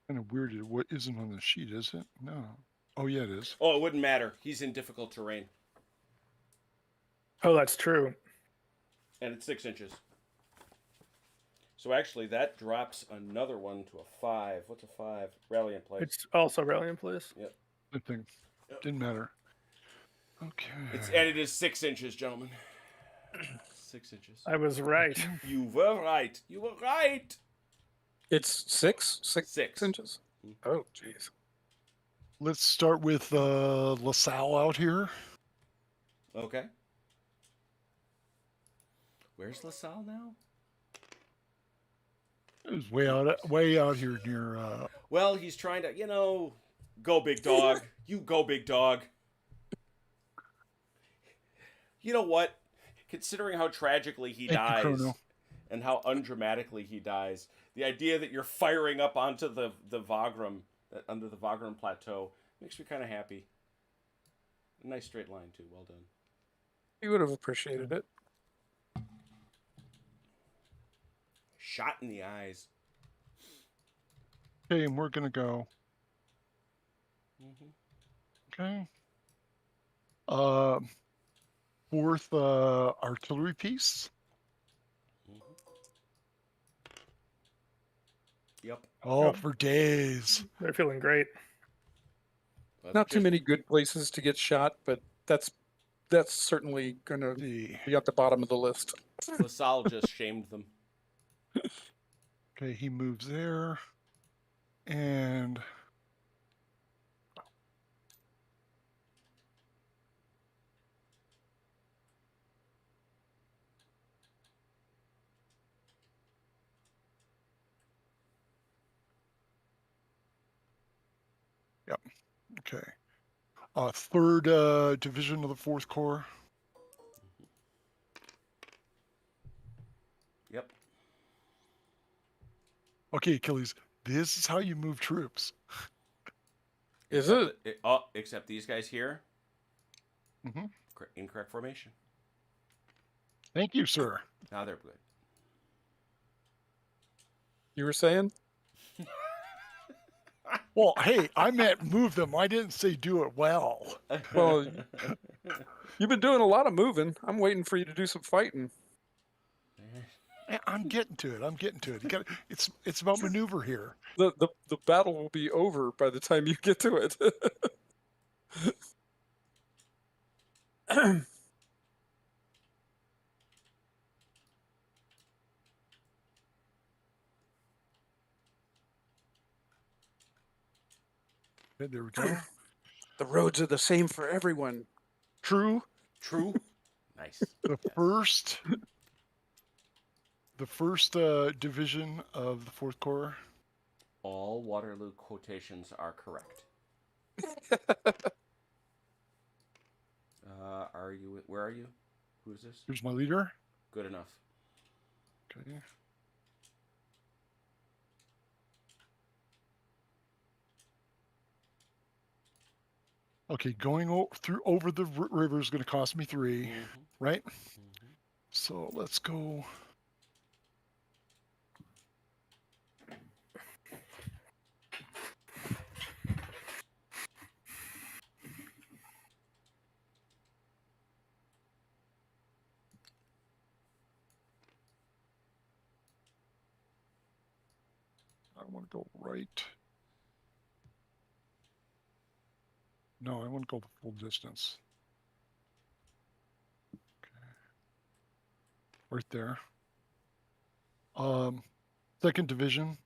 Kind of weird. What isn't on the sheet, is it? No. Oh, yeah, it is. Oh, it wouldn't matter. He's in difficult terrain. Oh, that's true. And it's 6 inches. So actually, that drops another one to a 5. What's a 5? Rally in place. It's also rally in place. Yep. Good thing. Didn't matter. Okay. And it is 6 inches, gentlemen. 6 inches. I was right. You were right. You were right. It's 6? 6 6 inches? Oh, jeez. Let's start with LaSalle out here. Okay. Where's LaSalle now? It was way out here near. Well, he's trying to, go big dog. You go big dog. You know what? Considering how tragically he dies and how undramatically he dies, the idea that you're firing up onto the Wagram, under the Wagram plateau, makes me kind of happy. A nice straight line, too. Well done. He would have appreciated it. Shot in the eyes. Okay, and we're going to go. Mm-hmm. Okay. Fourth artillery piece. Mm-hmm. Yep. Oh, for days. They're feeling great. But Not too many good places to get shot, but that's that's certainly going to see. be at the bottom of the list. LaSalle just shamed them. Okay, he moves there. And yep. Okay. Third division of the Fourth Corps. Yep. Okay, Achilles. This is how you move troops. Is Except it? except these guys here. Mhm. Incorrect formation. Thank you, sir. Now they're good. You were saying? Well, hey, I meant move them. I didn't say do it well. Well, you've been doing a lot of moving. I'm waiting for you to do some fighting. I'm getting to it. I'm getting to it. You got it's about maneuver here. The battle will be over by the time you get to it. Okay, there we go. The roads are the same for everyone. True. True. Nice. The Yes. first division of the Fourth Corps. All Waterloo quotations are correct. Are you? Where are you? Who is this? Here's my leader. Good enough. Okay. Okay, going over the river is going to cost me 3, right? So let's go. I want to go right. No, I want to go the full distance. Okay. Right there. Second division.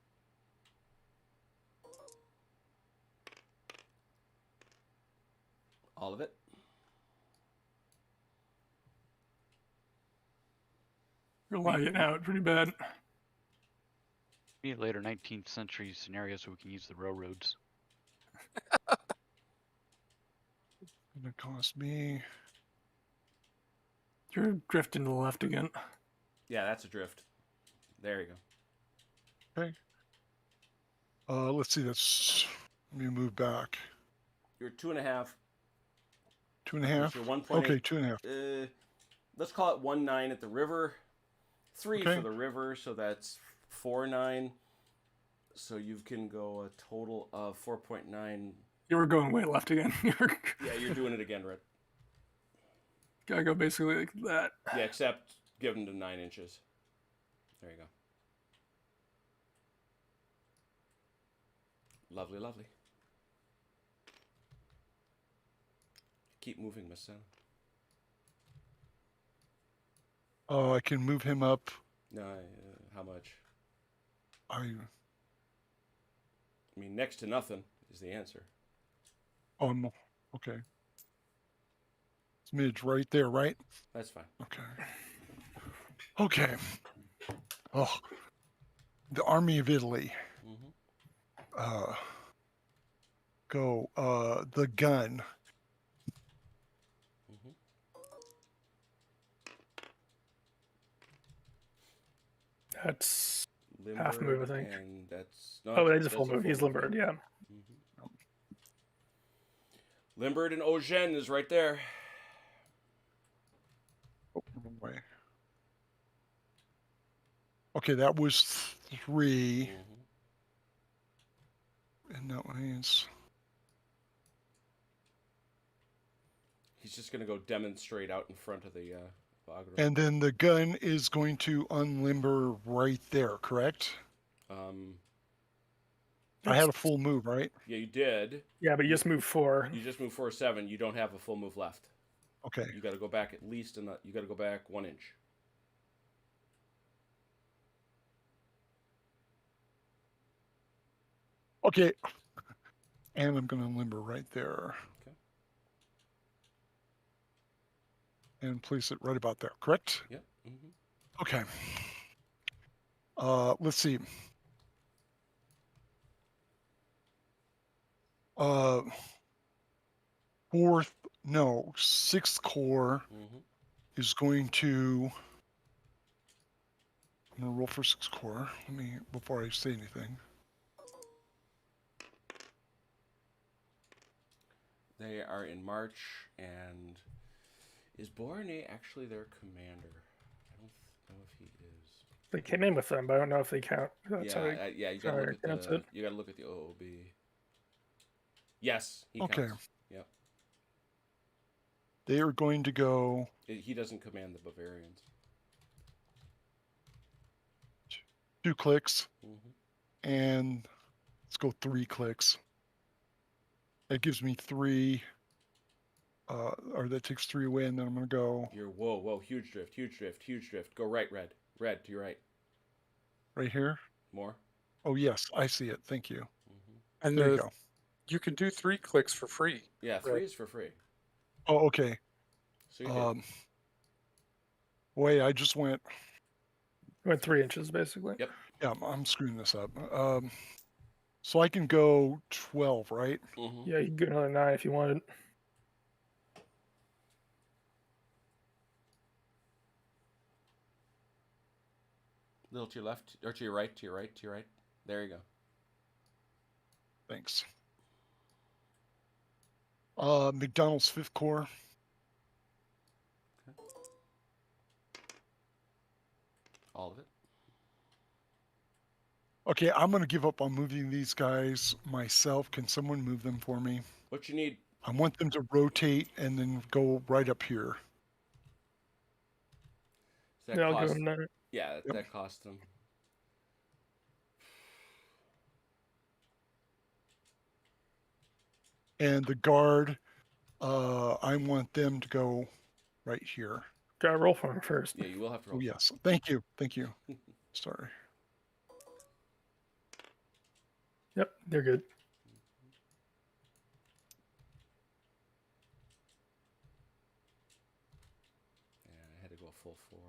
All of it. You're lagging out pretty bad. Be a later 19th century scenario so we can use the railroads. Gonna cost me. You're drifting to the left again. Yeah, that's a drift. There you go. Okay. Let's see. That's. Let me move back. You're 2.5. 2.5. You're 1.8. Okay, 2.5. Let's call it 1.9 at the river. 3 Okay. for the river, so that's 4.9. So you can go a total of 4.9. You were going way left again. Yeah, you're doing it again, Red. Gotta go basically like that. Yeah, except give them to 9 inches. There you go. Lovely, lovely. Keep moving, Miss Senna. Oh, I can move him up. No, how much? I mean, next to nothing is the answer. Oh no. Okay. It's midge right there, right? That's fine. Okay. Okay. Oh, the Army of Italy. Go. The gun. That's Limbered, half move, I think. And that's that's a full move. He's limbered, yeah. Limbered and Eugène is right there. Oh, wrong way. Okay, that was 3. And that means he's just going to go demonstrate out in front of the Wagram. And then the gun is going to unlimber right there, correct? I had a full move, right? Yeah, you did. Yeah, but you just moved 4. You just moved 4/7. You don't have a full move left. Okay. You got to go back at least you got to go back 1 inch. Okay. And I'm going to limber right there. Okay. And place it right about there, correct? Yep. Mm-hmm. Okay. Let's see. Sixth core Mm-hmm. is going to. I'm gonna roll for 6th core. Let me before I say anything. They are in March, and is Borne actually their commander? I don't know if he is. They came in with them, but I don't know if they count. That's how they, Yeah. You got to how look at they counts the it. you got to look at the OOB. Yes, he Okay. counts. Yep. They are going to go He doesn't command the Bavarians. 2 clicks, Mm-hmm. and let's go 3 clicks. That gives me 3. Or that takes 3 away, and then I'm gonna go Whoa, huge drift. Go right, red to your right. right here. More. Oh yes, I see it. Thank you. Mm-hmm. And There you go. you can do 3 clicks for free. Yeah, 3 is for free. Oh, okay. So you did. Wait, I just went. Went 3 inches basically. Yep. Yeah, I'm screwing this up. So I can go 12, right? Mm-hmm. Yeah, you can get another 9 if you wanted. Little to your left or to your right. There you go. Thanks. McDonald's 5th core. Okay. All of it. Okay, I'm gonna give up on moving these guys myself. Can someone move them for me? What you need? I want them to rotate and then go right up here. Does that Yeah, I'll give cost? them that. Yeah, Yep. that cost them. And the guard, I want them to go right here. Gotta roll for them first. Yeah, you will have to Oh roll. yes, thank you. Sorry. Yep, they're good. Yeah, I had to go full 4.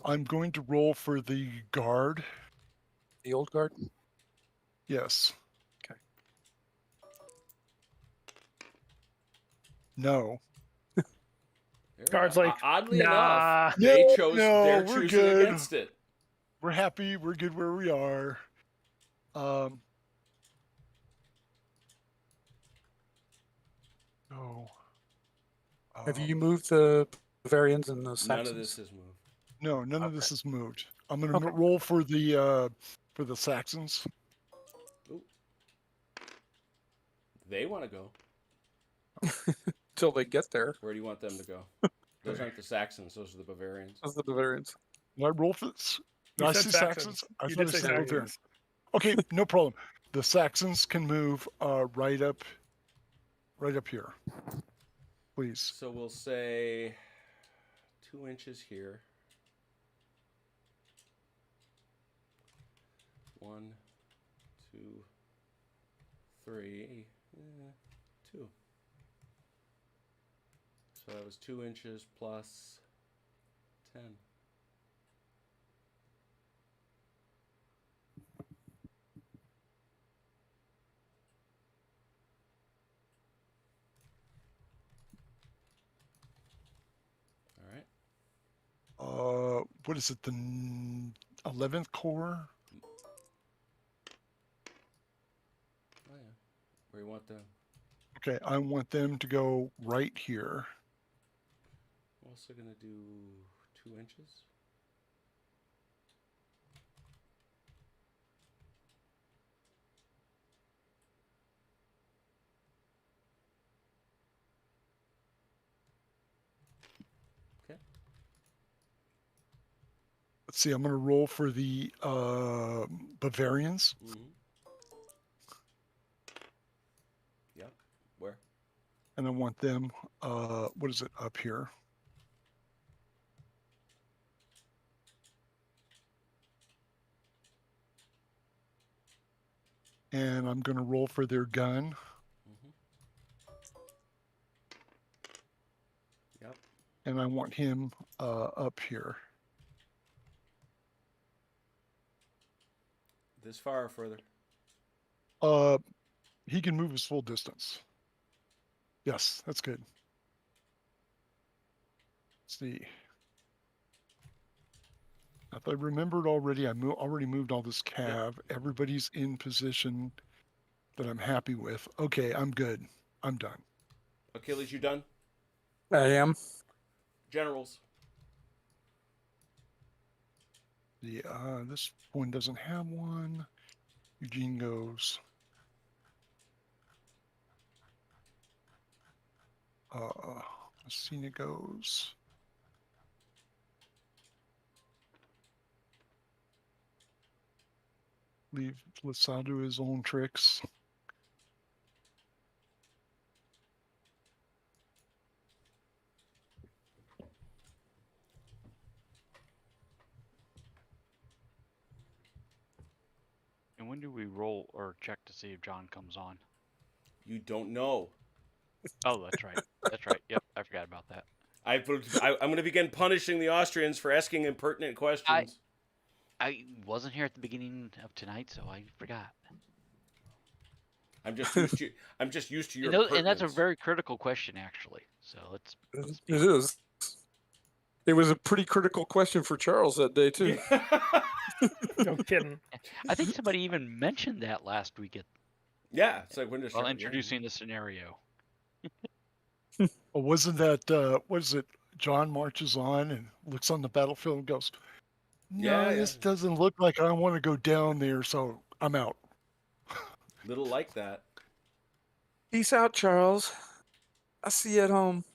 I'm going to roll for the guard. The old guard? Yes. Okay. No. Guard's like, oddly nah. enough, they No, chose. no, they're we're choosing good. against it. We're happy. We're good where we are. Oh. Have you moved the Bavarians and the Saxons? None of this has moved. No, none of Okay. this is moved. I'm gonna Okay. roll for the Saxons. Ooh. They want to go. Till they get there. Where do you want them to go? Those aren't the Saxons. Those are the Bavarians. Those are the Bavarians. Did I roll for this? Did You I said say Saxons. I You thought did I say said Bavarian. Saxons. Okay, no problem. The Saxons can move right up here, please. So we'll say 2 inches here. 1, 2, 3, 2. So that was 2 inches plus 10. All right. What is it? The 11th core? Oh yeah. Where you want them? Okay, I want them to go right here. I'm also gonna do 2 inches. let's see, I'm going to roll for the Bavarians. Yep. Where? And I want them, what is it, up here? And I'm going to roll for their gun. Yep. And I want him up here. This far or further? He can move his full distance. Yes, that's good. Let's see. If I remembered already, I already moved all this cav. Everybody's in position that I'm happy with. Okay, I'm good. I'm done. Achilles, you done? I am. Generals. This one doesn't have one. Eugene goes. Messina goes. Leave Lasado his own tricks. And when do we roll or check to see if John comes on? You don't know. Oh, that's right. That's right. Yep, I forgot about that. I'm going to begin punishing the Austrians for asking impertinent questions. I wasn't here at the beginning of tonight, so I forgot. I'm just used to. I'm just used to your And that's a impertinence. very critical question, actually. So let's be It is. It was a pretty critical question for Charles that day too. No kidding. I think somebody even mentioned that last week Yeah, it's like when while introducing the scenario. Oh, wasn't that what is it? John marches on and looks on the battlefield and goes, "No, this doesn't look like I want to go down there, so I'm out." Little like that. Peace out, Charles. I see you at home.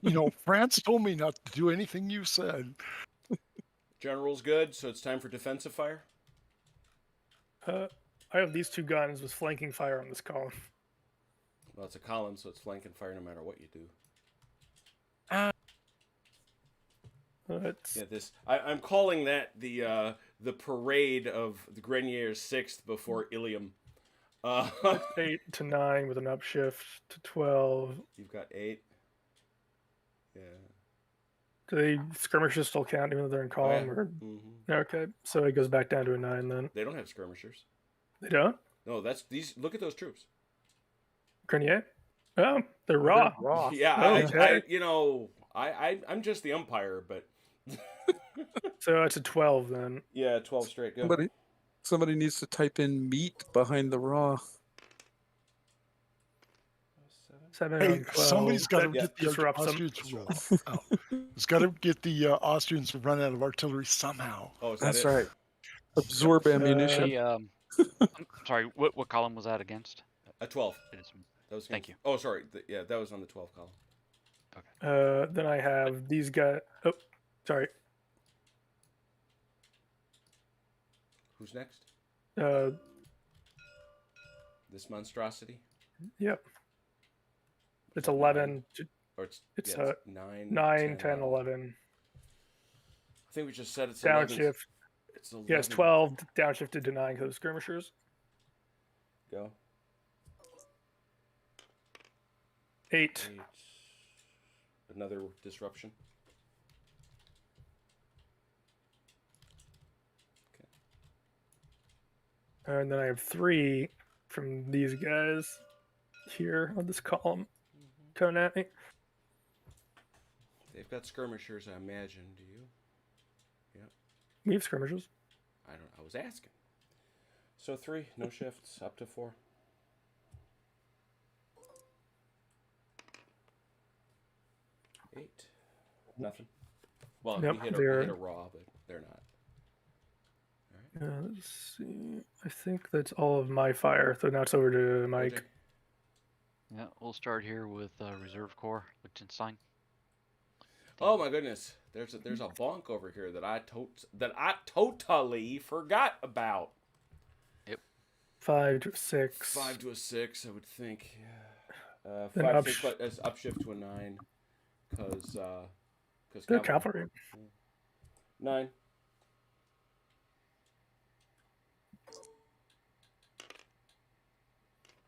You know, France told me not to do anything you said. General's good, so it's time for defensive fire. I have these two guns with flanking fire on this column. Well, it's a column, so it's flanking fire no matter what you do. Yeah, this I'm calling that the parade of the Grenier's 6th before Ilium. 8 to 9 with an upshift to 12. You've got 8. Yeah. Do the skirmishers still count even though they're in column? Or... Okay, so it goes back down to a 9 then. They don't have skirmishers. They don't? No, that's these. Look at those troops. Grenier? Oh, they're raw. They're raw. Yeah, Okay. I'm just the umpire, but So it's a 12 then. yeah, 12 straight. Go. Somebody needs to type in meat behind the raw. 7 Hey, on 12. somebody's got to That get the disrupts them. Austrians to roll out. It's got to get the Austrians to run out of artillery somehow. Oh, is that That's it? right. Absorb ammunition. Hey, I'm sorry, what column was that against? A 12. That was Thank you. Oh, sorry. Yeah, that was on the 12 column. Okay. Then I have these guys. Oh, sorry. Who's next? This monstrosity? Yep. It's 11. Or it's 9, 9, 10, 11. I think we just said it's 11. Downshift. It's 11. Yes, 12 downshifted to 9 because of skirmishers. Go. 8. Another disruption. Okay. And then I have 3 from these guys here on this column coming at me. They've got skirmishers, I imagine. Do you? Yep. We have skirmishers. I was asking. So 3, no shifts, up to 4. 8. Nothing. Well, Yep, we hit a raw, but they're not. All right. Let's see. I think that's all of my fire. So now it's over to Mike. OJ? Yeah, we'll start here with Reserve Corps, Liechtenstein. Oh my goodness. There's a bonk over here that I totally forgot about. 5 to 6. 5 to a 6, I would think. Then 5 6, but it's upshift to a 9 because The cavalry. 9.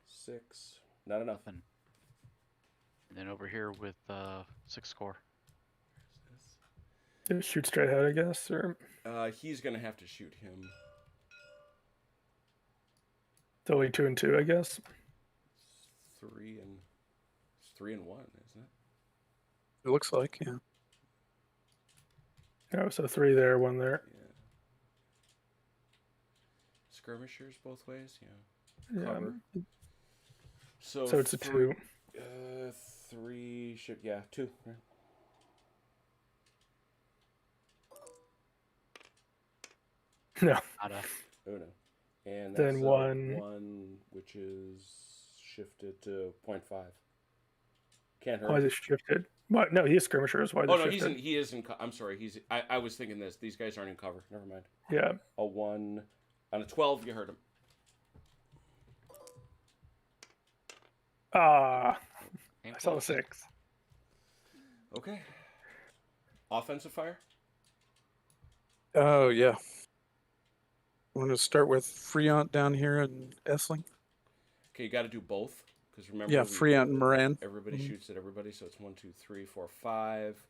Six. Not enough. And then over here with 6 core. Shoot straight ahead, I guess, or He's gonna have to shoot him. it's only 2 and 2, I guess. 3 and 1, isn't it? It looks like, yeah. Oh, so 3 there, 1 there. Yeah. Skirmishers both ways, yeah. Yeah. Cover. So it's a 2. 3 should, yeah, 2. Right. No. Nada. Oh no. And Then that's 1. 1, which is shifted to 0.5. Can't Why hurt. is it shifted? What? No, he is skirmishers. Why is Oh it no, shifted? he is in. I'm sorry. I was thinking this. These guys aren't in cover. Never mind. Yeah. A 1 on a 12. You heard him. I Came saw a close. 6. Okay. Offensive fire. Oh, yeah. I'm going to start with Freont down here in Essling. Okay, you got to do both because remember. Yeah, Freont and Moran. Everybody Mhm. shoots at everybody, so it's 1, 2, 3, 4, 5.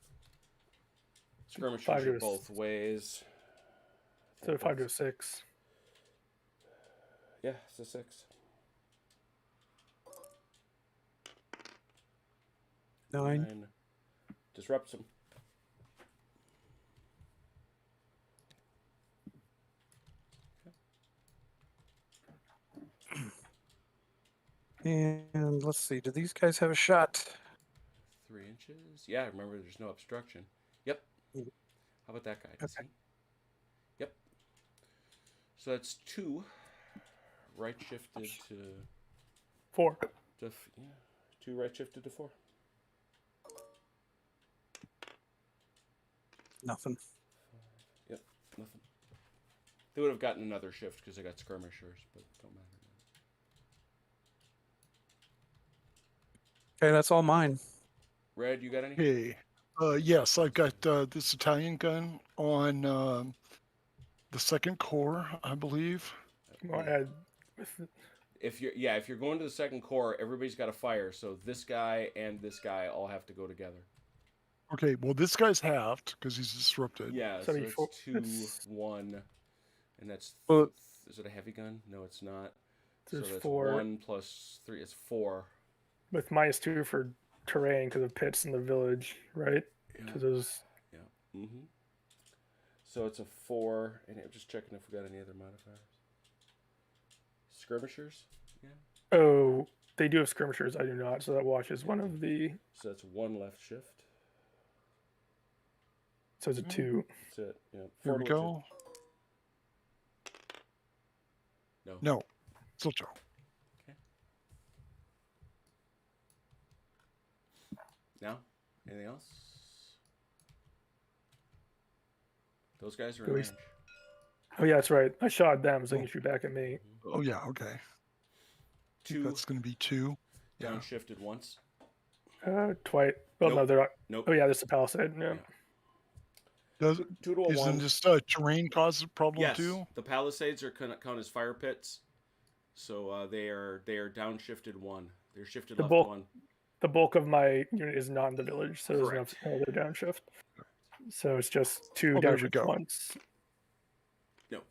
Skirmishers 5 are to both ways. So 5 to 6. Yeah, it's a 6. 9. Disrupts them. And let's see, do these guys have a shot? 3 inches. Yeah, remember there's no obstruction. Yep. Mhm. How about that guy? Does Okay. he? Yep. So that's 2. Right shifted to 4. yeah. 2 right shifted to 4. Nothing. Yep. Nothing. They would have gotten another shift because they got skirmishers, but don't matter. Okay, that's all mine. Red, you got any? Hey, yes, I've got this Italian gun on the 2nd core, I believe. Want to add with If you're going to the 2nd core, everybody's got to fire. So this guy and this guy all have to go together. Okay, well, this guy's halved because he's disrupted. Yeah, So so you it's fo- 2, it's- 1, and that's. Well- Is it a heavy gun? No, it's not. There's so that's 4. 1 plus 3 is 4. with -2 for terrain because of pits in the village, right? Yeah. To those. Yeah. Mm-hmm. So it's a 4, and I'm just checking if we got any other modifiers. Skirmishers. Yeah. Oh, they do have skirmishers. I do not. So that washes one of the. So that's 1 left shift. So it's a 2. That's it. Yeah. Here we to go. No. No, still Joe. Now, anything else? Those guys are Do in we- range. Oh yeah, that's right. I shot them, so they Oh. can shoot back at me. Oh yeah, okay. I think 2 that's going to be 2. Yeah. downshifted once. Twice. Well, no, Nope. they're not. Nope. Oh yeah, this is the palisade. Yeah. Does 2 to a 1. isn't just terrain cause a problem Yes, too? the palisades are count as fire pits, so they are downshifted 1. They're shifted The left bulk- 1. The bulk of my unit is not in the village, so there's Correct. no other downshift. So it's just 2 Oh, there we downshifts go. once. No.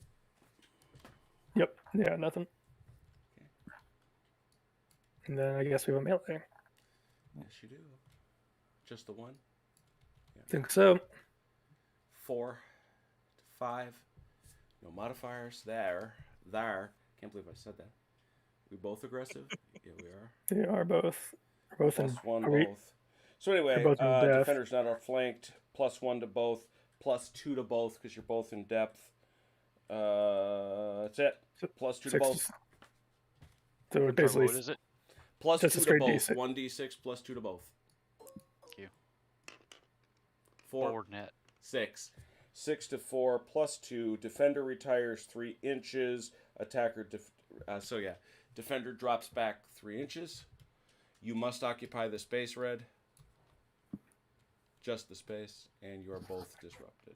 Yep. Yeah, nothing. And then I guess we have a melee. Yes, you do. Just the 1. Think so. 4 to 5. No modifiers. There. Can't believe I said that. We both aggressive? Yeah, we are. They are both. We're both in. Plus 1 are we- both. So anyway, They're both in depth. defenders not outflanked. Plus 1 to both. Plus 2 to both because you're both in depth. That's it. So- Plus 2 to 6 both. So Sorry, basically, what is it? Plus just 2 a to straight both. D6. 1d6 plus 2 to both. Thank you. 4, Forward net. 6. 6 to 4 plus 2. Defender retires 3 inches. Attacker, defender drops back 3 inches. You must occupy the space, Red. Just the space, and you are both disrupted.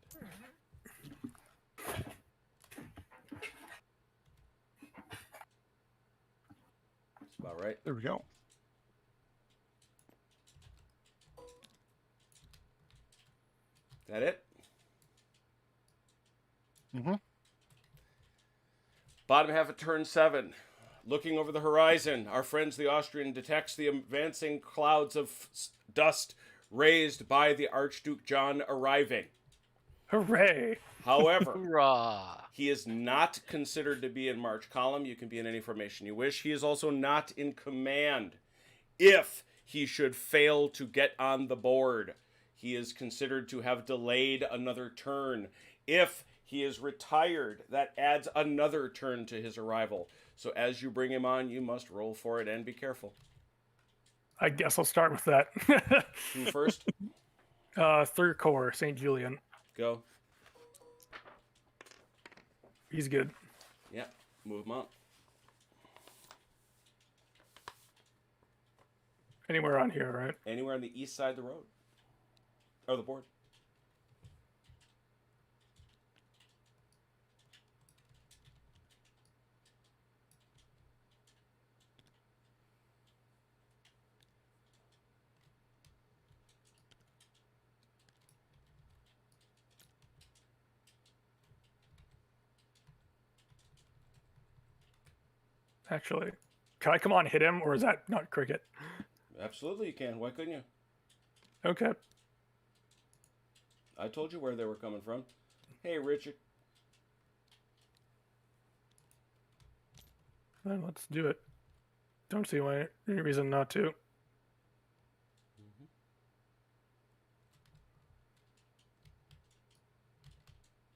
That's about right. There we go. That it? Mm-hmm. Bottom half of turn 7. Looking over the horizon, our friends the Austrian detects the advancing clouds of dust raised by the Archduke John arriving. Hooray! However, Hoorah! he is not considered to be in march column. You can be in any formation you wish. He is also not in command. If he should fail to get on the board, he is considered to have delayed another turn. If he is retired, that adds another turn to his arrival. So as you bring him on, you must roll for it and be careful. I guess I'll start with that. Who first? Third Corps, St. Julian. Go. He's good. Yeah, move him up. Anywhere on here, right? Anywhere on the east side of the road. Or the board. Actually, can I come on and hit him, or is that not cricket? Absolutely you can. Why couldn't you? Okay. I told you where they were coming from. Hey, Richard. Then let's do it. Don't see any reason not to.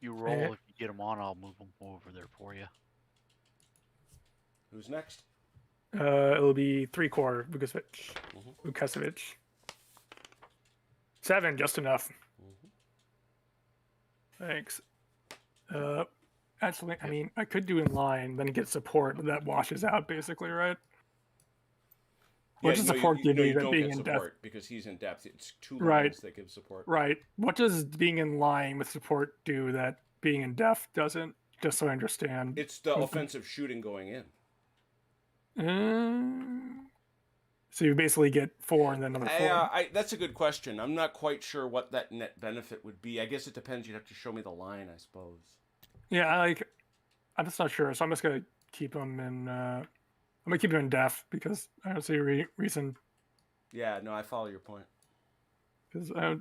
You roll. If you get them on, I'll move them over there for you. Who's next? It'll be 3 Corps, Vukovic. Mhm. Vukovic. 7, just enough. Thanks. Actually, I mean, I could do in line, then get support, but that washes out basically, right? What does support give you that don't being get in depth? support because he's in depth. It's 2 Right. lines that give support. Right. What does being in line with support do that being in depth doesn't? Just so I understand. It's the offensive shooting going in. So you basically get 4 and then another 4. That's a good question. I'm not quite sure what that net benefit would be. I guess it depends. You'd have to show me the line, I suppose. Yeah, I'm just not sure. So I'm just gonna keep them in. I'm gonna keep them in def because I don't see a reason. Yeah, no, I follow your point. Because I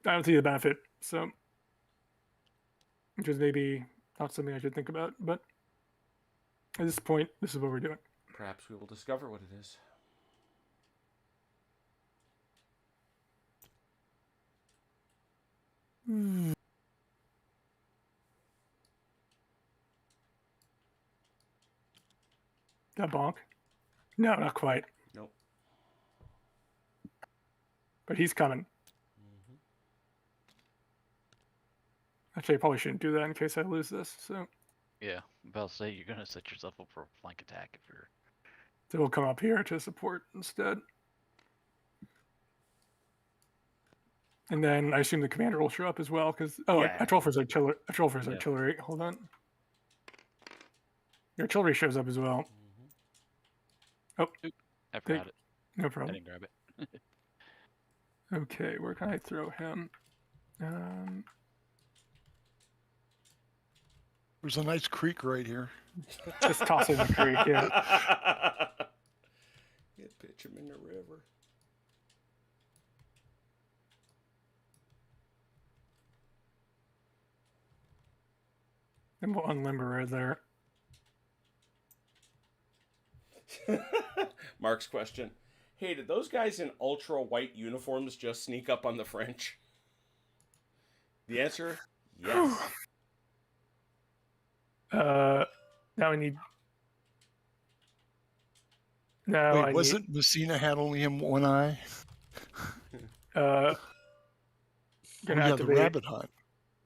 don't see the benefit. So, which is maybe not something I should think about. But at this point, this is what we're doing. Perhaps we will discover what it is. That bonk? No, not quite. Nope. But he's coming. Actually, I probably shouldn't do that in case I lose this. So Yeah, I'm about to say you're gonna set yourself up for a flank attack if you're. they will come up here to support instead. And then I assume the commander will show up as well because Yeah. I troll for his artillery. Yeah. Artillery. Hold on. Your artillery shows up as well. Oh, I forgot it. no I problem. didn't grab it. Okay, where can I throw him? There's a nice creek right here. Just toss him in the creek. Yeah. Yeah, pitch him in the river. And we'll unlimber right there. Mark's question. Hey, did those guys in ultra white uniforms just sneak up on the French? The answer, yes. Now we need. No, Wait, I wasn't Messina had only him one eye? need. Gonna the activate rabbit hunt.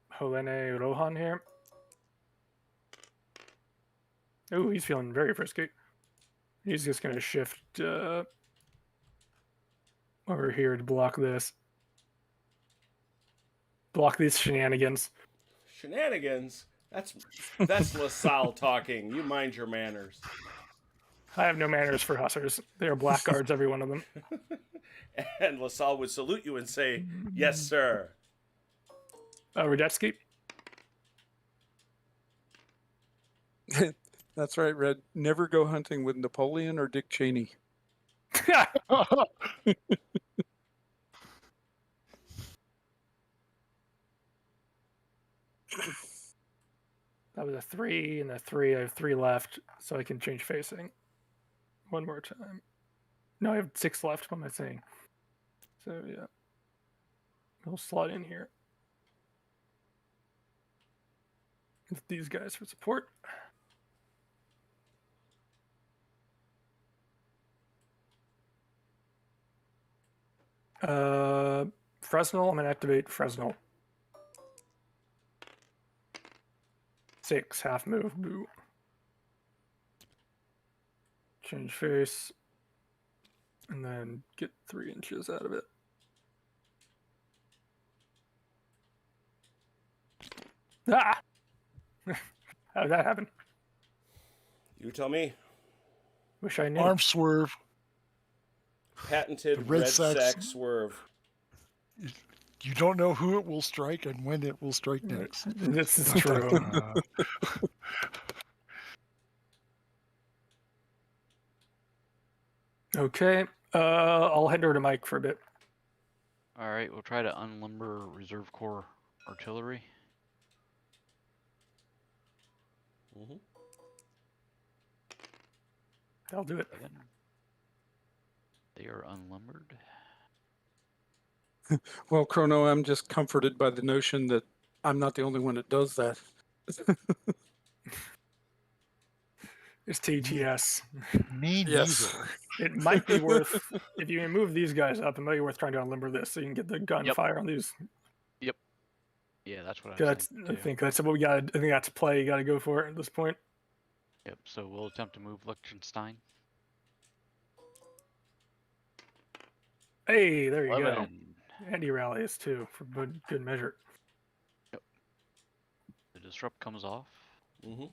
Helene Rohan here. Oh, he's feeling very frisky. He's just gonna shift over here to block this. Block these shenanigans. Shenanigans? That's LaSalle talking. You mind your manners. I have no manners for hussars. They are blackguards, every one of them. And LaSalle would salute you and say, "Yes, sir." Radetsky? That's right, Red. Never go hunting with Napoleon or Dick Cheney. That was a 3 and a 3. I have 3 left, so I can change facing. One more time. No, I have 6 left. What am I saying? So, yeah. We'll slot in here. With these guys for support. Fresnel, I'm going to activate Fresnel. 6, half move, boo. Change face. And then get 3 inches out of it. Ah! How did that happen? You tell me. Wish I knew. Arm swerve. Patented The red red sack sacks- swerve. You don't know who it will strike and when it will strike next. This is true. Okay. I'll head over to Mike for a bit. All right, we'll try to unlimber Reserve Corps artillery. Mm-hmm. I'll do it. They are unlimbered. Well, Chrono, I'm just comforted by the notion that I'm not the only one that does that. It's TTS. Me Yes. neither. It might be worth, if you move these guys up, it might be worth trying to unlimber this so you can get the gunfire on these. Yeah, that's what I was That's, thinking I too. think that's what we got. I think that's play. You got to go for it at this point. Yep, so we'll attempt to move Liechtenstein. Hey, there you go. 11. And he rallies too for good measure. The disrupt comes off. Mm-hmm.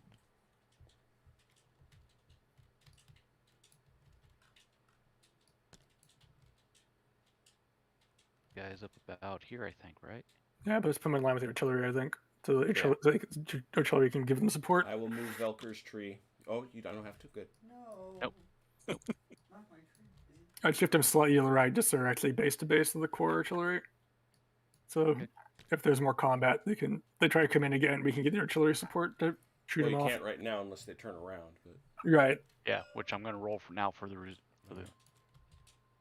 Guys up about here, I think, right? Yeah, but let's put him in line with the artillery, I think. So the artillery can give them support. I will move Velker's tree. Oh, you don't have to. Good. Nope. I'd shift them slightly to the right, just so they're actually base to base of the core artillery. So Okay. if there's more combat, they try to come in again. We can get the artillery support to shoot Well, them you off. can't right now unless they turn around. But Right. Yeah, which I'm going to roll for now for the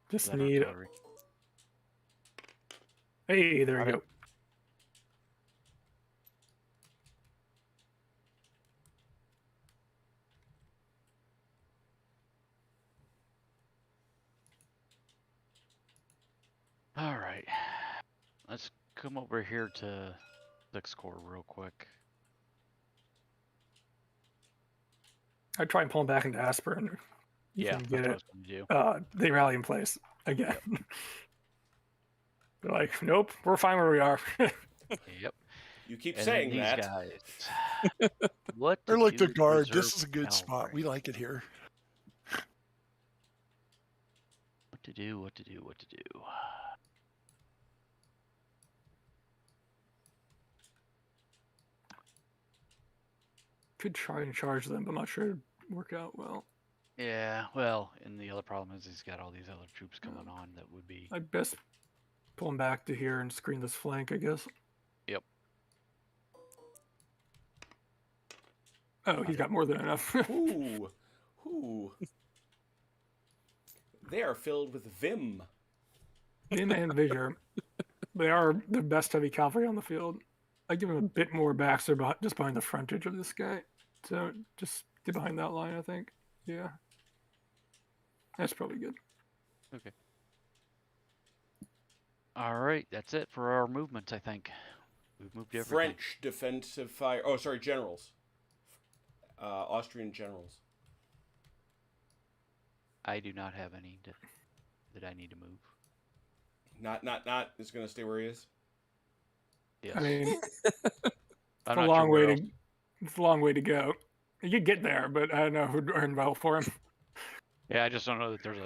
Just that need. artillery. Hey, there Got you it. go. All right. Let's come over here to 6 Corps real quick. I'd try and pull them back into Aspirin. You Yeah, can that's get what I it. was going to do. They rally in place again. They're like, nope, we're fine where we are. Yep. you keep And saying these that. guys. What They're to like do the with guard. This reserve is a good spot. cavalry? We like it here. What to do, what to do, what to do. Could try and charge them, but I'm not sure it'd work out well. Yeah, well, and the other problem is he's got all these other troops coming on that would be... I'd best pull them back to here and screen this flank, I guess. Yep. Oh, he's got more than enough. Ooh. Ooh. They are filled with vim. Vim and Vigor. They are the best heavy cavalry on the field. I give him a bit more back, so they're just behind the frontage of this guy. So just get behind that line, I think. Yeah. That's probably good. Okay. All right, that's it for our movements. I think we've moved everything. French defensive fire. Oh, sorry, generals. Austrian generals. I do not have any that I need to move. Not. Is going to stay where he is. Yes. I mean, I'm it's a not long sure where way else. to. It's a long way to go. You could get there, but I don't know who'd earn well for him. Yeah, I just don't know that there's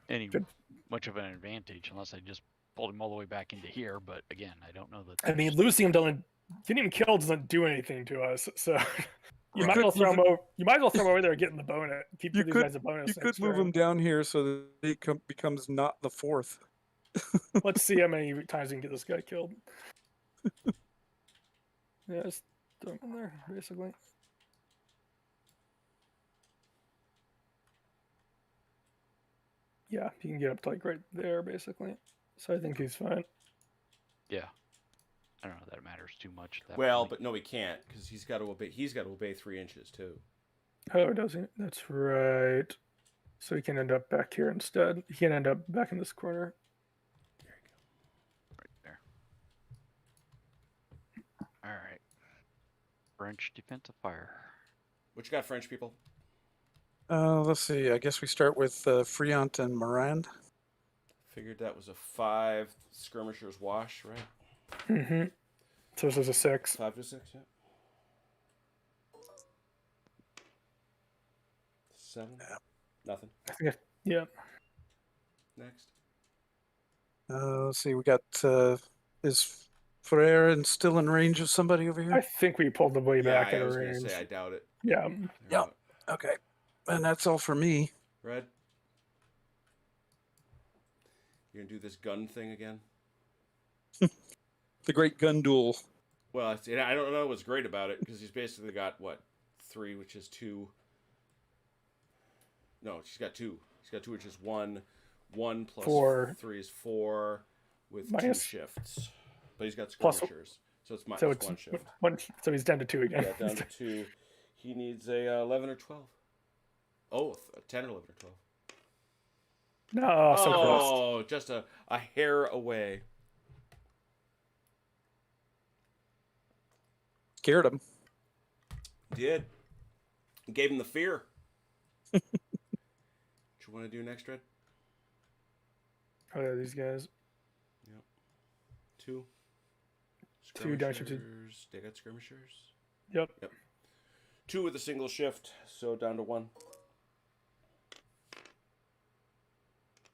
any Good. much of an advantage unless I just pulled him all the way back into here. But again, I don't know that. I mean, there's- losing him doesn't. Getting him killed doesn't do anything to us. So you You might as could well throw move him over. You might as well throw him over there and get in the bonus. Keep You these could- guys a bonus. You could next move turn. him down here so that he becomes not the 4th. Let's see how many times we can get this guy killed. Yeah, just throw him in there, basically. Yeah, he can get up to like right there, basically. So I think he's fine. Yeah, I don't know that it matters too much. At that Well, point. but no, he can't because he's got to obey. He's got to obey 3 inches too. Oh, does he? That's right. So he can end up back here instead. He can end up back in this corner. right there. All right. French defensive fire. What you got, French people? Let's see. I guess we start with Friant and Morand. Figured that was a 5 skirmishers wash, right? Mm-hmm. So this is a 6. 5 to 6, yeah. 7. Yeah. Nothing. I think. Yeah. Next. Let's see. We got is Ferrer and still in range of somebody over I here? think we pulled the way back I in was range. gonna say I doubt it. Yeah. Yeah. Okay. And that's all for me. Red. You're gonna do this gun thing again? The great gun duel. Well, I don't know what's great about it because he's basically got what 3, which is 2. No, she's got 2. He's got 2, which is 1. 1 plus 4. 3 is 4 with Minus- 2 shifts. But he's got Plus- skirmishers, so it's minus So it's 1 shift. So he's down to 2 again. Yeah, down to 2. He needs a 11 or 12. Oh, a 10 or 11 or 12. No, so close. Oh, just a hair away. Scared him. Did. Gave him the fear. What you want to do next, Red? Oh yeah, these guys. 2. 2 down to 2. Skirmishers. They got skirmishers. Yep. 2 with a single shift, so down to 1.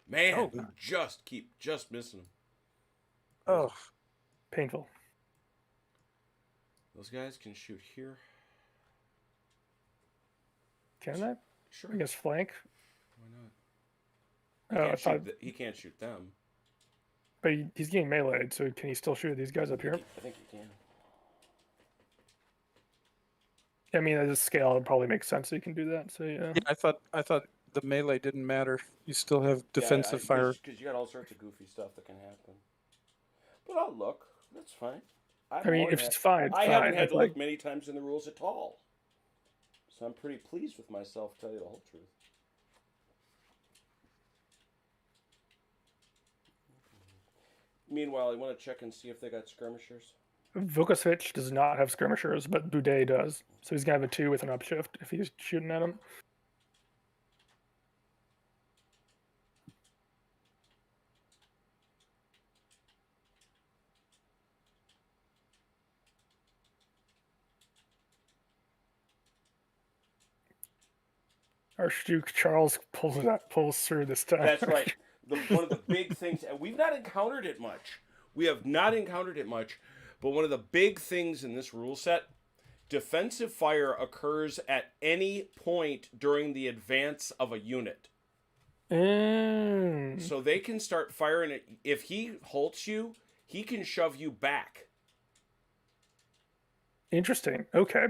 Man, Oh. we just missing them. Oh, Painful. Those guys can shoot here. Can I? Sure. I guess flank. Why not? Oh, I thought, He can't shoot them. but he's getting meleeed, so can he still shoot these guys up here? I think he can. I mean, at this scale, it probably makes sense that you can do that. So yeah. yeah. I thought the melee didn't matter. You still have defensive fire. Because you got all sorts of goofy stuff that can happen. But I'll look. That's fine. I mean, if it's fine, it's I fine. haven't had It's to like, look many times in the rules at all. So I'm pretty pleased with myself, to tell you the whole truth. Meanwhile, I want to check and see if they got skirmishers. Vukovic does not have skirmishers, but Boudet does. So he's gonna have a 2 with an upshift if he's shooting at him. Archduke Charles pulls through this time. That's right. One of the big things, and we've not encountered it much. We have not encountered it much, but one of the big things in this rule set, defensive fire occurs at any point during the advance of a unit. Mm. So they can start firing it. If he halts you, he can shove you back. Interesting. Okay.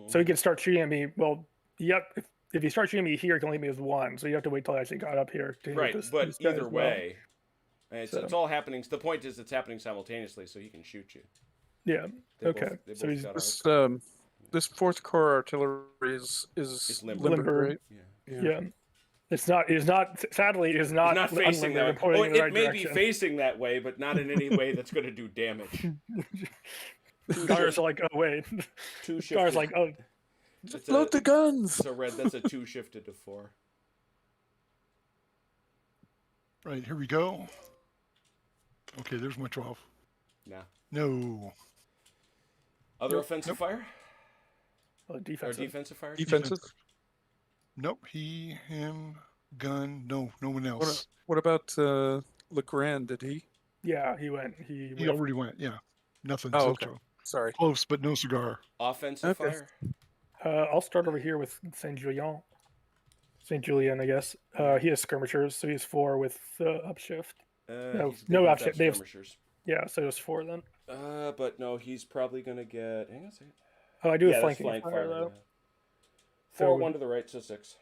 So he can start shooting at me. Well, yep. If you start shooting me here, it can only be with 1. So you have to wait till I actually got up here to hit Right, this, but this guy either as well. way, it's So- all happening. The point is, it's happening simultaneously, so he can shoot you. Yeah. They Okay. both- they So both he's got This 4th Corps artillery is It's limber. limbered, right? Yeah. yeah. It's not. It is not. Sadly, it is not, Not facing that unlimited way. and pointing Oh, in the it right may direction. be facing that way, but not in any way that's going to do damage. Guards are like, oh wait. Two Guards shifted. like, oh, It's Load the guns. So red. That's a 2 shifted to 4. Right, here we go. Okay, there's my 12. Nah. No. Other Nope, offensive nope. fire oh or defensive. defensive fire? Defensive. Nope, he, him, gun, no one else. What about Legrand? Did he? Yeah, he went. He He went. already went, yeah. Nothing, Oh, zip okay. show. Sorry. Close, but no cigar. Offensive Okay. fire. I'll start over here with Saint Julien. Saint Julien, I guess. He has skirmishers, so he's 4 with upshift. No, They no both upshift. have They have, skirmishers. yeah, so it's 4 then. But no, he's probably gonna get. Hang on a second. Oh, I do have Yeah, that's flanking flank fire, fire. though. Yeah. So 4, 1 to the right, so 6.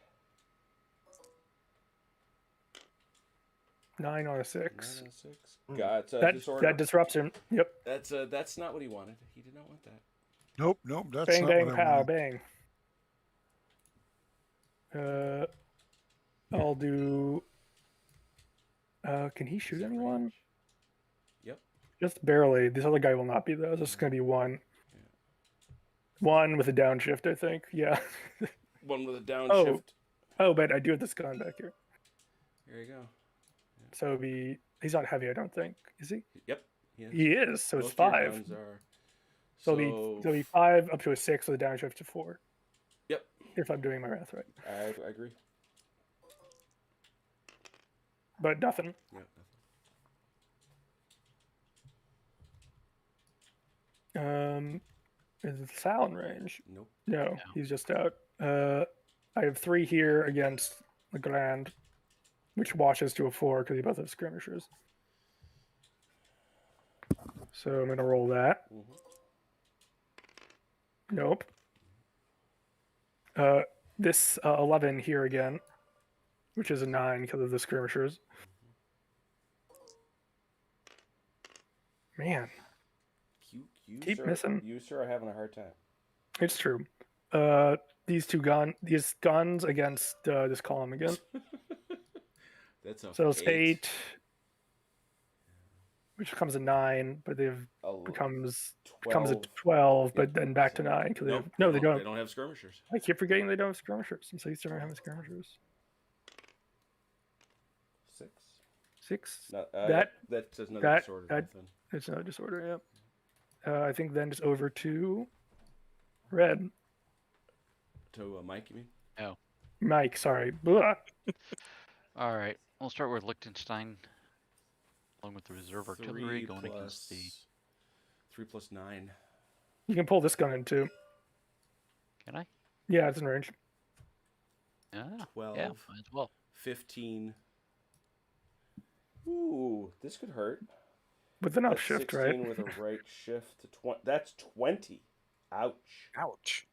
9 on a 6. 9 and 6. God, it's a That disorder. disrupts him. Yep. That's not what he wanted. He did not want that. Nope, that's Bang, not bang, what I pow, wanted. bang. I'll do. Can he shoot Is it anyone? range? Yep. Just barely. This other guy will not be though. This is gonna be 1. Yeah. 1 with a downshift, I think. Yeah. 1 with a downshift. Oh. Oh, but I do have this gun back here. There you go. So it'd be. He's not heavy, I don't think. Is he? Yep. Yes. He is. So it's Most of your 5. guns are. So it'll be 5 up to a 6 with a downshift to 4. Yep. If I'm doing my math right. I agree. But nothing. Yeah. Is it sound range? Nope. No, he's just out. I have 3 here against the Grand, which washes to a 4 because they both have skirmishers. So I'm gonna roll that. Mm-hmm. Nope. This 11 here again, which is a 9 because of the skirmishers. Man, Keep sir, missing. You sir are having a hard time. it's true. These guns against this column again. That's a So it's 8, which becomes a 9, but they've 12. becomes a 12, but Yep. then back to So- 9 because Nope, they don't. They don't have skirmishers. I keep forgetting they don't have skirmishers. I'm so used to having skirmishers. 6. 6. No, That- that's another that- disorder. that- Nothing. It's no disorder. Yep. I think then just over to red. To Mike, you mean? Mike, sorry. Blah. All right, we'll start with Liechtenstein, along with the reserve artillery 3 going plus, against the. 3 plus 9. You can pull this gun in too. Can I? Yeah, it's in range. Ah, 12. yeah, might as well. 15. Ooh, this could hurt. With an That's upshift, 16 right? with a right shift to 20. That's 20. Ouch. Ouch.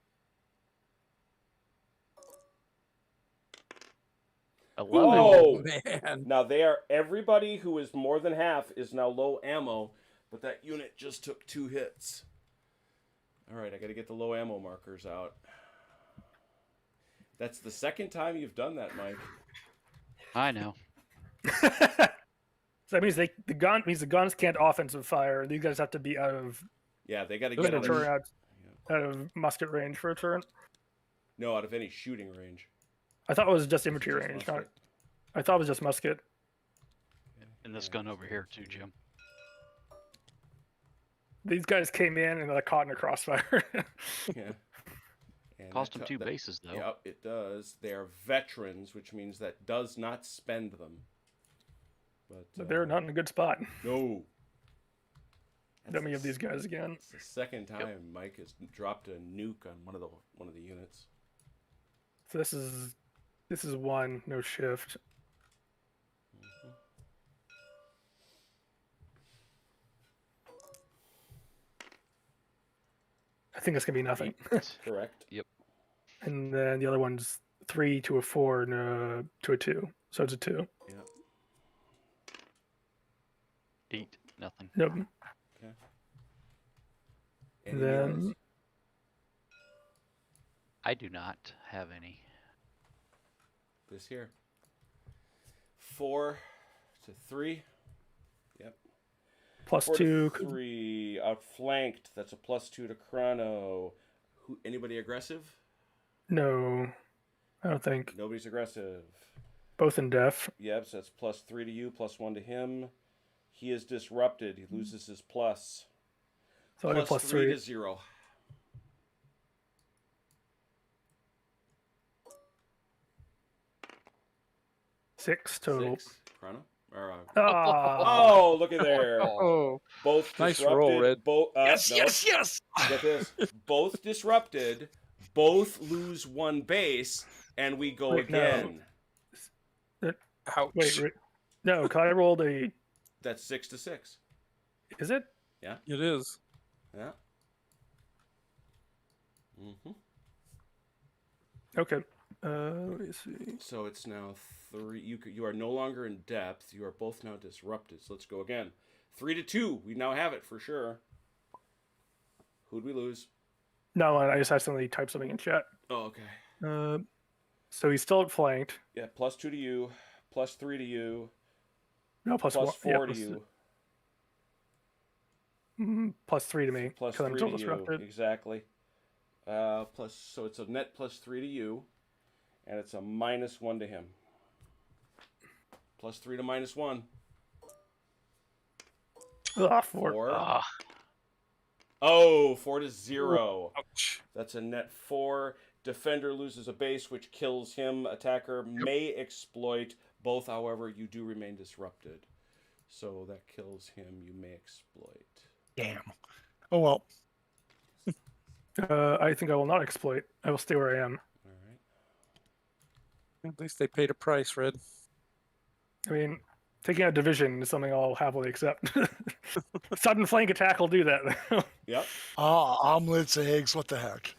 11. Oh! Man. Now everybody who is more than half is now low ammo, but that unit just took 2 hits. All right, I got to get the low ammo markers out. That's the second time you've done that, Mike. I know. So that means the guns can't offensive fire. These guys have to be out of Yeah, they got to those get are on turn the, out of musket range for a turn. no, out of any shooting range. I thought it was just It's infantry just range. musket. I thought it was just musket. And this gun over here too, Jim. These guys came in and they're caught in a crossfire. Yeah. And Cost that them co- 2 that- bases though. Yep, it does. They are veterans, which means that does not spend them. But They're not in a good spot. No. Let me have these guys again. It's the second time Mike has dropped a nuke on one of the units. So this is 1, no shift. I think it's gonna be nothing. Correct. And then the other one's 3 to a 4 and to a 2. So it's a 2. Yeah. 8, nothing. Nope. Any Then others? I do not have any. This here. 4 to 3. Yep. Plus 4 2. to 3. Outflanked. That's a +2 to Chrono. Anybody aggressive? No, I don't think. Nobody's aggressive. Both in def. Yep, so that's +3 to you, +1 to him. He is disrupted. He loses his plus. So I got plus 3 3. to 0. Six total. 6. Chrono? Or, Ah, oh, look at there. Oh, Both nice disrupted. roll, Red. Yes, yes. Get this. Both disrupted. Both lose 1 base, and we go Wait, no. again. ouch. wait. No, I rolled a. That's 6 to 6. Is it? It is. Yeah. Mm-hmm. Okay. Let me see. So it's now 3. You are no longer in depth. You are both now disrupted. So let's go again. 3 to 2. We now have it for sure. Who'd we lose? No, I just accidentally typed something in chat. Oh, okay. So he's still flanked. Yeah, +2 to you, +3 to you, No, plus +4 one. Yeah, to plus, you, plus 3 to me. +3 because I'm still to you. disrupted. Exactly. So it's a net +3 to you, and it's a -1 to him. +3 to -1. Ah, 4. 4. Ah, Oh, 4 to 0. Ouch. That's a net 4. Defender loses a base, which kills him. Attacker may exploit. Both, however, you do remain disrupted. So that kills him. You may exploit. Damn. Oh well. I think I will not exploit. I will stay where I am. All right. At least they paid a price, Red. I mean, taking out division is something I'll happily accept. Sudden flank attack will do that. Yep. Omelets, eggs. What the heck?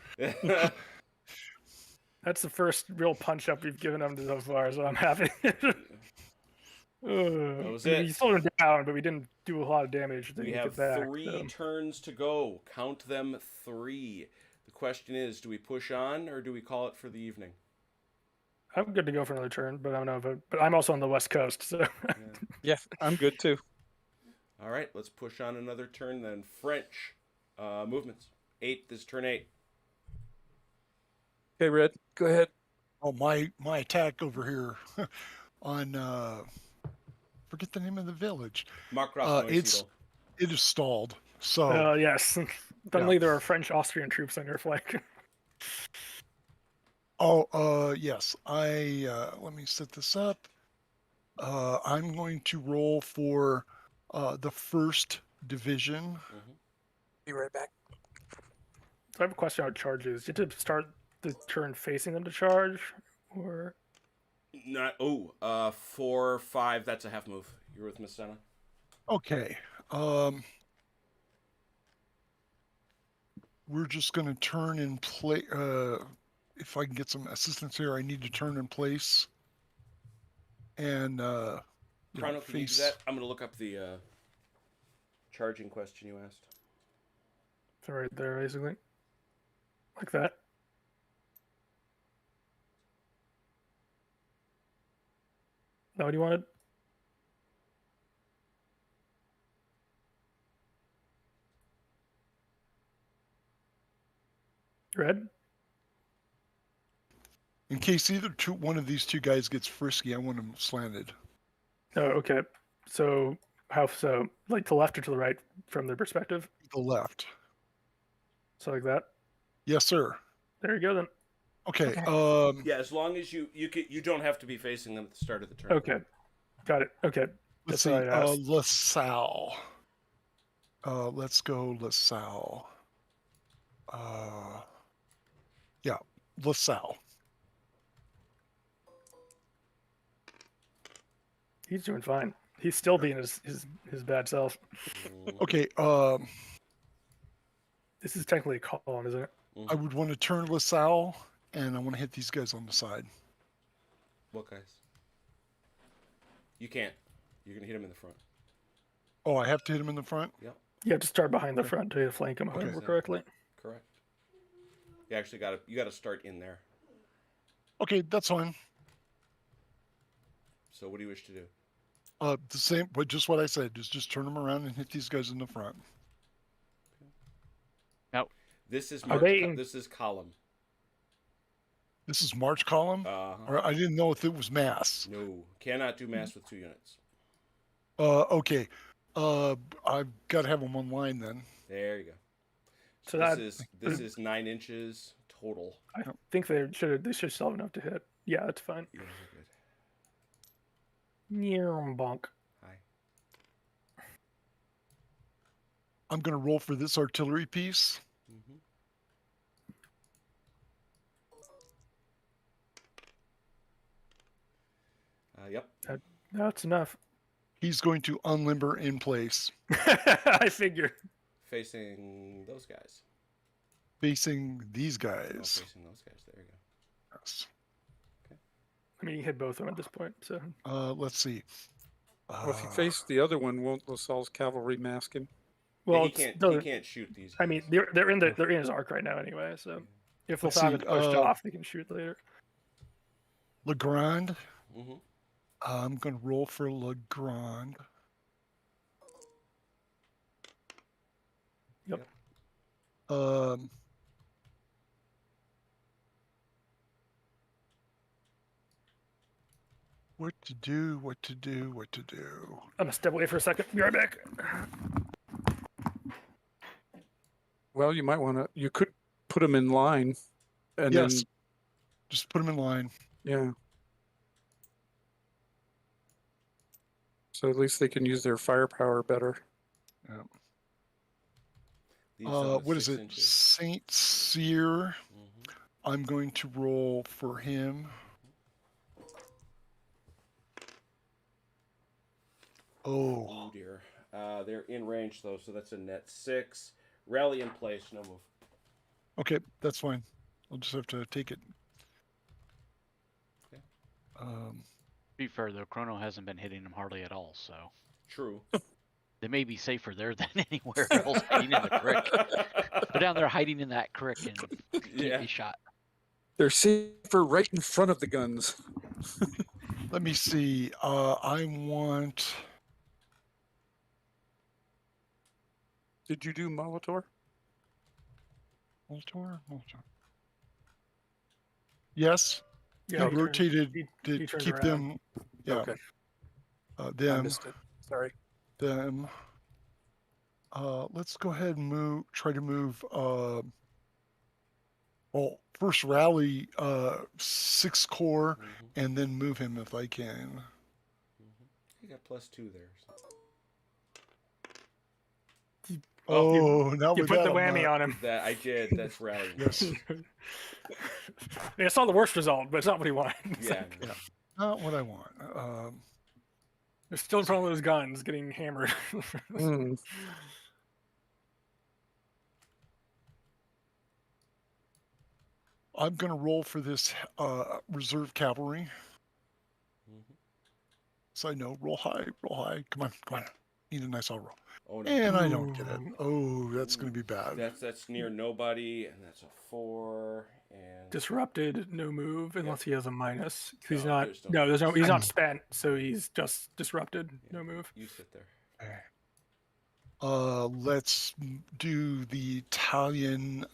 That's the first real punch up we've given them so far, so I'm happy. That was We it. slowed him down, but we didn't do a lot of damage to We get have back. 3 turns to go. Count them 3. The question is, do we push on or do we call it for the evening? I'm good to go for another turn, but I don't know if but I'm also on the west coast, so Yeah, I'm good too. All right, let's push on another turn then. French movements. 8. This is turn 8. Okay, Red, go ahead. Oh, my attack over here on forget the name of the village. Markgraf It is stalled. So yes. Suddenly there are French Austrian troops on your flank. yes. Let me set this up. I'm going to roll for the 1st division. Be right back. So I have a question on charges. Do you have to start the turn facing them to charge, or Not 4, 5. That's a half move. You're with Miss Senna. Okay. We're just going to turn in place. If I can get some assistance here, I need to turn in place. And Chrono, can you do that? I'm going to look up the charging question you asked. so right there, basically, like that. That what you wanted? Red? in case one of these two guys gets frisky, I want them slanted. Oh, okay. So how so? Like to the left or to the right from their perspective? The left. So like that. Yes, sir. There you go then. Okay. Yeah, as long as you don't have to be facing them at the start of the turn. Okay. Got it. Okay. Let's That's see. what I asked. LaSalle. Let's go LaSalle. Yeah, LaSalle. He's doing fine. He's still being his bad self. Okay. This is technically a column, isn't it? I would want to turn LaSalle, and I want to hit these guys on the side. What guys? You can't. You're going to hit him in the front. Oh, I have to hit him in the front? Yep. You have to start behind the front to flank him, if I remember correctly. Correct. You actually got to start in there. Okay, that's fine. So what do you wish to do? The same, but just what I said. Just turn them around and hit these guys in the front. Now, This is Are march. they in- This is column. This is March column, Uh-huh. or I didn't know if it was mass. No, cannot do mass with 2 units. Okay. I've got to have them on line then. There you go. So this is 9 inches total. I think they should still have enough to hit. Yeah, that's fine. Yeah, we're good. Bonk. Hi. I'm going to roll for this artillery piece. Mm-hmm. Yep. That's enough. He's going to unlimber in place, I figured. Facing those guys. facing these Oh, guys. facing those guys. There you go. Yes. I mean, you hit both of them at this point. So Let's see. Well, if you face the other one, won't LaSalle's cavalry mask him? well, he it's- can't. no, He can't shoot these. I mean, guys. they're in his arc right now anyway. So if Let's LaSalle see, gets pushed off, they can shoot later. Legrand. Mm-hmm. I'm going to roll for Legrand. Yep. What to do? I'm gonna step away for a second. Be right back. Well, you might want to. You could put them in line, and Yes. Just put them in line. then yeah. So at least they can use their firepower better. These are What is 6 it? inches. Saint Cyr. Mhm. I'm going to roll for him. Oh, Oh dear. They're in range though, so that's a net 6. Rally in place. No move. okay, that's fine. I'll just have to take it. Okay. to be fair, though, Chrono hasn't been hitting them hardly at all, so True. they may be safer there than anywhere else hiding in the crick. They're down there hiding in that crick and can't Yeah. be shot. They're safer right in front of the guns. Let me see. I want. Did you do Molitor? Molitor? Yes. Yeah, he he turns- rotated he to turns keep around. them. Yeah. Okay, I Them. missed it. Sorry. Them. Let's go ahead and try to move. Well, first rally 6 core, Mm-hmm. and then move him if I can. Mm-hmm. You got +2 there. So. Oh, now You with put that, the I'm whammy not- on him. That I did. That's rally. Yes. I saw the worst result, but it's not what he wanted. It's Yeah. like, no. Not what I want. they're still in front of those guns, getting hammered. Mm. I'm going to roll for this reserve cavalry. Mhm. So I know, roll high. Come on. Need a nice all roll. Oh no. And I don't get it. Oh, that's going to be bad. That's near nobody, and that's a 4. And Disrupted, no move unless he has a minus. 'Cause He's No, not. there's No, there's no. He's I not know. spent, so he's just disrupted, no move. You sit there. Let's do the Italian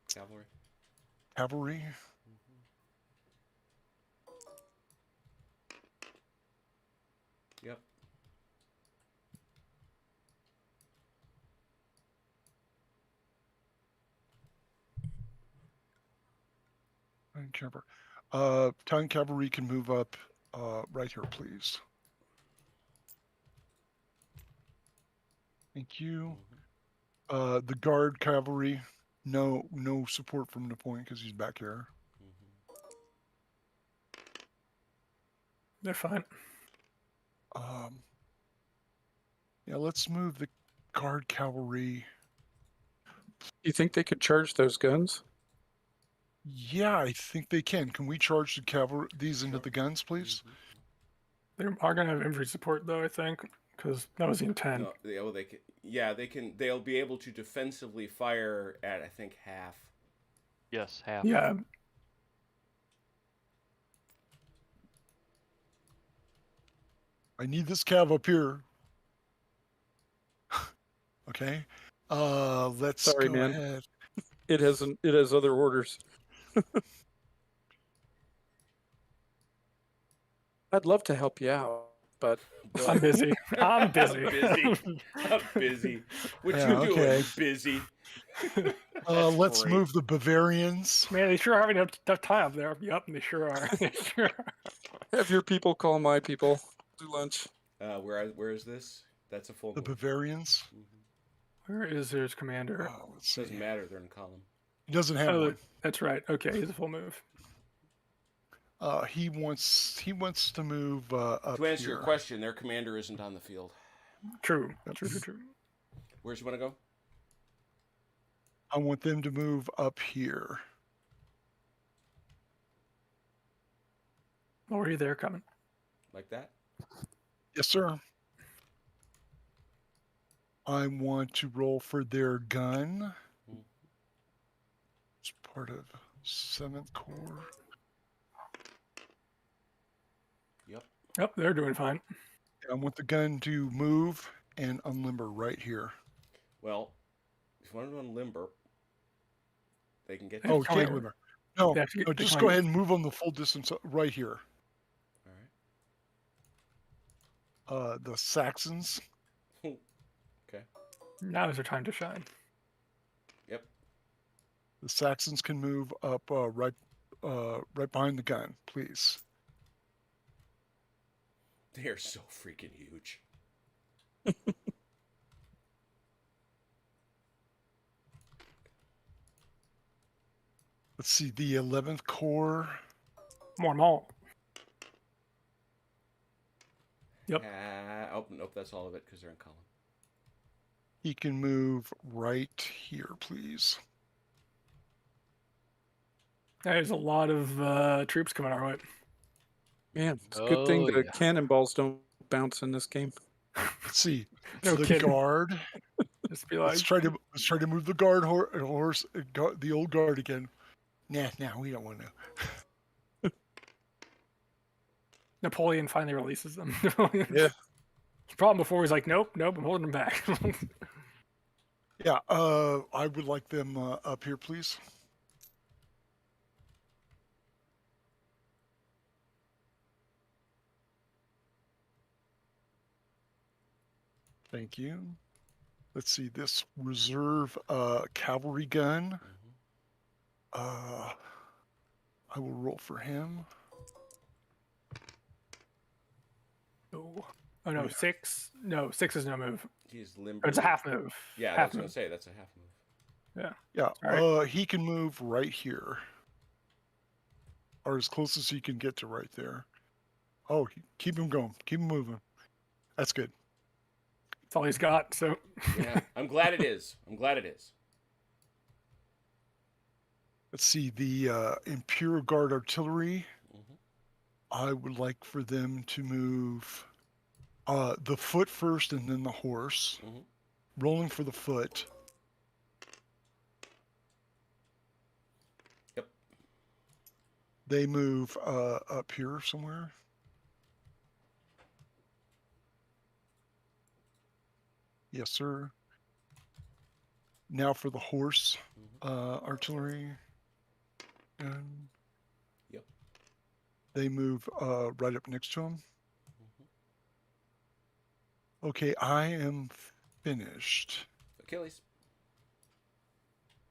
Cavalry. cavalry. Yep. Italian cavalry can move up right here, please. Thank you. The guard cavalry, no support from the point because he's back here. Mm-hmm. They're fine. Yeah, let's move the guard cavalry. You think they could charge those guns? Yeah, I think they can. Can we charge the cavalry these into Sure. the guns, please? They are gonna have infantry support though, I think, because that was the intent. No, they can. Yeah, they can. They'll be able to defensively fire at I think half. Yes, half. Yeah, I need this cav up here. Okay. Let's Sorry, go man. ahead. It has other orders. I'd love to help you out, but I'm busy. I'm busy. I'm busy. What Yeah, you doing? okay. You busy? That's Let's great. move the Bavarians. Man, they sure are having a tough time up there. Yep, they sure are. They sure are. have your people call my people. Do lunch. Where is this? That's a full The move. Bavarians. Where is his commander? Let's see. Doesn't matter. They're in column. He doesn't have Oh, one. that's right. Okay, he's a full move. He wants to move up To answer here. your question, their commander isn't on the field. True. True. Where's you want to go? I want them to move up here. Already there coming. Like that? Yes, sir. I want to roll for their gun. Hmm. It's part of 7th Corps. Yep, they're doing fine. I want the gun to move and unlimber right here. Well, if you want to unlimber, they can get Oh, you. can't limber. No, They have to get- no, they just can't go get- ahead and move on the full distance right here. All right. The Saxons. Okay. Now is their time to shine. Yep. The Saxons can move up right behind the gun, please. They are so freaking huge. Let's see, the 11th Corps. More malt. Yep. Oh, nope, that's all of it because they're in column. He can move right here, please. There's a lot of troops coming our way. Man, it's a good thing Oh, the yeah. cannonballs don't bounce in this game. Let's see. No the kidding. guard. Just be Let's like, try to move the guard horse, the old guard again. Nah, we don't want to. Napoleon finally releases them. Yeah. The problem before was like, nope, I'm holding them back. Yeah, I would like them up here, please. Thank you. Let's see, this reserve cavalry gun. I will roll for him. oh no, Yeah. 6. No, 6 is no move. He's limber. Or it's a half move. Yeah, half I was going move. to say that's a half move. Yeah, All he can move right here. Or as close as he can get to right there. Oh, keep him going. Keep him moving. That's good. That's all he's got. So Yeah, I'm glad it is. Let's see, the Imperial Guard Artillery. I would like for them to move the foot first and then the horse. Rolling for the foot. Yep. They move up here somewhere. Yes, sir. Now for the horse artillery. And Yep. they move right up next to him. Okay, I am finished. Achilles.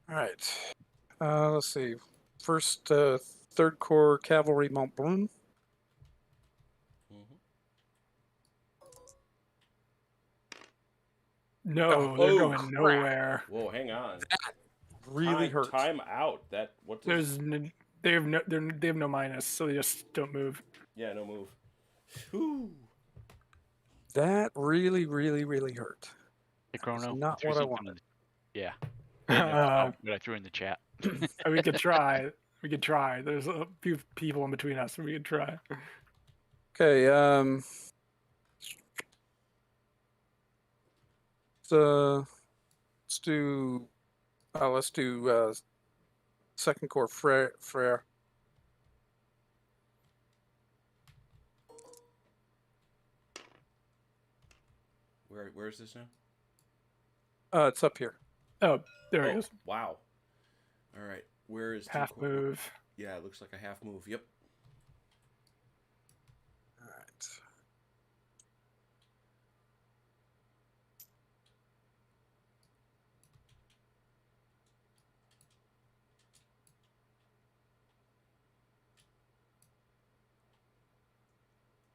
All right. Let's see. First, 3rd Corps Cavalry Montbrun. no, they're Oh, going crap. nowhere. Whoa, hang on. Really hurt. Time out. That what? Does, They have no minus, so they just don't move. yeah, no move. Whew. That really hurt. Hey, Chrono. not threw what I something wanted. in the- Yeah. Uh, But I threw in the chat. we could try. We could try. There's a few people in between us, and we could try. Okay. So let's do 2nd Corps Frere. Where is this now? It's up here. Oh, there Oh, it is. wow. All right. Where is Half move. Yeah, it looks like a half move. Yep. All right.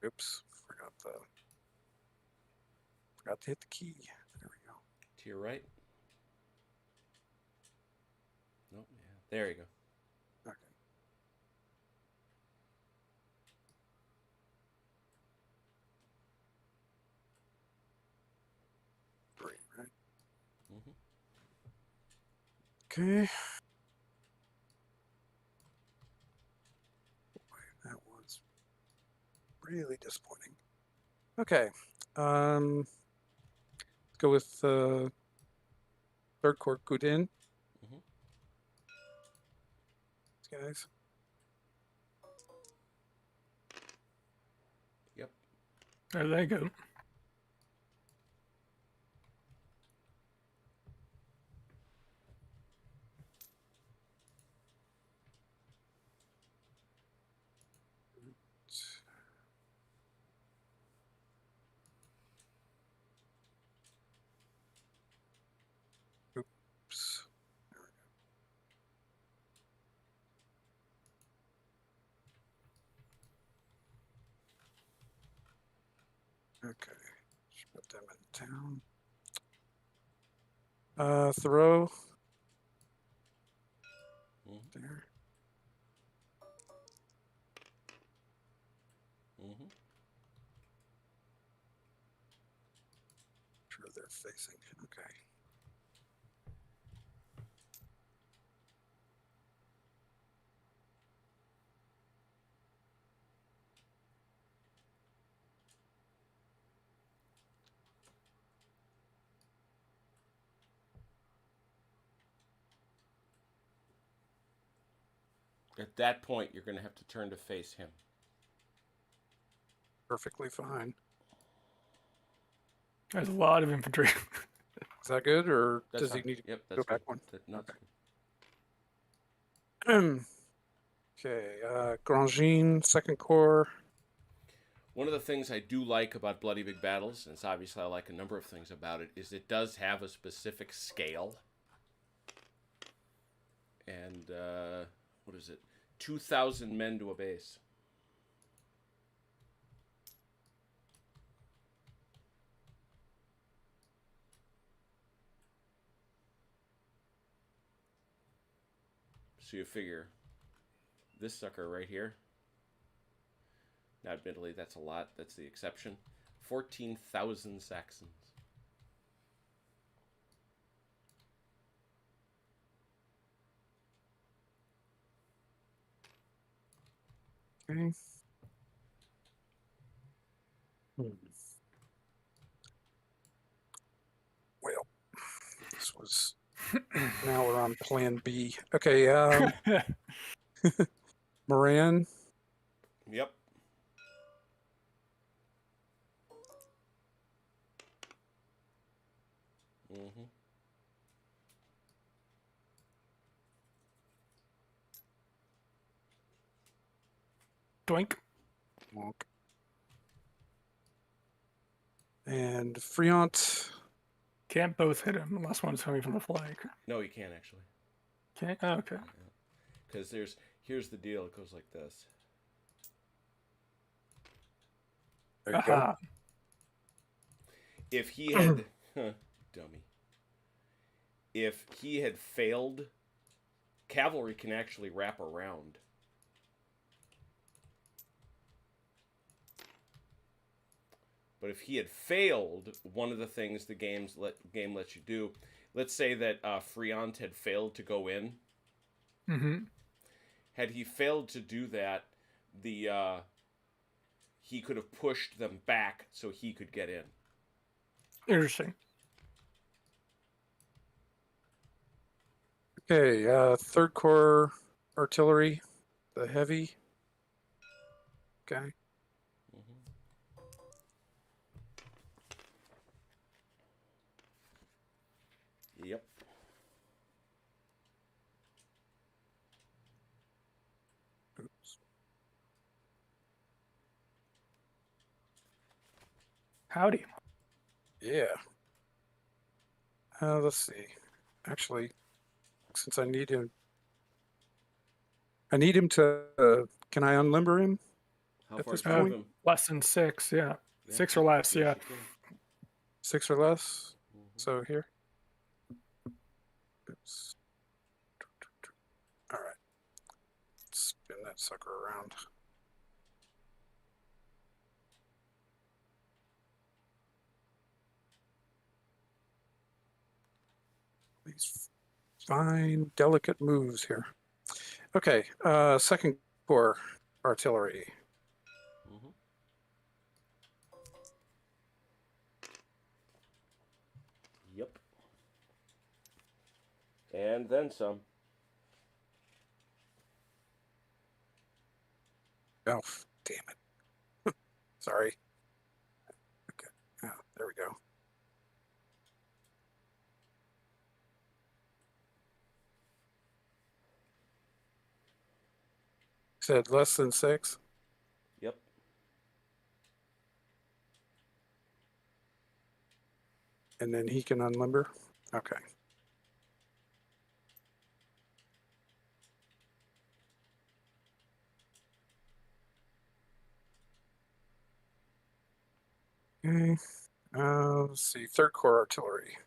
Oops, forgot to hit the key. There we go. To your right. Nope. Yeah. There you go. Okay. Great, right? Mm-hmm. Okay. Boy, that was really disappointing. Okay. Let's go with third core Gudin. Mm-hmm. These guys. Yep. There they go. Oops. Okay. Just put them in town. Thoreau. Mm-hmm. There. Mm-hmm. Sure they're facing. Okay. At that point, you're going to have to turn to face him. Perfectly fine. There's a lot of infantry. Is that good, or That's does fine. he need to Yep, go that's back good. one? No, it's Okay. good. Okay. Grangin, second core. One of the things I do like about Bloody Big Battles, and it's obviously I like a number of things about it, is it does have a specific scale. And, what is it? 2,000 men to a base. So you figure this sucker right here. Now, admittedly, that's a lot. That's the exception. 14,000 Saxons. Okay. Well, this was. Now we're on Plan B. Okay. Moran. Yep. Mm-hmm. Doink. Wonk. And Friant. Can't both hit him unless one's coming from the flank. No, you can't actually. Can't? Oh, okay. Because here's the deal. It goes like this. There you go. Aha. If he had, dummy. If he had failed, cavalry can actually wrap around. But if he had failed, one of the things the game lets you do, let's say that Friant had failed to go in. Mm-hmm. Had he failed to do that, he could have pushed them back so he could get in. Interesting. Okay. Third core artillery. The heavy. Okay. Mm-hmm. Howdy. Yeah. Let's see. Actually, since I need him to. Can I unlimber him How at far this can you move point? him? Less than 6, yeah. Yeah, 6 or less, yes, yeah. you can. 6 or less. Mhm. So here. Oops. All right. Spin that sucker around. These fine, delicate moves here. Okay. Second Corps artillery. Mhm. Yep. And then some. Oh, damn it. Sorry. Okay. Oh, there we go. Said less than 6. Yep. And then he can unlimber. Okay. Okay. Let's see. Third Corps artillery.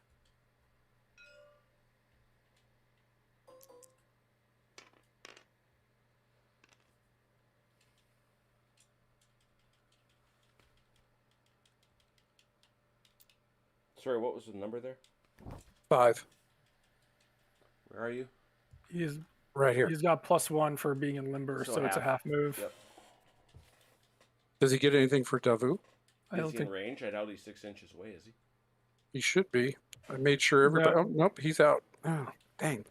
Sorry, what was the number there? 5. Where are you? He's Right here. he's got +1 for being in limber, So so it's a half. half move. Yep. Does he get anything for Davu? I Is don't he in think range? I doubt he's 6 inches away, is he? He should be. I made sure everybody. No. Oh, nope. He's out. Oh, dang.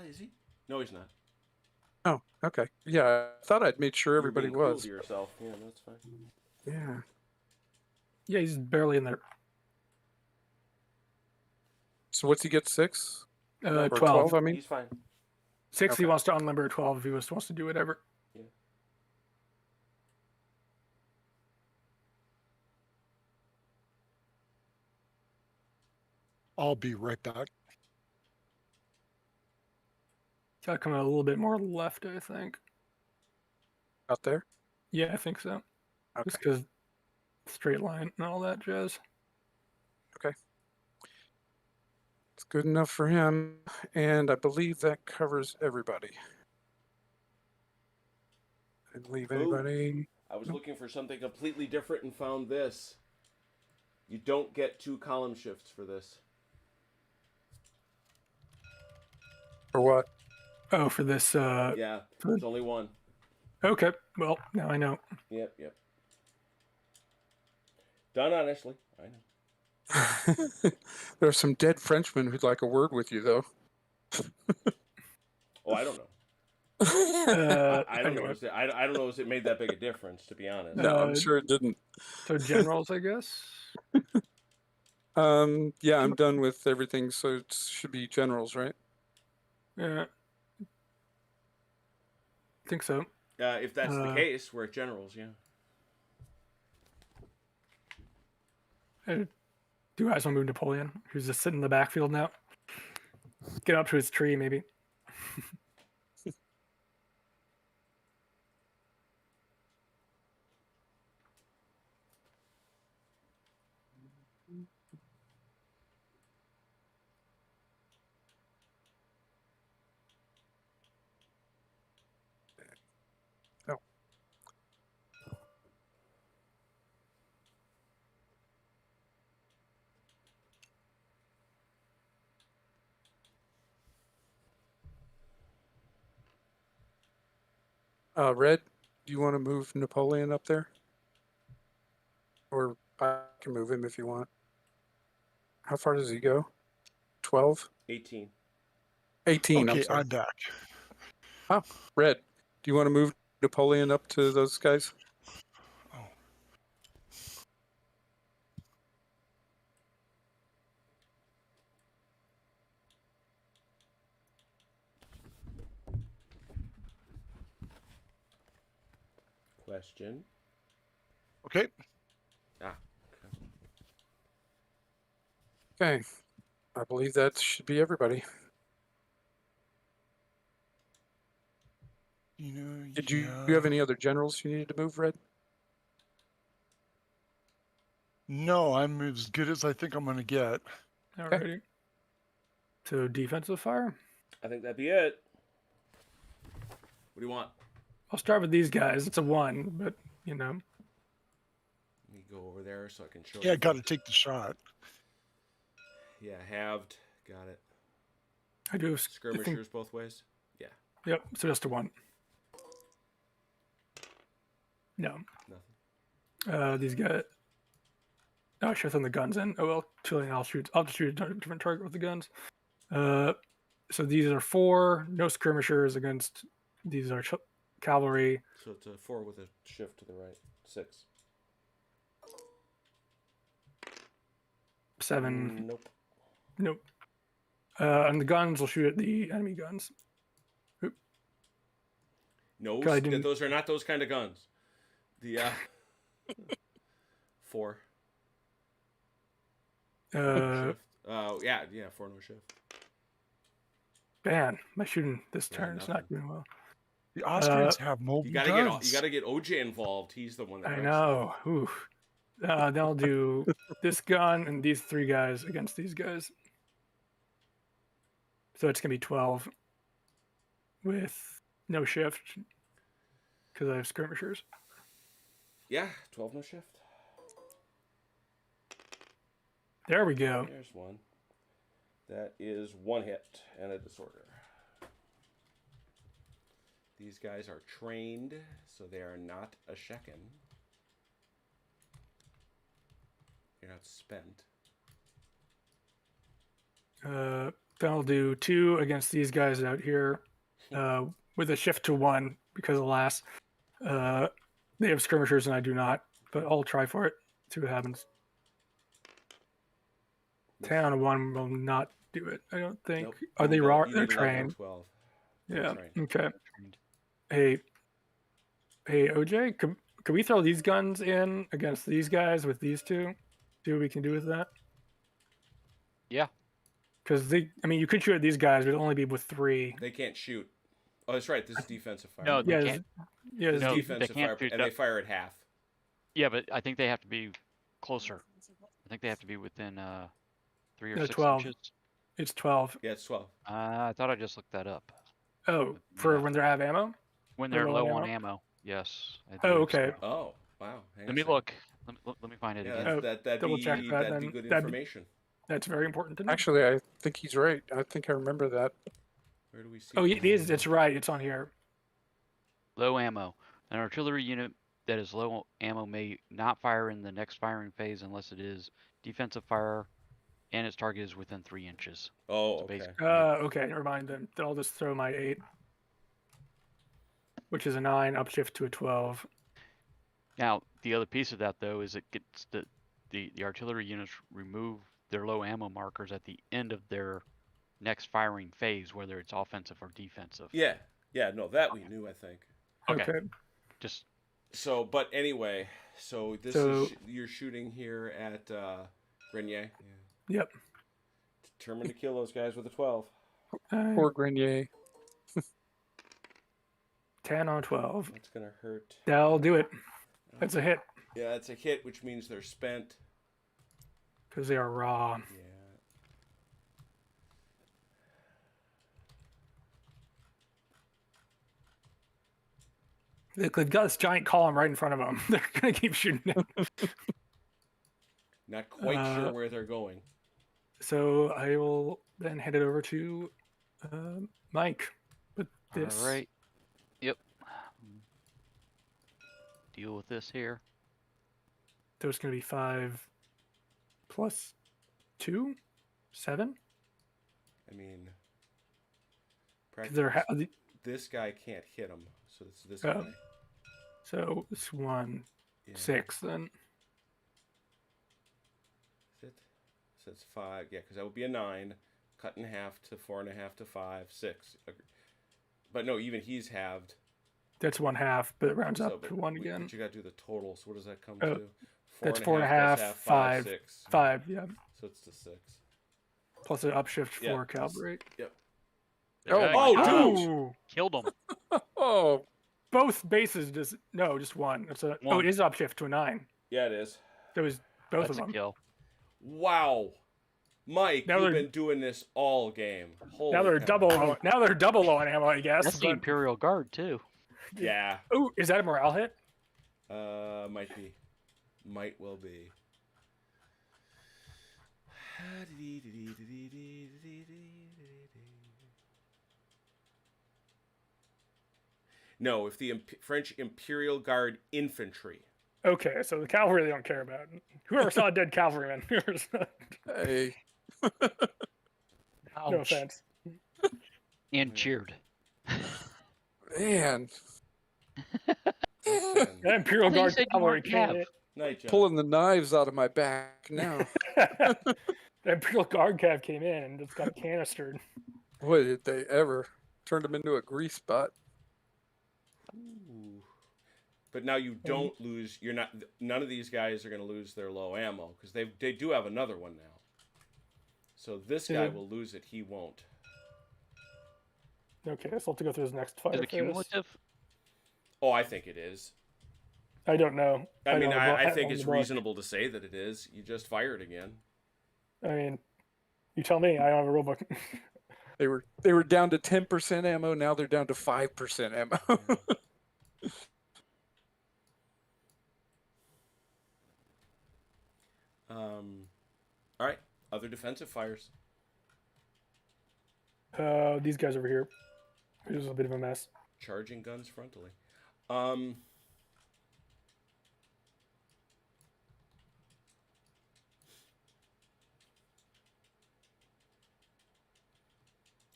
Is he? No, he's not. Oh, okay. Yeah, I thought I'd made sure You're everybody being cruel was. to yourself. Yeah, that's fine. Yeah. Yeah, he's barely in there. So what's he get? 6 or 12. 12? I mean, He's fine. 6 he Okay. wants to unlimber, 12 if he wants to do whatever. Yeah. I'll be right back. Gotta come a little bit more left, I think. out there. Yeah, I think so. Okay. Just because straight line and all that jazz. It's good enough for him, and I believe that covers everybody. Didn't leave Ooh. anybody. I was Nope. looking for something completely different and found this. You don't get 2 column shifts for this. For what? Oh, for this. Yeah, for- there's only 1. Okay, well, now I know. Yep. Done honestly. I know. There's some dead Frenchmen who'd like a word with you, though. Oh, I don't know. I don't know. Anyway. I don't know if it made that big a difference, to be honest. No, I'm sure it didn't. So generals, I guess. Yeah, I'm done with everything, so it should be generals, right? Yeah. I think so. If that's the case, we're at generals, yeah. Do you guys want to move Napoleon, who's just sitting in the backfield now? Get up to his tree, maybe. Oh. Red, do you want to move Napoleon up there? Or I can move him if you want. How far does he go? 12? 18. 18, I'm Okay, sorry. I'm back. Red, do you want to move Napoleon up to those guys? Oh, Question. okay. Okay. Okay. I believe that should be everybody. Did you yeah. have any other generals you needed to move, Red? No, I'm as good as I think I'm going to get. Alrighty. So defensive fire. I think that'd be it. What do you want? I'll start with these guys. It's a 1, but Let me go over there so I can show Yeah, you. got to take the shot. Yeah, halved. Got it. I do. I think, Skirmishers both ways. Yeah. yep. So just a 1. No. Nothing. These guys. Oh, I should have thrown the guns in. Oh well. Actually, I'll just shoot a different target with the guns. So these are 4. No skirmishers against. These are cavalry. So it's a 4 with a shift to the right. 6. 7. Nope. Nope. And the guns will shoot at the enemy guns. No, I didn't- those are not those kind of guns. The 4. Shift. Yeah, 4 no shift. Man, my shooting this Yeah, turn is not nothing. doing well. The Austrians have mobile You gotta guns. get OJ involved. He's the one that I wrecks know. Ooh. They'll do this gun and these 3 guys against these guys. So it's gonna be 12 with no shift because I have skirmishers. Yeah, 12 no shift. There we go. There's one. That is 1 hit and a disorder. These guys are trained, so they are not a shekin. You're not spent. Then I'll do 2 against these guys out here with a shift to 1 because alas, they have skirmishers and I do not. But I'll try for it. See what happens. 10 on a 1 will not do it. I don't think. Nope. Are they No, raw? you They're need 11 or trained. 12. They're Yeah. trained. Okay. Trained. Hey, OJ, could we throw these guns in against these guys with these 2? See what we can do with that. Yeah. Because you could shoot at these guys, but it'll only be with 3. They can't shoot. Oh, that's right. This is defensive fire. No, they Yeah, can't. yeah. This is No, they defensive can't fire, shoot and that. they fire at half. Yeah, but I think they have to be closer. I think they have to be within 3 or No, 6 12. inches. It's 12. Yeah, it's 12. I thought I just looked that up. Oh, for Yeah. when they have ammo? When They're they're low low on on ammo. Yes. I Oh, believe okay. so. Oh, wow. Hang Let on me a second. look. Let me find it Yeah, again. that'd double be check that, that'd be then. good That'd be- information. That's very important to know. Actually, I think he's right. I think I remember that. Where do we see? Oh, it is. It's right. It's on here. Low ammo. An artillery unit that is low ammo may not fire in the next firing phase unless it is defensive fire and its target is within 3 inches. Oh, So okay. basically- Okay, never mind then. Then I'll just throw my 8, which is a 9, upshift to a 12. Now, the other piece of that, though, is it gets the artillery units remove their low ammo markers at the end of their next firing phase, whether it's offensive or defensive. Yeah, no, that we knew, I think. Okay. Just So, but anyway, so this So- is you're shooting here at Grenier. Yeah. Yep. Determined to kill those guys with a 12. Poor Grenier. 10 on 12. That's gonna hurt. That'll do it. That's a hit Yeah, it's a hit, which means they're spent. because they are raw. Yeah. They've got this giant column right in front of them. They're gonna keep shooting it. Not quite sure where they're going. So I will then hand it over to Mike with this. all right. Yep. Deal with this here. So it's gonna be 5 plus 2, 7. I mean, 'Cause they're practically, this guy can't hit him, so it's this Oh. guy. So it's 1, Yeah. 6 then. Is it? So it's 5. Yeah, because that would be a 9. Cut in half to 4.5 to 5, 6. But no, even he's halved. That's 1/2, but it rounds So, up but to 1 we- again. But you got to do the total. So what does that come Oh, to? that's 4.5 4.5, plus half, 5. 6. 5, yeah. So it's to 6. Plus an upshift Yeah, for plus- cavalry. Yep. Oh Yeah, my Oh, gosh. dude! Ooh, killed him. Oh, both bases just one. It's a oh, One. it is upshift to a 9. Yeah, it is. There was both That's of a them. kill. Wow. Mike, Now you've they're- been doing this all game. Holy Now they're cow. double low. Now they're double low on ammo, I guess. That's the but Imperial Guard too. Yeah. oh, is that a morale hit? Might be. Might well be. No, if the French Imperial Guard infantry. Okay, so the cavalry they don't care about. Whoever saw a dead cavalryman. hey. No offense. And cheered. Man. Okay. That Imperial I thought you Guard said you cavalry weren't came Cav. in. Night, John. Pulling the knives out of my back now. The Imperial Guard cav came in and just got canistered. Boy, did they ever. Turned them into a grease spot. Ooh. But now you don't lose. You're not. None of these guys are going to lose their low ammo because they do have another one now. So this guy Yeah. will lose it. He won't. Okay, so I'll have to go through his next fire Is it phase. cumulative? Oh, I think it is. I don't know. I mean, don't I know think on it's the book. reasonable to say that it is. You just fired again. I mean, you tell me. I don't have a rule book. They were down to 10% ammo. Now they're down to 5% ammo. All right. Other defensive fires. These guys over here. This is a bit of a mess. Charging guns frontally.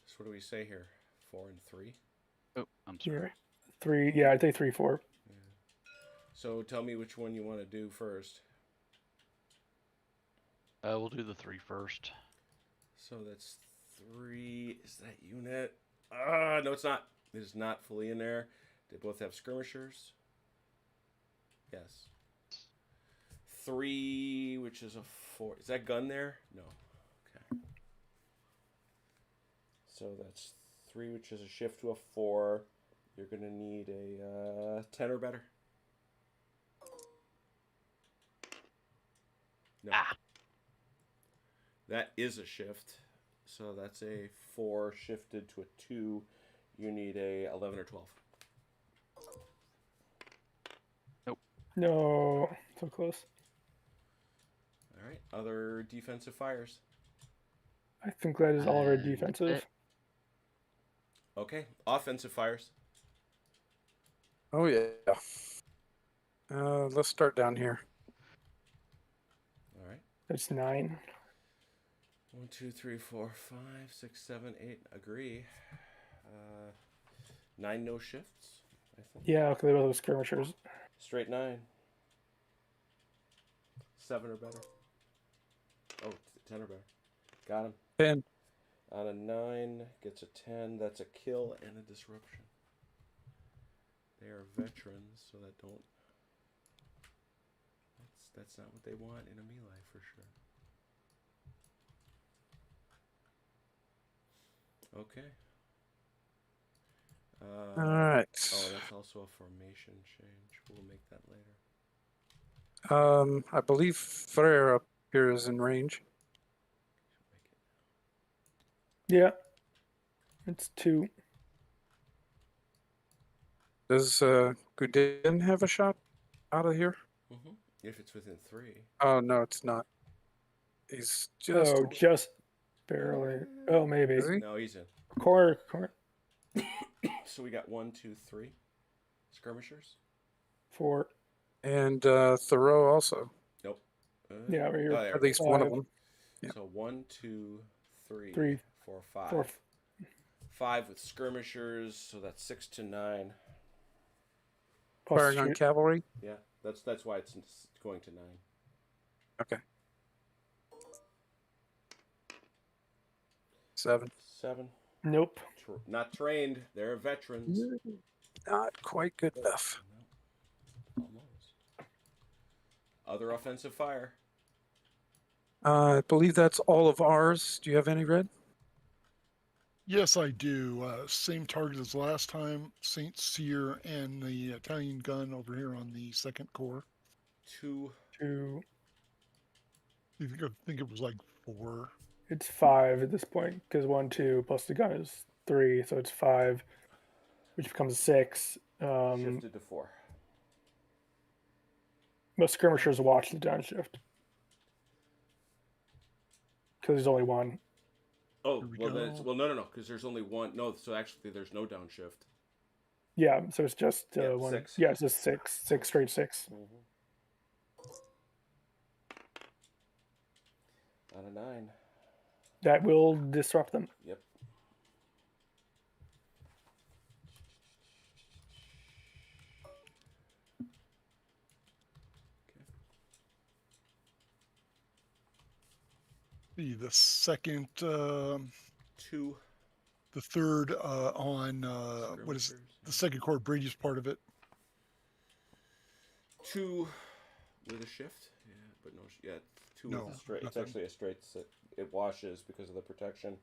So what do we say here? 4 and 3. Oh, I'm sorry. Here. 3. Yeah, I'd say 3, 4. So tell me which one you want to do first. We'll do the 3 first. So that's 3. Is that unit? No, it's not. It is not fully in there. They both have skirmishers. Yes. 3, which is a 4. Is that gun there? No. Okay. So that's 3, which is a shift to a 4. You're going to need a 10 or better. No. Ah. That is a shift. So that's a 4 shifted to a 2. You need a 11 or 12. No, so close. All right. Other defensive fires. I think that is all of our That's defensive. it. Okay. Offensive fires. Oh, yeah. Let's start down here. All right. That's 9. 1, 2, 3, 4, 5, 6, 7, 8. Agree. 9 no shifts, I think. Yeah, okay, they both have skirmishers. Straight 9. 7 or better. Oh, 10 or better. Got him. 10. On a 9, gets a 10. That's a kill and a disruption. They are veterans, so that don't. That's not what they want in a melee for sure. Okay. All right. Oh, that's also a formation change. We'll make that later. I believe Frere up here is in range. Yeah. It's 2. Does Gudin have a shot out of here? Mm-hmm. If it's within 3. Oh, no, it's not. He's just. Oh, just barely. Oh, maybe. Is he? No, he's in. Corner. So we got 1, 2, 3 skirmishers. 4. And Thoreau also. Nope. Yeah, right here. Oh, there At it least is. one of 5. them. Yeah. So 1, 2, 3, 3, 4, 5. 4. 5 with skirmishers, so that's 6 to 9. Plus Firing on shoot. cavalry. Yeah, that's why it's going to 9. Okay. 7. 7. Nope. Not trained. They're veterans. Not quite good enough. No. Almost. Other offensive fire. I believe that's all of ours. Do you have any, Red? Yes, I do. Same target as last time, Saint Cyr and the Italian gun over here on the second core. 2. 2. I think it was like 4. It's 5 at this point because 1, 2 plus the gun is 3, so it's 5, which becomes 6. Shifted to 4. Most skirmishers watch the downshift because there's only one. Oh, Here we well, then go. no, because there's only one. No, so actually, there's no downshift. Yeah, so it's just Yeah, one. 6. Yeah, it's just 6, straight 6. Out of 9. That will disrupt them. Yep. The second, 2. the third on what is the second core? Brady's part of it. 2 with a shift. Yeah, but no. Yeah, 2 No, with a straight. It's nothing. actually a straight. It washes because of the protection.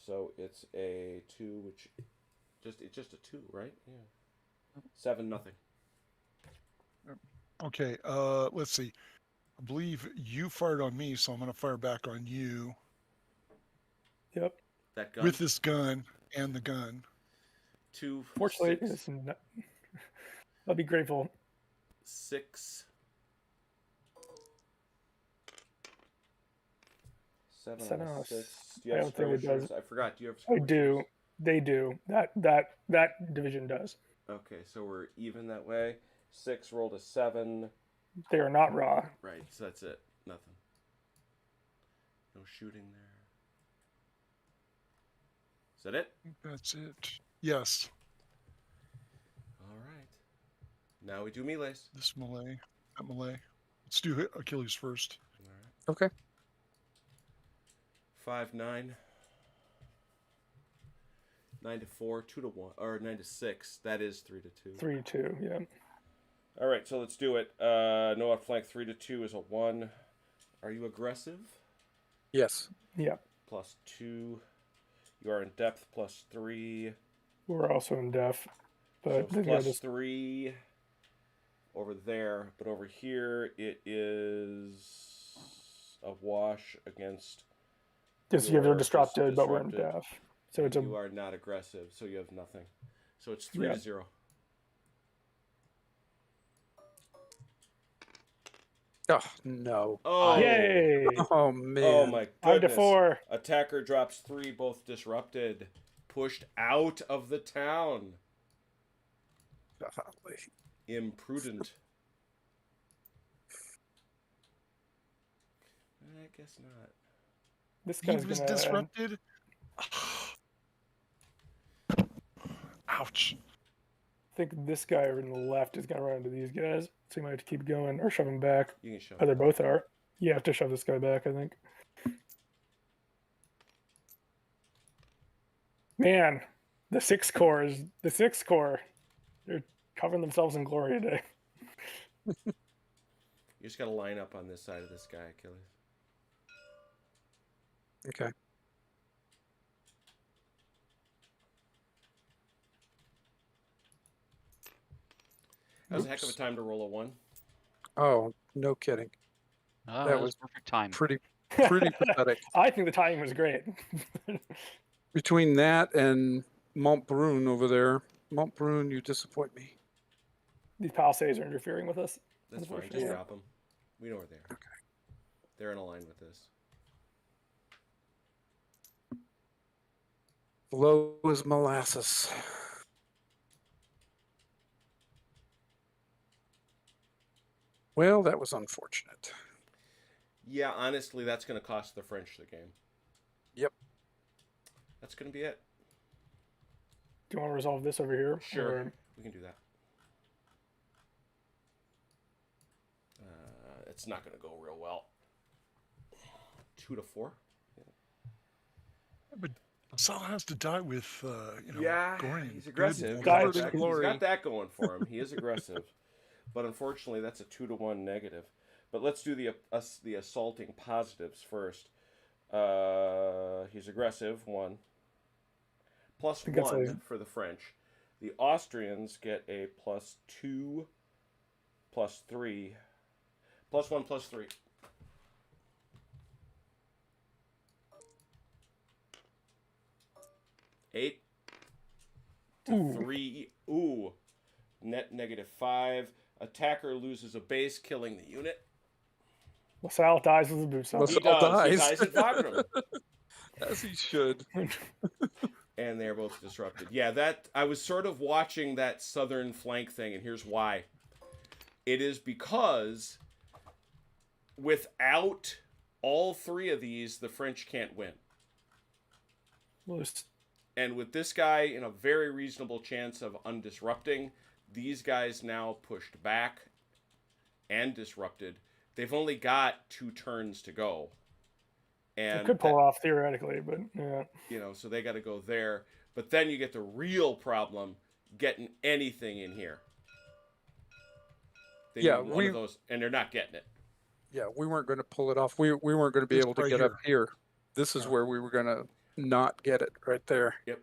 So it's a 2, which it's just a 2, right? Yeah. 7 nothing. Okay. Let's see. I believe you fired on me, so I'm going to fire back on you Yep. That gun. with this gun and the gun. 2. Fortunately, 6. it's not, I'll be grateful. 6. 7 7 on on a a 6. s- Do you I have don't think it skirmishers? does. I forgot. Do you have I skirmishers? do. They do. That division does. Okay, so we're even that way. 6 rolled a 7. They are not raw. Right, so that's it. Nothing. No shooting there. Is that it? I think that's it. Yes. All right. Now we do melees. This melee. That melee. Let's do Achilles first. All right. Okay. 5, 9. 9 to 4, 2 to 1, or 9 to 6. That is 3 to 2. 3, 2. Yeah. All right, so let's do it. No outflank. 3 to 2 is a 1. Are you aggressive? Yes. Yeah. Plus 2. You are in depth. Plus 3. We're also in def, So but it's plus 3 over there, but over here it is a wash against. just you have your a disrupted, but we're in disrupted. def. So it's a You are not aggressive, so you have nothing. So it's 3 Yeah. to 0. Oh, no. Oh, yay! Oh, man. oh my 5 to goodness! 4. Attacker drops 3, both disrupted, pushed out of the town. Golly. Imprudent. I guess not. This He guy's was gonna. disrupted. Ouch. I think this guy over on the left is gonna run into these guys, so you might have to keep going or shove him back. You can show. Oh, they both are. You have to shove this guy back, I think. Man, the 6 core is the 6 core. They're covering themselves in glory today. You just got to line up on this side of this guy, Achilles. Okay. That was a heck of a time to roll a 1. Oh, no kidding. Oh, That that was was perfect time. Pretty pathetic. I think the timing was great. Between that and Montbrun over there, Montbrun, you disappoint me. These Palisades are interfering with us. That's fine. Just Unfortunately. drop them. We know where they are. Okay. They're in a line with this. Low as molasses. Well, that was unfortunate. Yeah, honestly, that's going to cost the French the game. Yep. That's going to be it. Do you want to resolve this over here? Sure. Or- We can do that. It's not going to go real well. 2 to 4. But Sal has to die with, Yeah, Goring. he's Good aggressive. Die He's with got glory. that going for him. He is aggressive. But unfortunately, that's a 2 to 1 negative. But let's do the assaulting positives first. He's aggressive, 1. Plus think that's 1 for the French. The Austrians get a +2, +3, +1, +3. 8 to Ooh. 3. Ooh. Net -5. Attacker loses a base, killing the unit. LaSalle dies with a boost up. Las- He All does. He dies. dies at Wagram. As he should. And they're both disrupted. Yeah, that I was sort of watching that southern flank thing, and here's why. It is because without all 3 of these, the French can't win. And with this guy in a very reasonable chance of undisrupting, these guys now pushed back and disrupted. They've only got 2 turns to go. And It could pull off theoretically, but yeah. You know, so they got to go there. But then you get the real problem getting anything in here. They Yeah, need one of those, and they're not getting it. Yeah, we weren't going to pull it off. We weren't going to be It's able to right get up here. This is Yeah. where we were going to not get it right there. Yep.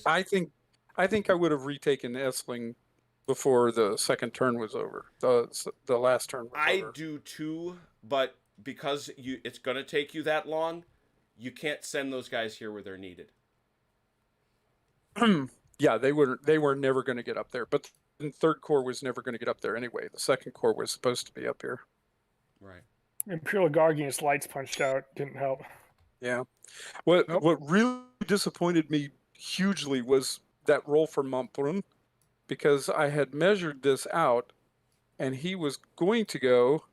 I think I would have retaken Essling before the second turn was over. The last turn was over. I do too, but because it's going to take you that long, you can't send those guys here where they're needed. Yeah, they were never going to get up there. But the third corps was never going to get up there anyway. The second corps was supposed to be up here. Right. Imperial Guard getting its lights punched out didn't help. Yeah. What Nope. what really disappointed me hugely was that roll for Montbrun, because I had measured this out and he was going to go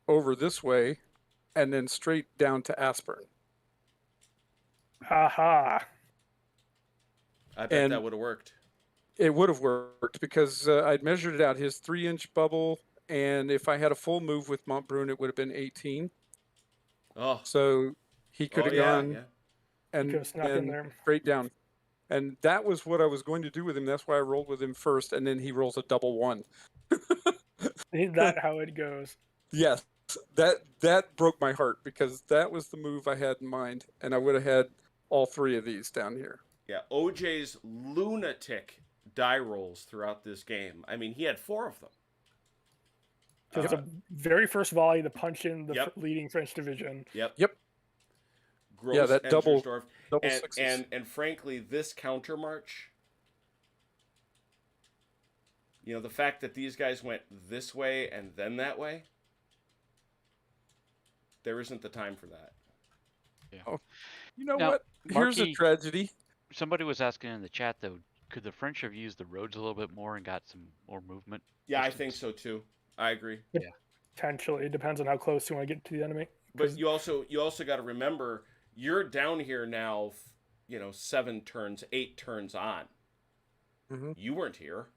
over this way and then straight down to Aspern. Aha. I bet And- that would have worked. It would have worked because I'd measured it out, his 3-inch bubble, and if I had a full move with Montbrun, it would have been 18. Oh, So he could have gone yeah. and, Could have snuck in and there. straight down. And that was what I was going to do with him. That's why I rolled with him first, and then he rolls a double 1. Isn't that how it goes? Yes, that broke my heart because that was the move I had in mind, and I would have had all 3 of these down here. Yeah, OJ's lunatic die rolls throughout this game. I mean, he had 4 of them. Just the very first volley to punch in the Yep. leading French division. Yep. Yep. Gross Yeah, that double Entersdorf. double and, sixes. and frankly, this counter march, you know, the fact that these guys went this way and then that way, there isn't the time for that. You know Now, what? Here's a Marquis- tragedy. Somebody was asking in the chat though, could the French have used the roads a little bit more and got some more movement? Yeah, I distance? think so too. I agree. Potentially. It depends on how close you want to get to the enemy. But you also got to remember, you're down here now, 7 turns, 8 turns on. Mhm. You weren't here.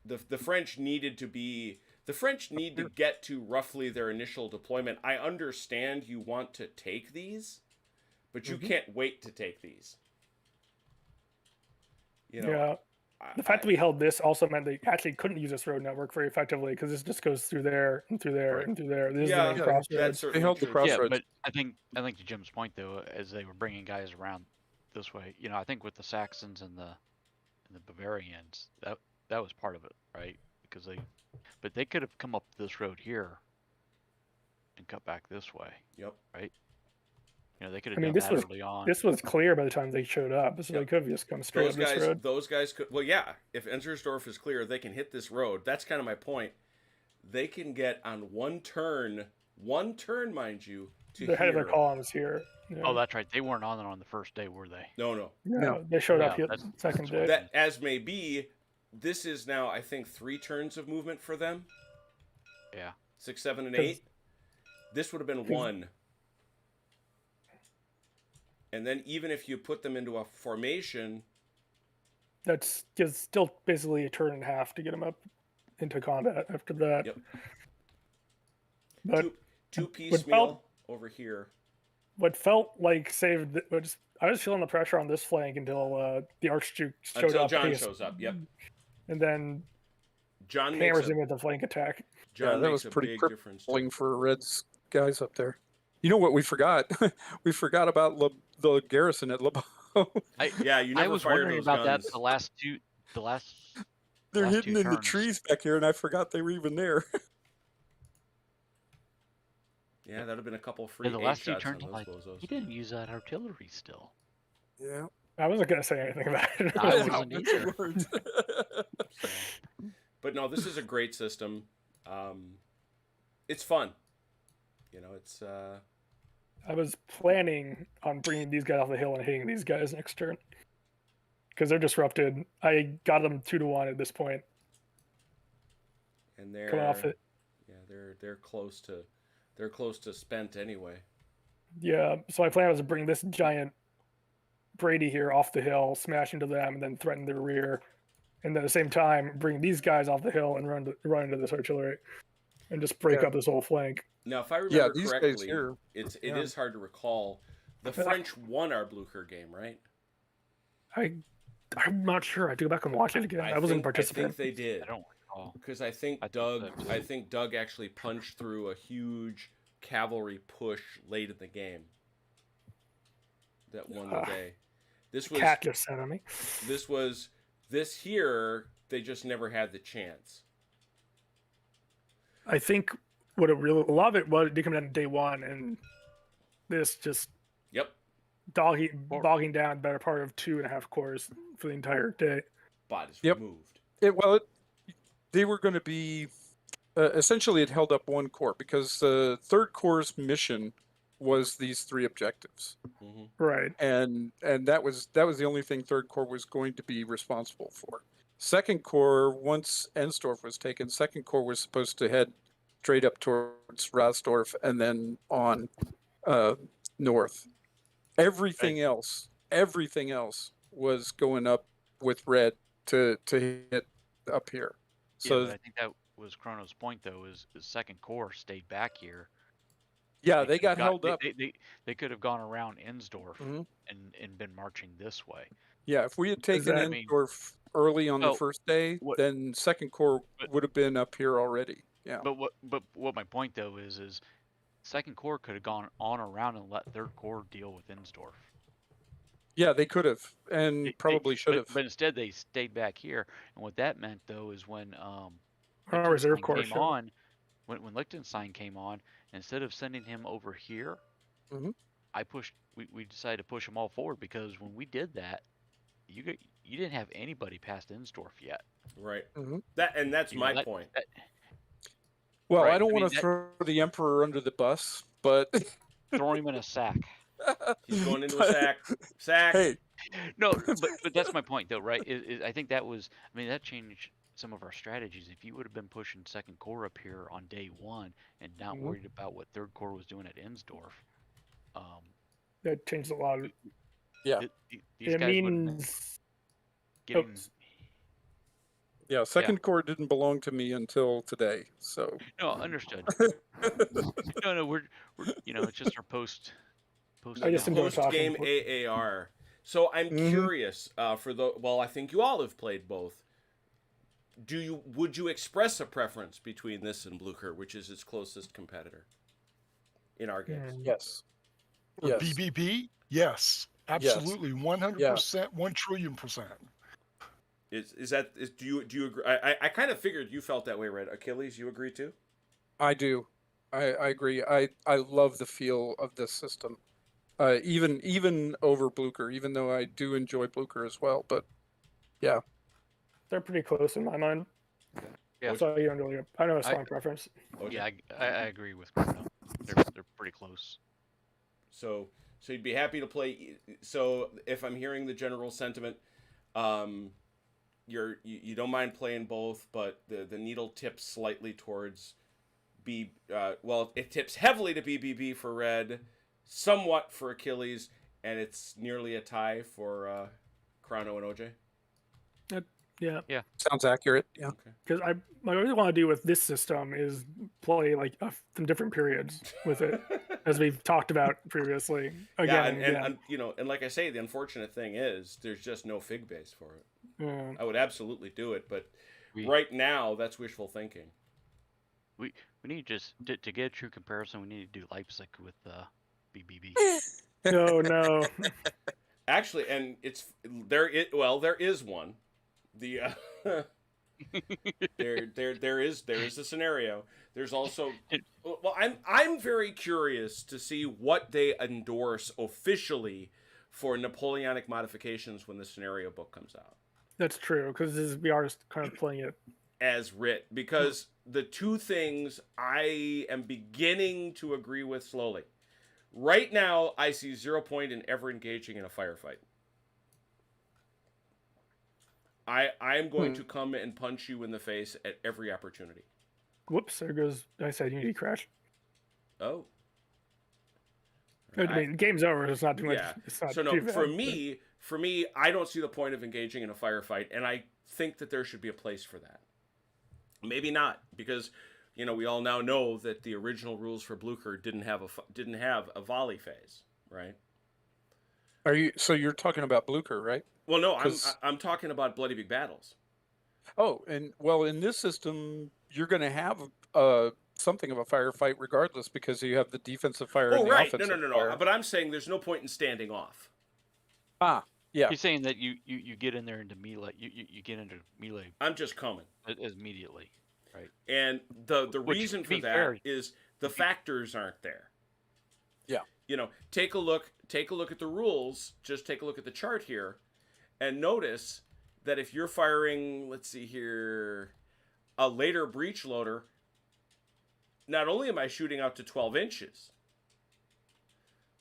The French needed to be. The French need to get to roughly their initial deployment. I understand you want to take these, but you can't wait to take these. Yeah. The fact that we held this also meant they actually couldn't use this road network very effectively because this just goes through there and through there Right. and through there. This Yeah, is the main that's crossroads. certainly held the true. cross- Yeah, Crossroads. but I think to Jim's point though, as they were bringing guys around this way, I think with the Saxons and the Bavarians, that was part of it, right? Because they could have come up this road here and cut back this way. Yep. They could I have mean, done this that was- early on. This was clear by the time they showed up, so they Yep. could have just come straight up this road. Those guys could. Well, yeah. If Enzersdorf is clear, they can hit this road. That's kind of my point. They can get on one turn, mind you, to The head of here. their column is here. Yeah. Oh, that's right. They weren't on the first day, were they? No. No, they showed up Yeah, here that's- second that's day. what That as may be, this is now I think 3 turns of movement for them. Yeah. 6, 7, and 'Cause- 8. This would have been 1. And then even if you put them into a formation, That's just still basically a turn and a half to get them up into combat after that. Yep. But two what piecemeal felt- over here. what felt like saved, I was feeling the pressure on this flank until the Archduke showed Until up. John Yes. shows up. Yep. And then John makes Hammers a, him with the flank attack. John that makes was a pretty big difference. crippling for Red's guys up there. You know what we forgot? We forgot about the garrison at Lebeau. Yeah, you I never was fired wondering those about guns. that the last They're last hidden two in the turns. trees back here, and I forgot they were even there. Yeah, that'd have been a couple free The aid last two shots on turns, I'm those like, bozos. he didn't use that artillery still. Yeah, I wasn't gonna say anything about it. I Yeah, wasn't you either. weren't. So, But no, this is a great system. It's fun. You know, it's I was planning on bringing these guys off the hill and hitting these guys next turn because they're disrupted. I got them 2-1 at this point. and they're Coming off it. Yeah, they're close to spent anyway. Yeah, so my plan was to bring this giant Brady here off the hill, smash into them, and then threaten their rear. And at the same time, bring these guys off the hill and run into this artillery and just break Yeah. up this whole flank. Now, if I Yeah, remember these guys correctly, here, it yeah. is hard to recall. The French won our Blucher game, right? I'm not sure. I have to go back and watch it again. I wasn't I participating. think they did. I don't recall. Because I think I thought Doug, so, too. I think Doug actually punched through a huge cavalry push late in the game that won the day. This was Cat just sat on me. this here. They just never had the chance. I think what it really, a lot of it was it did come down to day one, and this just Yep. bogging down the better part of 2.5 cores for the entire day. Bot is Yep. removed. They were going to be essentially it held up one corps because the third corps' mission was these 3 objectives, Mm-hmm. Right. and that was the only thing Third Corps was going to be responsible for. Second Corps, once Ensdorf was taken, Second Corps was supposed to head straight up towards Rasdorf and then on north. Everything else was going up with Red to hit up here. So Yeah, but I think that was Chrono's point, though, is Second Corps stayed back here. yeah, they could've got held up. They could have gone around Ensdorf Mhm. and been marching this way. Yeah, if we had taken that mean- Ensdorf early on the Oh, first day, what- then Second Corps but- would have been up here already. Yeah. But what my point though is Second Corps could have gone on around and let Third Corps deal with Ensdorf. Yeah, they could have, and probably should have. But instead they stayed back here, and what that meant though is when Our reserve Liechtenstein corps came showed. on, when Liechtenstein came on, instead of sending him over here, Mhm. we decided to push them all forward because when we did that, you didn't have anybody past Ensdorf yet. Right. Mhm. That's You know, my that- point. Well, Right, I don't I mean, want to throw the Emperor under the bus, but Throw him in a sack. He's going into a sack. Sack. hey, No, but that's my point though, right? I think that was, I mean, that changed some of our strategies. If you would have been pushing Second Corps up here on day one and not Mhm. worried about what Third Corps was doing at Ensdorf, That changed a lot. Yeah. these It guys would have been means getting. yeah, Second Corps didn't belong to me until today. So No, understood. No, we're it's just our post. I just enjoy Post talking. game AAR. So I'm Mhm. curious. Well, I think you all have played both. Would you express a preference between this and Blucher, which is its closest competitor in our games? yes, For yes. BBB, yes, absolutely, 100%, 1,000,000,000,000%. Do you agree? I kind of figured you felt that way, Red. Achilles, you agree too? I do. I agree. I love the feel of this system. Even over Blucher, even though I do enjoy Blucher as well. But yeah, they're pretty close in my mind. Yeah. So you don't really. I know a strong preference. Okay. Yeah, I agree with Chrono. They're pretty close. So you'd be happy to play. So if I'm hearing the general sentiment, you don't mind playing both, but the needle tips slightly towards it tips heavily to BBB for Red, somewhat for Achilles, and it's nearly a tie for Chrono and OJ. Yeah, sounds accurate. Yeah. because what I really want to do with this system is play like some different periods with it, as we've talked about previously. Again, and like I say, the unfortunate thing is there's just no fig base for it. Yeah. I would absolutely do it, but right now, that's wishful thinking. We need just to get a true comparison. We need to do Leipzig with BBB. No, no. Actually, and there is one. The there is a scenario. There's also well, I'm very curious to see what they endorse officially for Napoleonic modifications when the scenario book comes out. That's true, because we are just kind of playing it as writ, because the two things I am beginning to agree with slowly. Right now, I see 0 point in ever engaging in a firefight. I am going to come and punch you in the face at every opportunity. Whoops, there goes, I said Unity crash. Oh. I mean, game's over. It's not too much. Yeah. It's not So no, too bad, for me, I don't see the point of engaging in a firefight, and I think that there should be a place for that. Maybe not, because we all now know that the original rules for Blucher didn't have a volley phase, right? So you're talking about Blucher, right? Well, no, I'm talking about Bloody Big Battles. Oh, and well, in this system, you're going to have something of a firefight regardless, because you have the defensive fire and the offensive fire. No. But I'm saying there's no point in standing off. Ah, yeah. He's saying that you get in there into melee. You get into melee. I'm just coming immediately, right? And the reason for that is the factors aren't there. Yeah. Take a look at the rules. Just take a look at the chart here, and notice that if you're firing, let's see here, a later breech loader, not only am I shooting out to 12 inches,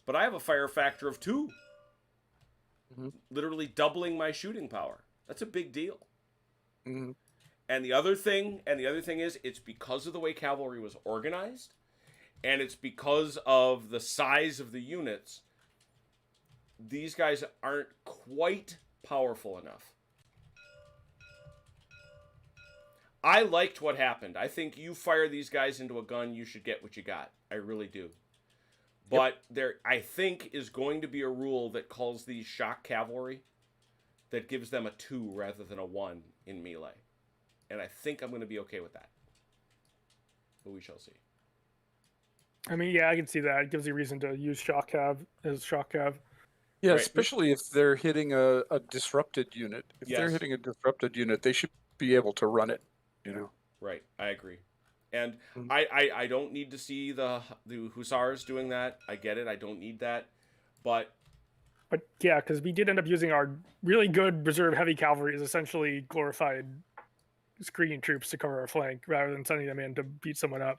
but I have a fire factor of 2. Mm-hmm. Literally doubling my shooting power. That's a big deal. Mm-hmm. And the other thing is, it's because of the way cavalry was organized, and it's because of the size of the units. These guys aren't quite powerful enough. I liked what happened. I think you fire these guys into a gun, you should get what you got. I really do. But there, I think, is going to be a rule that calls these shock cavalry that gives them a 2 rather than a 1 in melee. And I think I'm going to be okay with that. But we shall see. I mean, yeah, I can see that. It gives you reason to use shock cav as shock cav. Yeah, right. Especially if they're hitting a disrupted unit. If they're hitting a disrupted unit, they should be able to run it, Right, I agree. And I don't need to see the Hussars doing that. I get it. I don't need that. But yeah, because we did end up using our really good reserve heavy cavalry as essentially glorified screening troops to cover our flank rather than sending them in to beat someone up,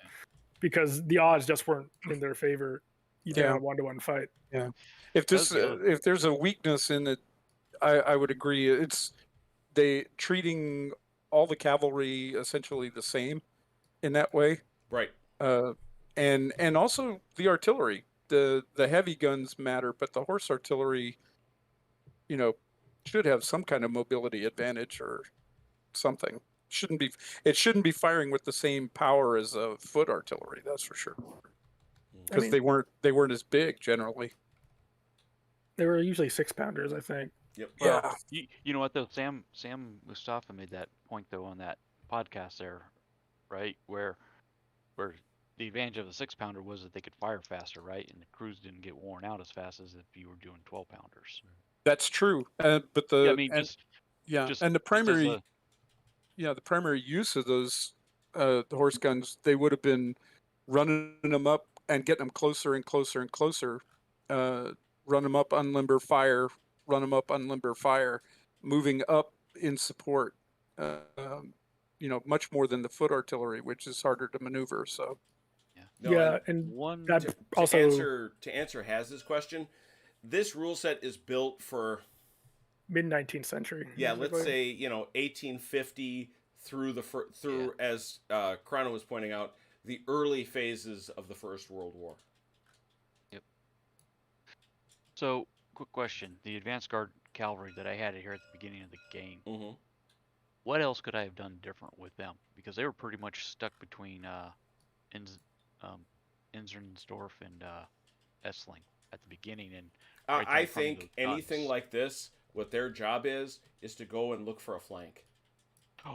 because the odds just weren't in their favor even in a 1-to-1 fight. Yeah. If there's a weakness in it, I would agree. It's they treating all the cavalry essentially the same in that way. Right. And also the artillery. The heavy guns matter, but the horse artillery, should have some kind of mobility advantage or something. It shouldn't be firing with the same power as a foot artillery, that's for sure. Because they weren't as big generally. They were usually 6-pounders, I think. Yep. Well, you know what though? Sam Mustafa made that point though on that podcast there, right? Where the advantage of the 6-pounder was that they could fire faster, right? And the crews didn't get worn out as fast as if you were doing 12-pounders. That's true. But and the primary, the primary use of those the horse guns, they would have been running them up and getting them closer and closer and closer. Run them up, unlimber fire. Run them up, unlimber fire. Moving up in support. Much more than the foot artillery, which is harder to maneuver. So. To answer Haz's question, this rule set is built for mid-19th century. Yeah, let's say 1850 through as Chrono was pointing out, the early phases of the First World War. Yep. So, quick question: the advanced guard cavalry that I had here at the beginning of the game. Mm-hmm. What else could I have done different with them? Because they were pretty much stuck between Inzernsdorf and Essling at the beginning, and I think anything like this, what their job is to go and look for a flank.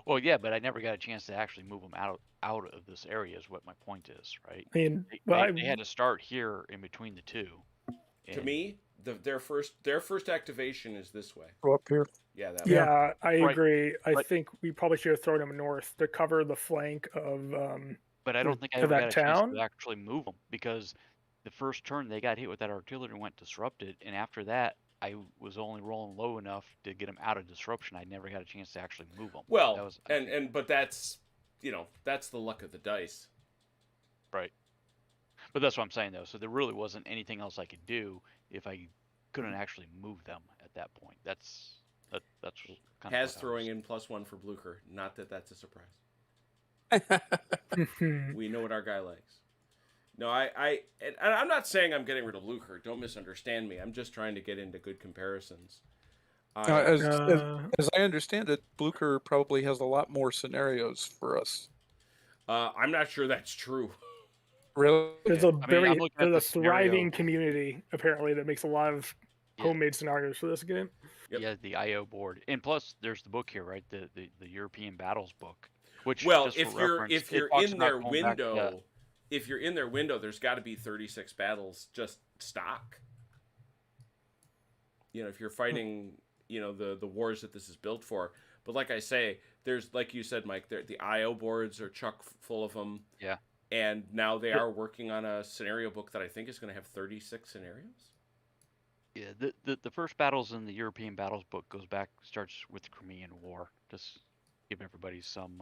Well, yeah, but I never got a chance to actually move them out of this area. Is what my point is, right? I mean, They, well, they, they had to start here in between the two. To And me, their first activation is this way. Go up here. Yeah, that Yeah. way. yeah, I Right, agree. I but- think we probably should have thrown them north to cover the flank of But I don't think I to ever that got a chance town. to actually move them because the first turn they got hit with that artillery and went disrupted, and after that I was only rolling low enough to get them out of disruption. I never got a chance to actually move them. Well, that was, I think, but that's that's the luck of the dice. right. But that's what I'm saying though. So there really wasn't anything else I could do if I couldn't actually move them at that point. That's kind Has of throwing in +1 for Blucher. Not that that's a surprise. Mhm. We know what our guy likes. No, and I'm not saying I'm getting rid of Blucher. Don't misunderstand me. I'm just trying to get into good comparisons. As I understand it, Blucher probably has a lot more scenarios for us. I'm not sure that's true. Really? There's Yeah. a I mean, very I'm looking at there's the a thriving scenario. community apparently that makes a lot of Yeah. homemade scenarios for this game. Yep. Yeah, the IO board, and plus there's the book here, right? The European Battles book, which Well, just if for you're reference, if it you're talks in about their going back to- window, if you're in their window, there's got to be 36 battles just stock. If you're fighting, the wars that this is built for. But like I say, there's, like you said, Mike, the IO boards are chock full of them. Yeah. And now they are working on a scenario book that I think is going to have 36 scenarios. Yeah, the first battles in the European Battles book starts with the Crimean War. Just give everybody some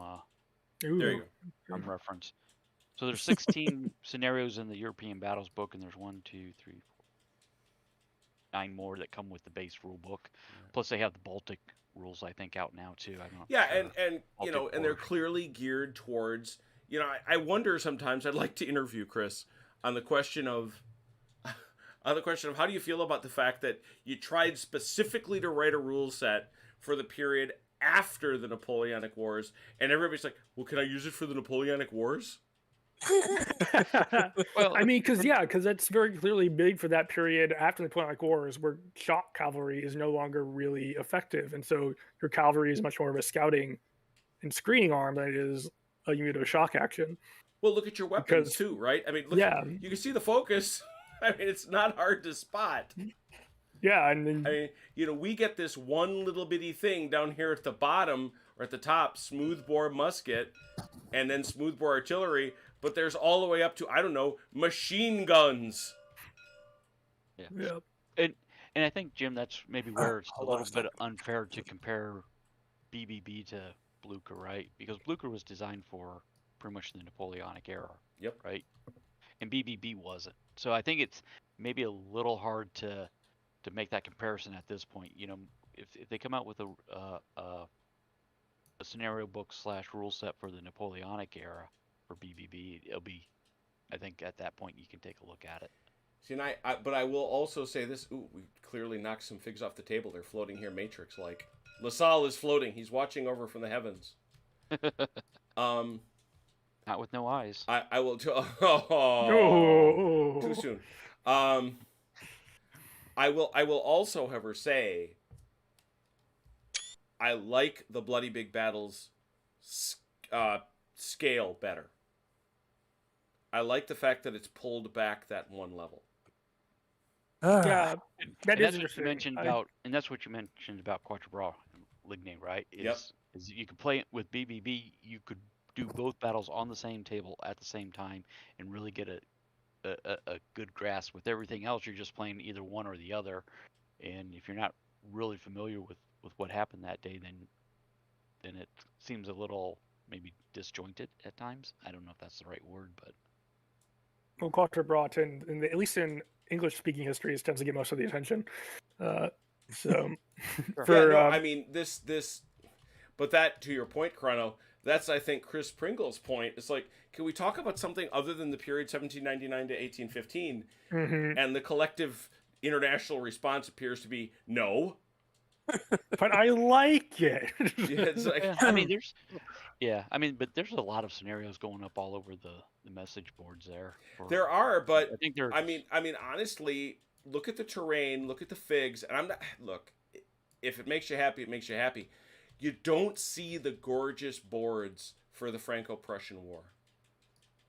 Ooh. There you go. reference. So there's 16 scenarios in the European Battles book, and there's 1, 2, 3, 4, 9 more that come with the base rule book. Plus they have the Baltic rules, I think, out now too. I'm not Yeah, sure. and Baltic and they're Wars. clearly geared towards, I wonder sometimes, I'd like to interview Chris on the question of how do you feel about the fact that you tried specifically to write a rule set for the period after the Napoleonic Wars, and everybody's like, well, can I use it for the Napoleonic Wars? Well, I mean, because that's very clearly big for that period after the Napoleonic Wars, where shock cavalry is no longer really effective, and so your cavalry is much more of a scouting and screening arm than it is a unit of shock action. Well, look at your weapons Because- too, right? I mean, look, Yeah. you can see the focus. I mean, it's not hard to spot. Yeah, and then I mean, we get this one little bitty thing down here at the bottom or at the top, smoothbore musket, and then smoothbore artillery, but there's all the way up to, I don't know, machine guns. yeah. And I think, Jim, that's maybe where it's a hold on a little bit unfair to compare BBB to Blucher, right? Because Blucher was designed for pretty much the Napoleonic era. Yep. Right? And BBB wasn't. So I think it's maybe a little hard to make that comparison at this point. If they come out with a scenario book / rule set for the Napoleonic era for BBB, it'll be, I think at that point you can take a look at it. See, and but I will also say this. Ooh, we clearly knocked some figs off the table. They're floating here, Matrix-like. LaSalle is floating. He's watching over from the heavens. Not with no eyes. I will. Oh. Too soon. I will also, however, say I like the Bloody Big Battles scale better. I like the fact that it's pulled back that one level. Yeah, that And is that's what you interesting. mentioned about, and that's what you mentioned about Quatre Bras Ligny, right? Yep. Is you could play it with BBB. You could do both battles on the same table at the same time and really get a good grasp. With everything else, you're just playing either one or the other. And if you're not really familiar with what happened that day, then it seems a little maybe disjointed at times. I don't know if that's the right word, but Well, Quatre Bras, at least in English-speaking histories, tends to get most of the attention. So, Yeah, no, I mean this, but that, to your point, Chrono, that's, I think, Chris Pringle's point. It's like, can we talk about something other than the period 1799 to 1815? mhm. And the collective international response appears to be no. But I like it. Yeah, it's like, I mean, but there's a lot of scenarios going up all over the message boards there. there are, but I think there's. I mean, honestly, look at the terrain, look at the figs, and look. If it makes you happy, it makes you happy. You don't see the gorgeous boards for the Franco-Prussian War.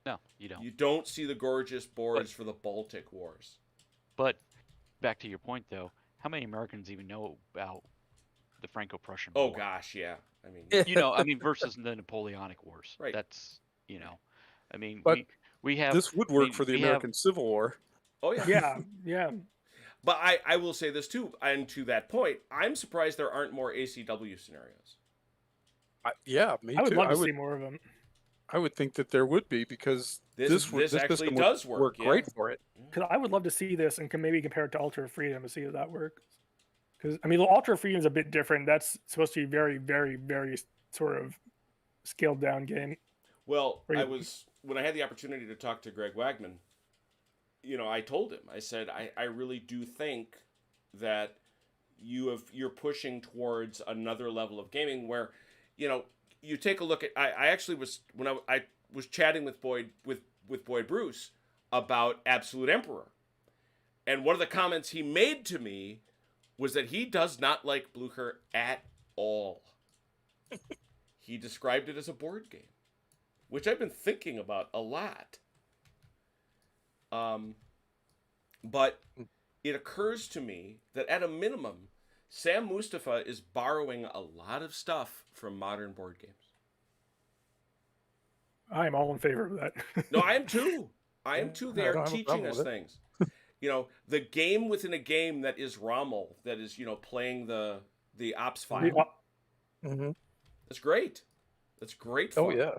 No, you don't. You don't see the gorgeous boards for the Baltic Wars. But back to your point, though, how many Americans even know about the Franco-Prussian Oh War? gosh, yeah. I mean, Versus the Napoleonic Wars. Right. That's, I mean, But we have this would work for the we have- American Civil War. oh yeah. Yeah, yeah. But I will say this too, and to that point, I'm surprised there aren't more ACW scenarios. Me I would too. love to see more of them. I would think that there would be, because This actually system does would work, yeah. great for it. Because I would love to see this and can maybe compare it to Altar of Freedom and see how that works. Because I mean, Altar of Freedom is a bit different. That's supposed to be very, very, very sort of scaled down game. Well, Right. when I had the opportunity to talk to Greg Wagman, I told him, I said, I really do think that you're pushing towards another level of gaming where, you take a look at, I actually was, when I was chatting with Boyd Bruce about Absolute Emperor. And one of the comments he made to me was that he does not like Blucher at all. He described it as a board game, which I've been thinking about a lot. But it occurs to me that at a minimum, Sam Mustafa is borrowing a lot of stuff from modern board games. I am all in favor of that. No, I am too. I am too. They I are don't have a teaching problem us with it. things. The game within a game that is Rommel, that is, playing the ops file. Mm-hmm. That's great. That's great fun. Oh yeah.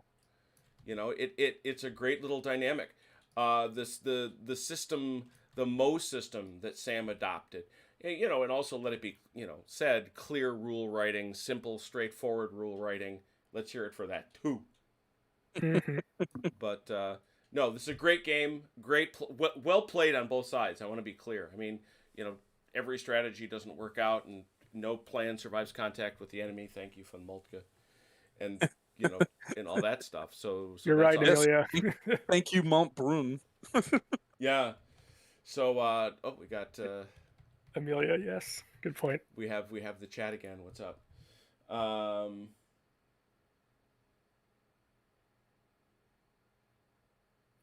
It's a great little dynamic. The system, the Mo system that Sam adopted, and also let it be, said, clear rule writing, simple, straightforward rule writing. Let's hear it for that too. Mhm. But no, this is a great game. Well played on both sides. I want to be clear. I mean, every strategy doesn't work out, and no plan survives contact with the enemy. Thank you, Von Moltke, and and all that stuff. So You're that's right, awesome. Amelia. Thank you, Montbrun. Yeah. So we got Amelia, yes. Good point. we have the chat again. What's up?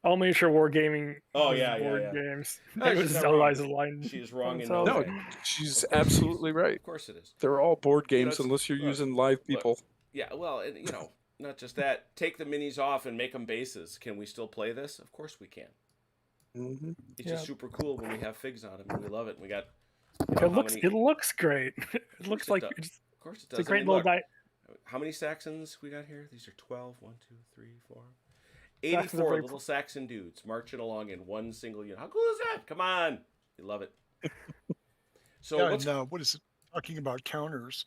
All miniature wargaming. Oh, is yeah, board yeah. games. No, It she's was not wrong. otherwise aligned. She is wrong in themselves. no No, way. she's Of course. absolutely right. Of course it is. They're all board games it's- unless you're look, using live people. Yeah, well, and not just that. Take the minis off and make them bases. Can we still play this? Of course we can. Mm-hmm. It's Yeah. just super cool when we have figs on them, and we love it. And we got. It looks great. It looks it like does. it's Of course it does. a great I mean, little look, diet. how many Saxons we got here? These are 12. 1, 2, 3, 4. Saxons are 84 very- little Saxon dudes marching along in one single unit. How cool is that? Come on. We love it. So Yeah, what's and what is it? Talking about counters,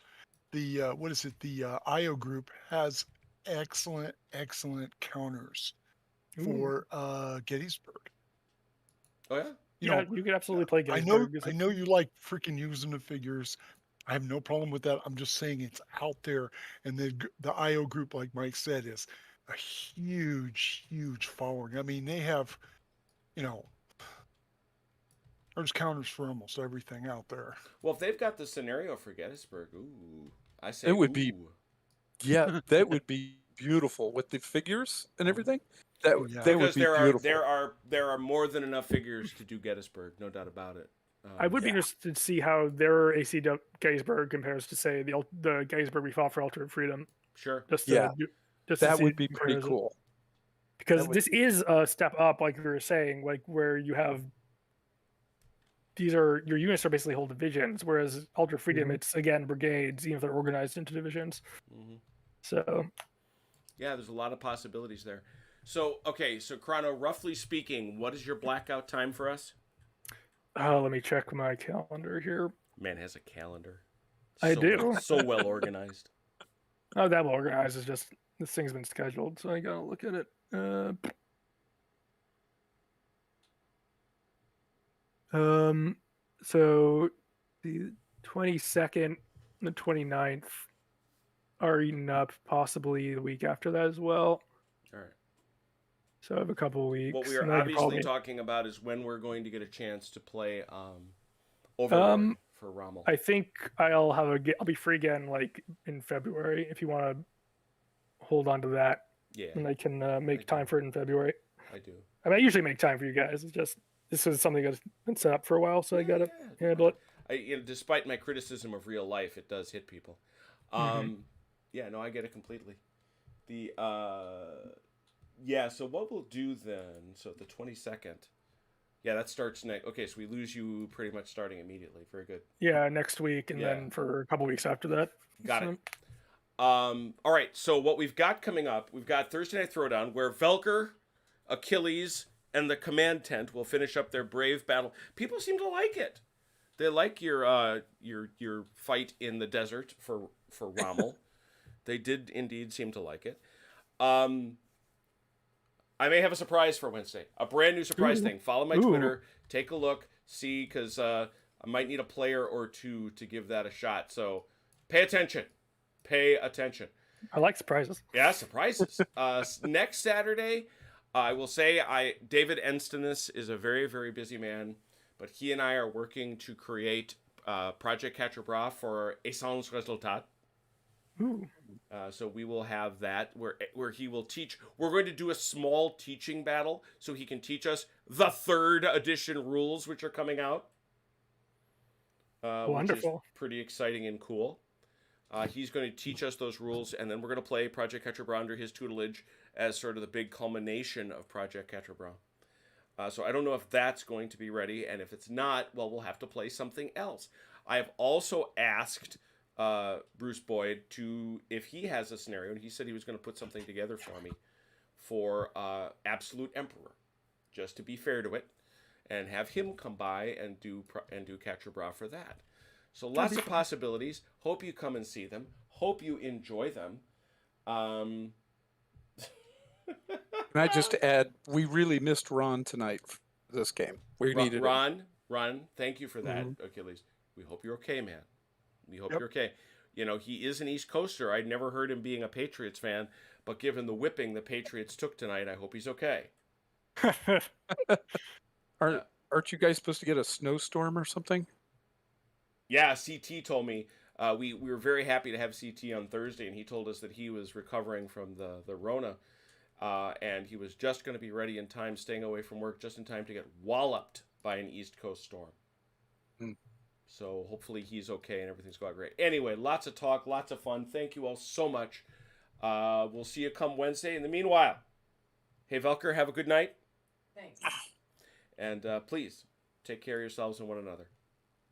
the what is it? The IO group has excellent counters for Gettysburg. Oh yeah? You Yeah, know, you could absolutely play I know Gettysburg. you like freaking using the figures. I have no problem with that. I'm just saying it's out there, and the IO group, like Mike said, is a huge following. I mean, they have, there's counters for almost everything out there. Well, if they've got the scenario for Gettysburg, ooh. I say It would be- ooh. Yeah, that would be beautiful with the figures and everything. That Oh, yeah. that would Because be there beautiful. are more than enough figures to do Gettysburg, no doubt about it. I would be interested to see how their ACW Gettysburg compares to, say, the Gettysburg we fought for Altar of Freedom. Sure. Just to, Yeah, just to that see would the be pretty comparison. cool. Because That would- this is a step up, like we were saying, like where you have your units are basically whole divisions, whereas Altar of Freedom, Mhm. it's again brigades, even if they're organized into divisions. hmm So Yeah, there's a lot of possibilities there. So, okay, so Chrono, roughly speaking, what is your blackout time for us? let me check my calendar here. Man has a calendar. I So do. So well organized. Oh, that well organized. Is just this thing's been scheduled, so I gotta look at it. So the 22nd, the 29th are eaten up. Possibly the week after that as well. All right. So I have a couple of weeks. What we are and then I can obviously probably- talking about is when we're going to get a chance to play Overlord for Rommel? I think I'll be free again like in February if you want to hold on to that, Yeah, and I can I make do. time for it in February. I do. I mean, I usually make time for you guys. It's just this is something that's been set up for a while, so I gotta handle it. Despite my criticism of real life, it does hit people. Yeah, no, I get it completely. The so what we'll do then? So the 22nd. Yeah, that starts next. Okay, so we lose you pretty much starting immediately. Very good. Yeah, next week, and Yeah. then for a couple weeks after that. Got So- it. All right. So what we've got coming up, we've got Thursday Night Throwdown, where Velker, Achilles, and the Command Tent will finish up their brave battle. People seem to like it. They like your fight in the desert for Rommel. They did indeed seem to like it. I may have a surprise for Wednesday, a brand new surprise thing. Follow my Twitter, take a look, see, because I might need a player or two to give that a shot. So pay attention. Pay attention. I like surprises. Yeah, surprises. Next Saturday, I will say David Enstenis is a very, very busy man, but he and I are working to create Project Quatre Bras for Essence Resultat. Ooh. So we will have that where he will teach. We're going to do a small teaching battle so he can teach us the 3rd edition rules, which are coming out. Wonderful. Which is pretty exciting and cool. He's going to teach us those rules, and then we're going to play Project Quatre Bras under his tutelage as sort of the big culmination of Project Quatre Bras. So I don't know if that's going to be ready, and if it's not, well, we'll have to play something else. I have also asked Bruce Boyd if he has a scenario, and he said he was going to put something together for me for Absolute Emperor, just to be fair to it, and have him come by and do Quatre Bras for that. So lots of possibilities. Hope you come and see them. Hope you enjoy them. Can I just add, we really missed Ron tonight for this game. We needed him. Ron, thank you for that, Achilles. We hope you're okay, man. We hope you're okay. You know, he is an East Coaster. I'd never heard him being a Patriots fan, but given the whipping the Patriots took tonight, I hope he's okay. Aren't you guys supposed to get a snowstorm or something? Yeah, CT told me. We were very happy to have CT on Thursday, and he told us that he was recovering from the Rona, and he was just going to be ready in time, staying away from work just in time to get walloped by an East Coast storm. So hopefully he's okay and everything's going great. Anyway, lots of talk, lots of fun. Thank you all so much. We'll see you come Wednesday. In the meanwhile, hey, Velker, have a good night. Thanks. And please, take care of yourselves and one another.